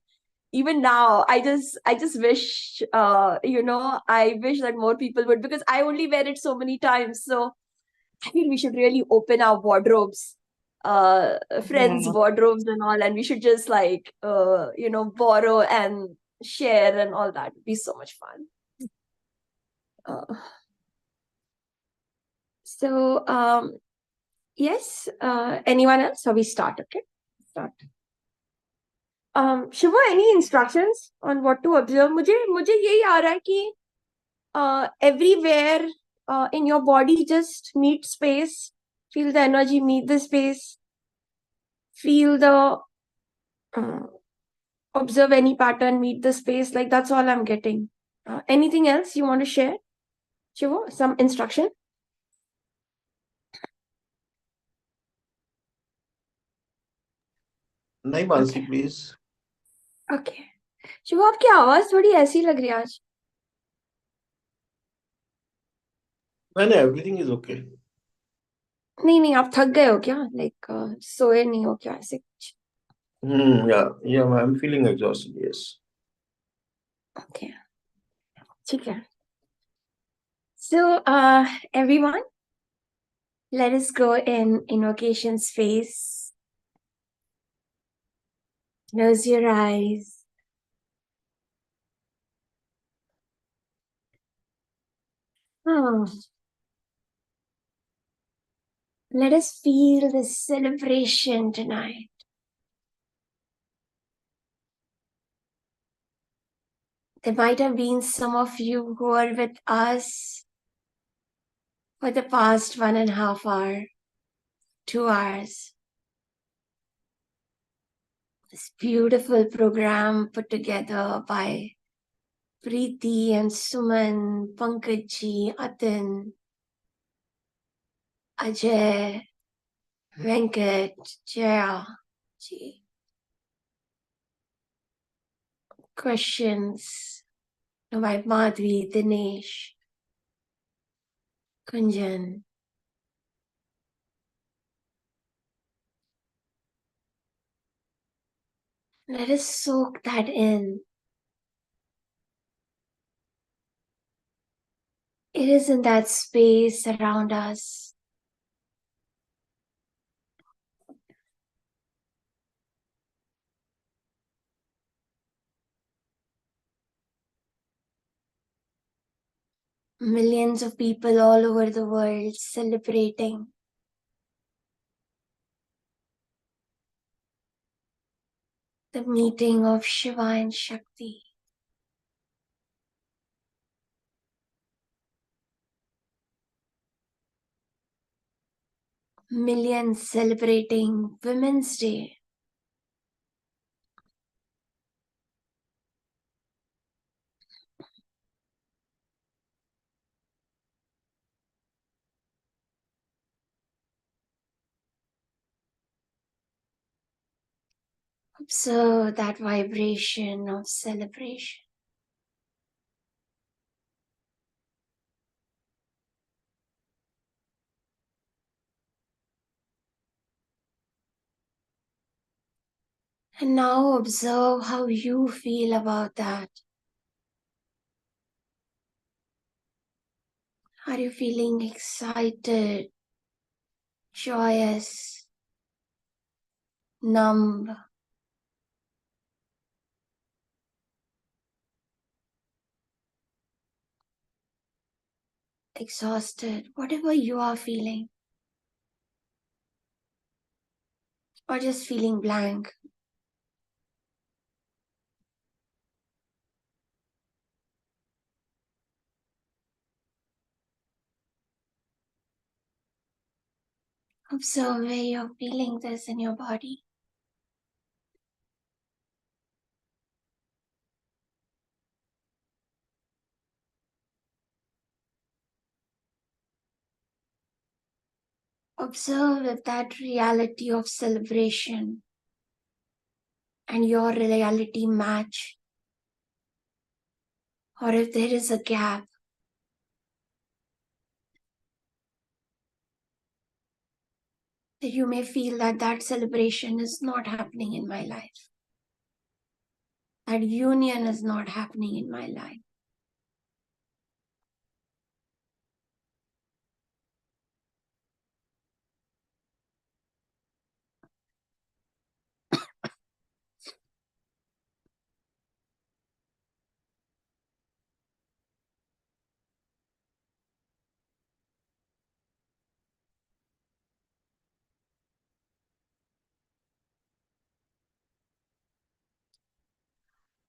H: even now, I just wish, I wish that more people would, because I only wear it so many times. So I feel we should really open our wardrobes, friends'
N: Yeah.
H: wardrobes and all, and we should just borrow and share and all that. It'd be so much fun. Yes, anyone else? So we start, okay? Start. Shiva, any instructions on what to observe? मुझे यही आ रहा है कि everywhere in your body, just meet space, feel the energy, meet the space, feel the observe any pattern, meet the space. Like that's all I'm getting. Anything else you want to share, Shiva? Some instruction?
I: नहीं Mansi please.
H: Okay. Shiva, आपकी आवाज थोड़ी ऐसी लग रही है आज.
I: मैंने एवरीथिंग इज ओके.
H: नहीं, आप थक गए हो क्या? लाइक सोए नहीं हो क्या ऐसे कुछ?
I: Yeah, I'm feeling exhausted, yes.
H: Okay. ठीक है. So, everyone, let us go in invocation space. Close your eyes. Let us feel the celebration tonight. There might have been some of you who are with us for the past 1.5 hour, 2 hours. This beautiful program put together by Preeti and Suman, Pankajji, Atin, Ajay, Venkat, Jaya ji. Questions by Madhvi, Dinesh, Kunjan. Let us soak that in. It is in that space around us. Millions of people all over the world celebrating the meeting of Shiva and Shakti. Millions celebrating Women's Day. Observe that vibration of celebration. And now observe how you feel about that. Are you feeling excited, joyous, numb, exhausted, whatever you are feeling, or just feeling blank? Observe where you're feeling this in your body. Observe if that reality of celebration and your reality match, or if there is a gap. That you may feel that that celebration is not happening in my life. That union is not happening in my life.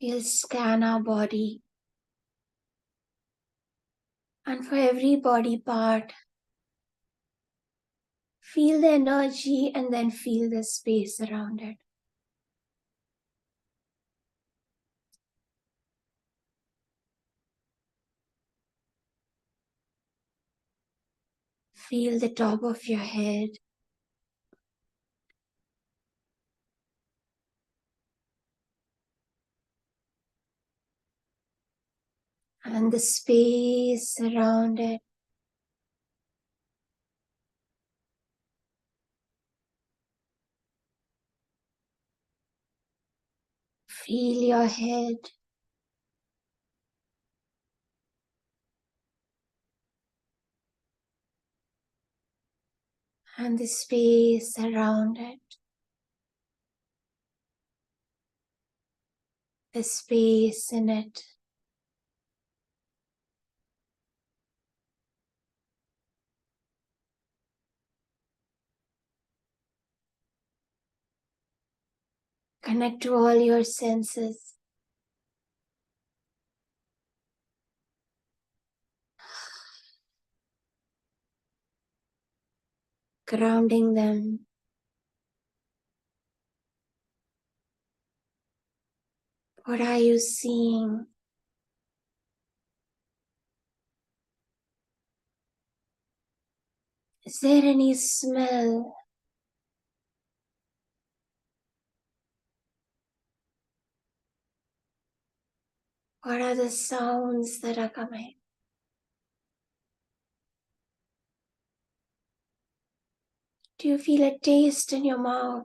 H: We'll scan our body, and for every body part, feel the energy and then feel the space around it. Feel the top of your head. And the space around it. Feel your head. And the space around it. The space in it. Connect to all your senses. Grounding them. What are you seeing? Is there any smell? What are the sounds that are coming? Do you feel a taste in your mouth?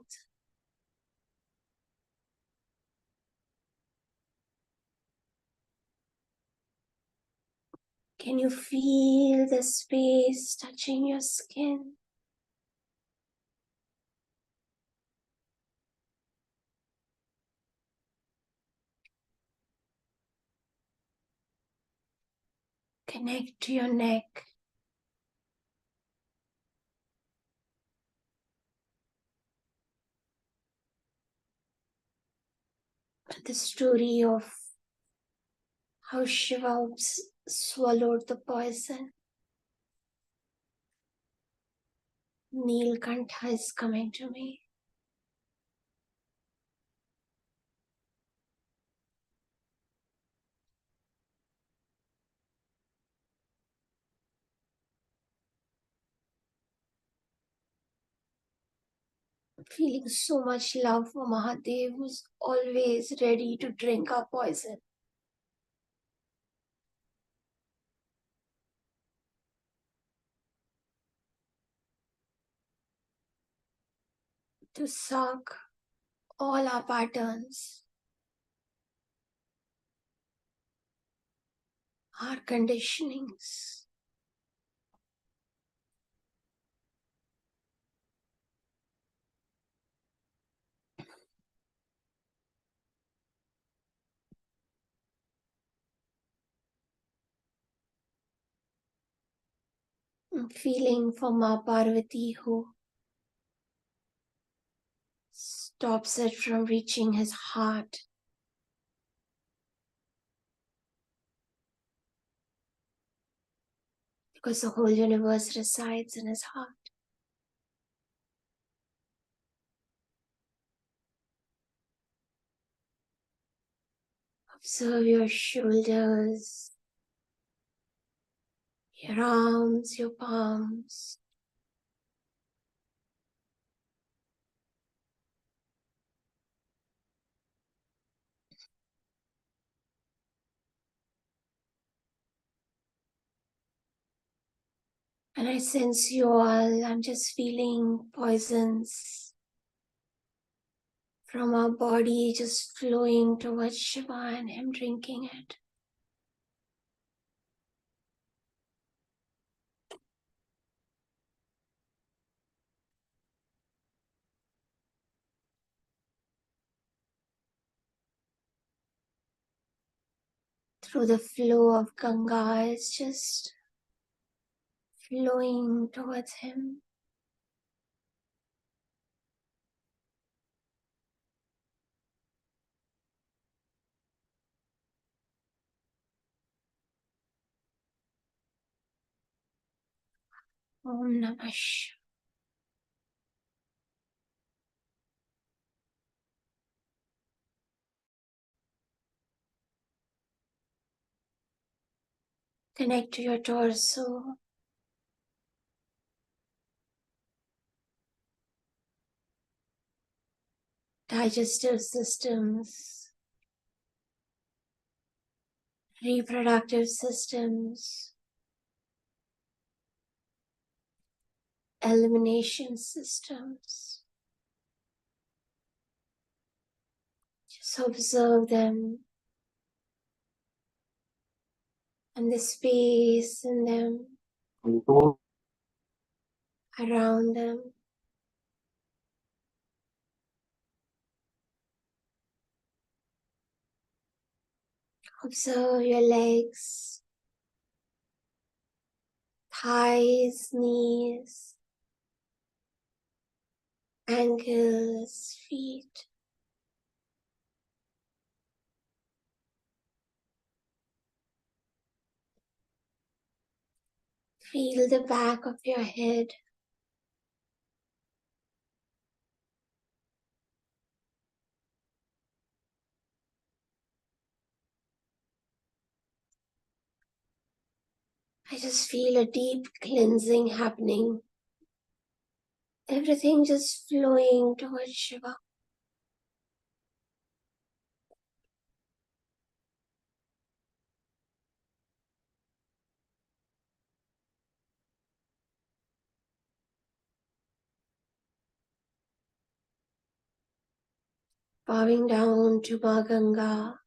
H: Can you feel the space touching your skin? Connect to your neck. The story of how Shiva swallowed the poison. Neelkantha is coming to me. Feeling so much love for Mahadev, who's always ready to drink our poison. To suck all our patterns, our conditionings. I'm feeling for Ma Parvati, who stops it from reaching his heart. Because the whole universe resides in his heart. Observe your shoulders, your arms, your palms. And I sense you all. I'm just feeling poisons from our body just flowing towards Shiva and him drinking it. Through the flow of Ganga, it's just flowing towards him. Om Namah Shivaya. Connect to your torso. Digestive systems, reproductive systems, elimination systems. Just observe them and the space in them, around them. Observe your legs, thighs, knees, ankles, feet. Feel the back of your head. I just feel a deep cleansing happening. Everything just flowing towards Shiva. Bowing down to Ma Ganga,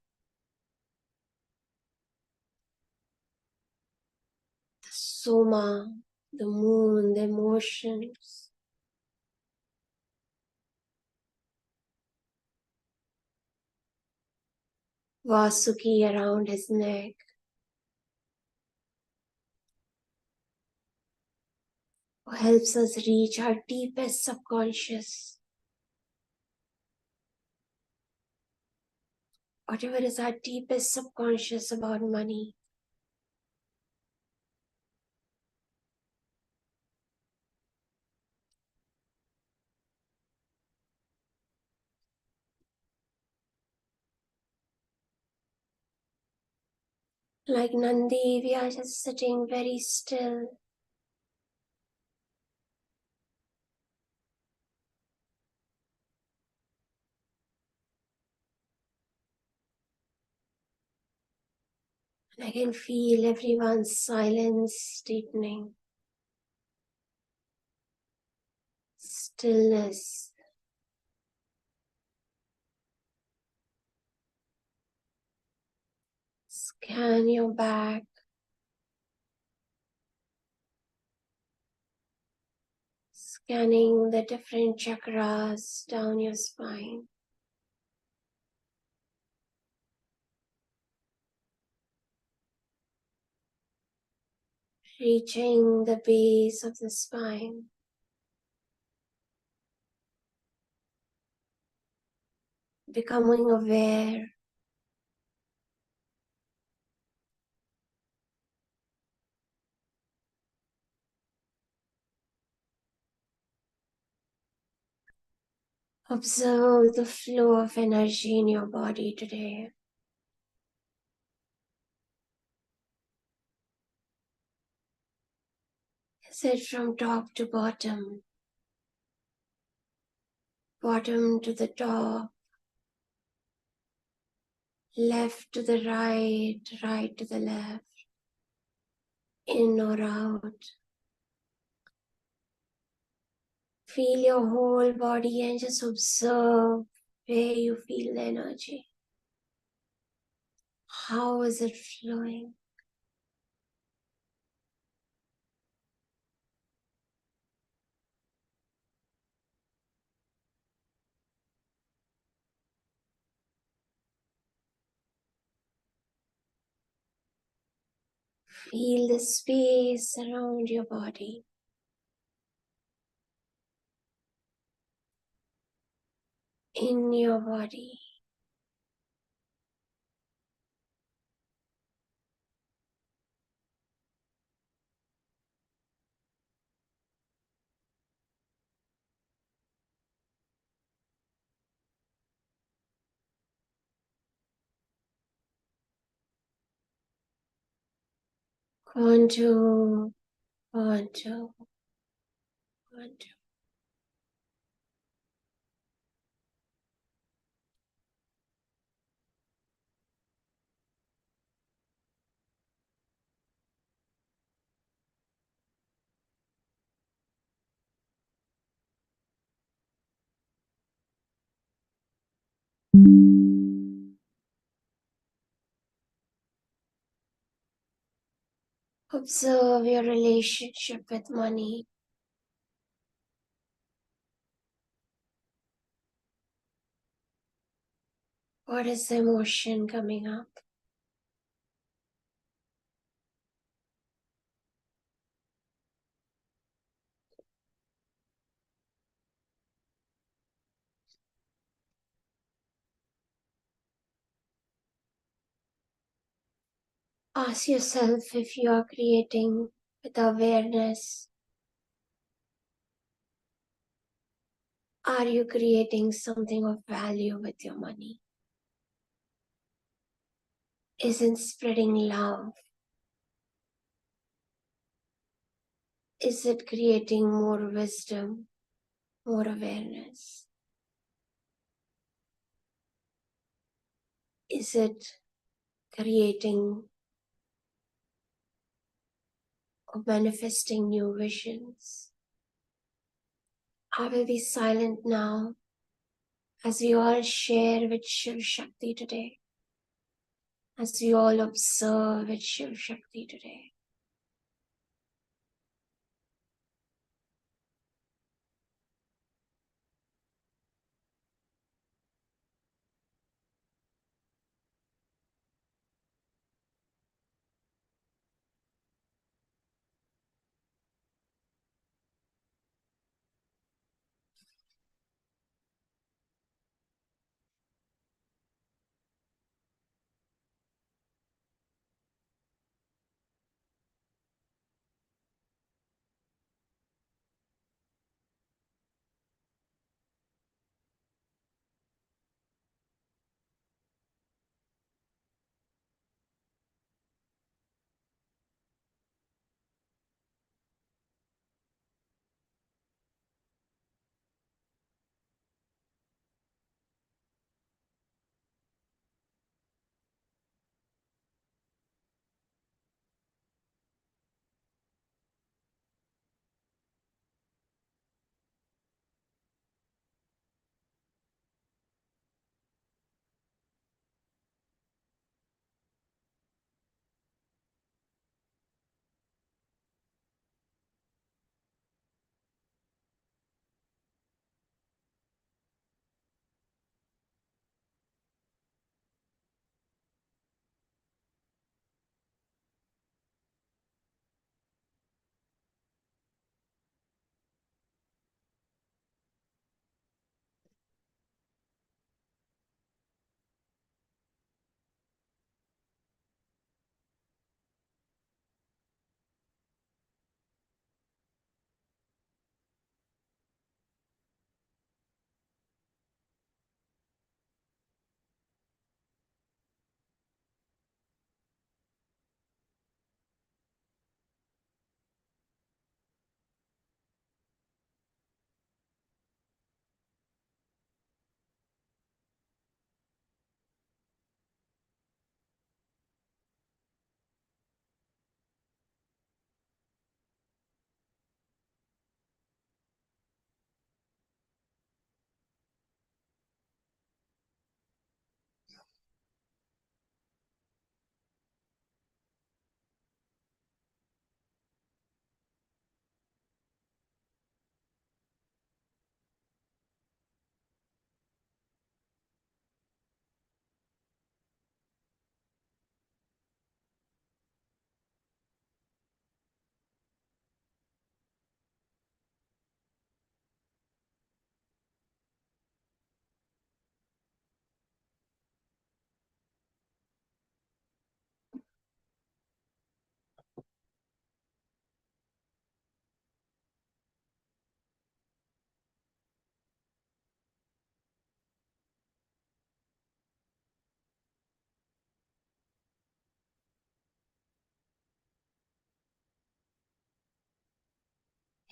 H: the Soma, the moon, the emotions. Vasuki around his neck. who helps us reach our deepest subconscious. Whatever is our deepest subconscious about money. Like Nandi, we are just sitting very still. And I can feel everyone's silence deepening. Stillness. Scan your back. Scanning the different chakras down your spine. Reaching the base of the spine. Becoming aware. Observe the flow of energy in your body today. Is it from top to bottom? Bottom to the top? Left to the right, right to the left? In or out? Feel your whole body and just observe where you feel the energy. How is it flowing? Feel the space around your body. In your body. Quanto, quanto, quanto. Observe your relationship with money. What is the emotion coming up? Ask yourself if you are creating with awareness. Are you creating something of value with your money? Is it spreading love? Is it creating more wisdom, more awareness? Is it creating or manifesting new visions? I will be silent now as we all share with Shiv Shakti today, as we all observe with Shiv Shakti today.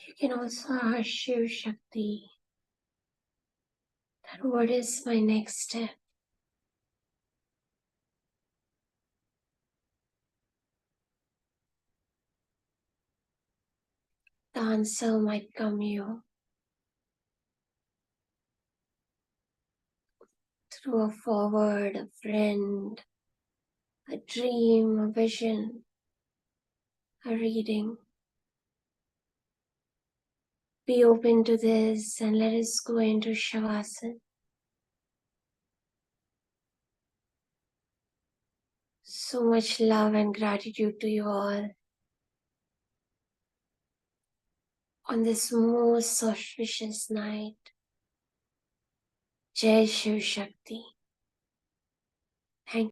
H: You can also ask Shiv Shakti that what is my next step? The answer might come you through a forward, a friend, a dream, a vision, a reading. Be open to this and let us go into Shavasana. So much love and gratitude to you all on this most auspicious night. Jai Shiv Shakti.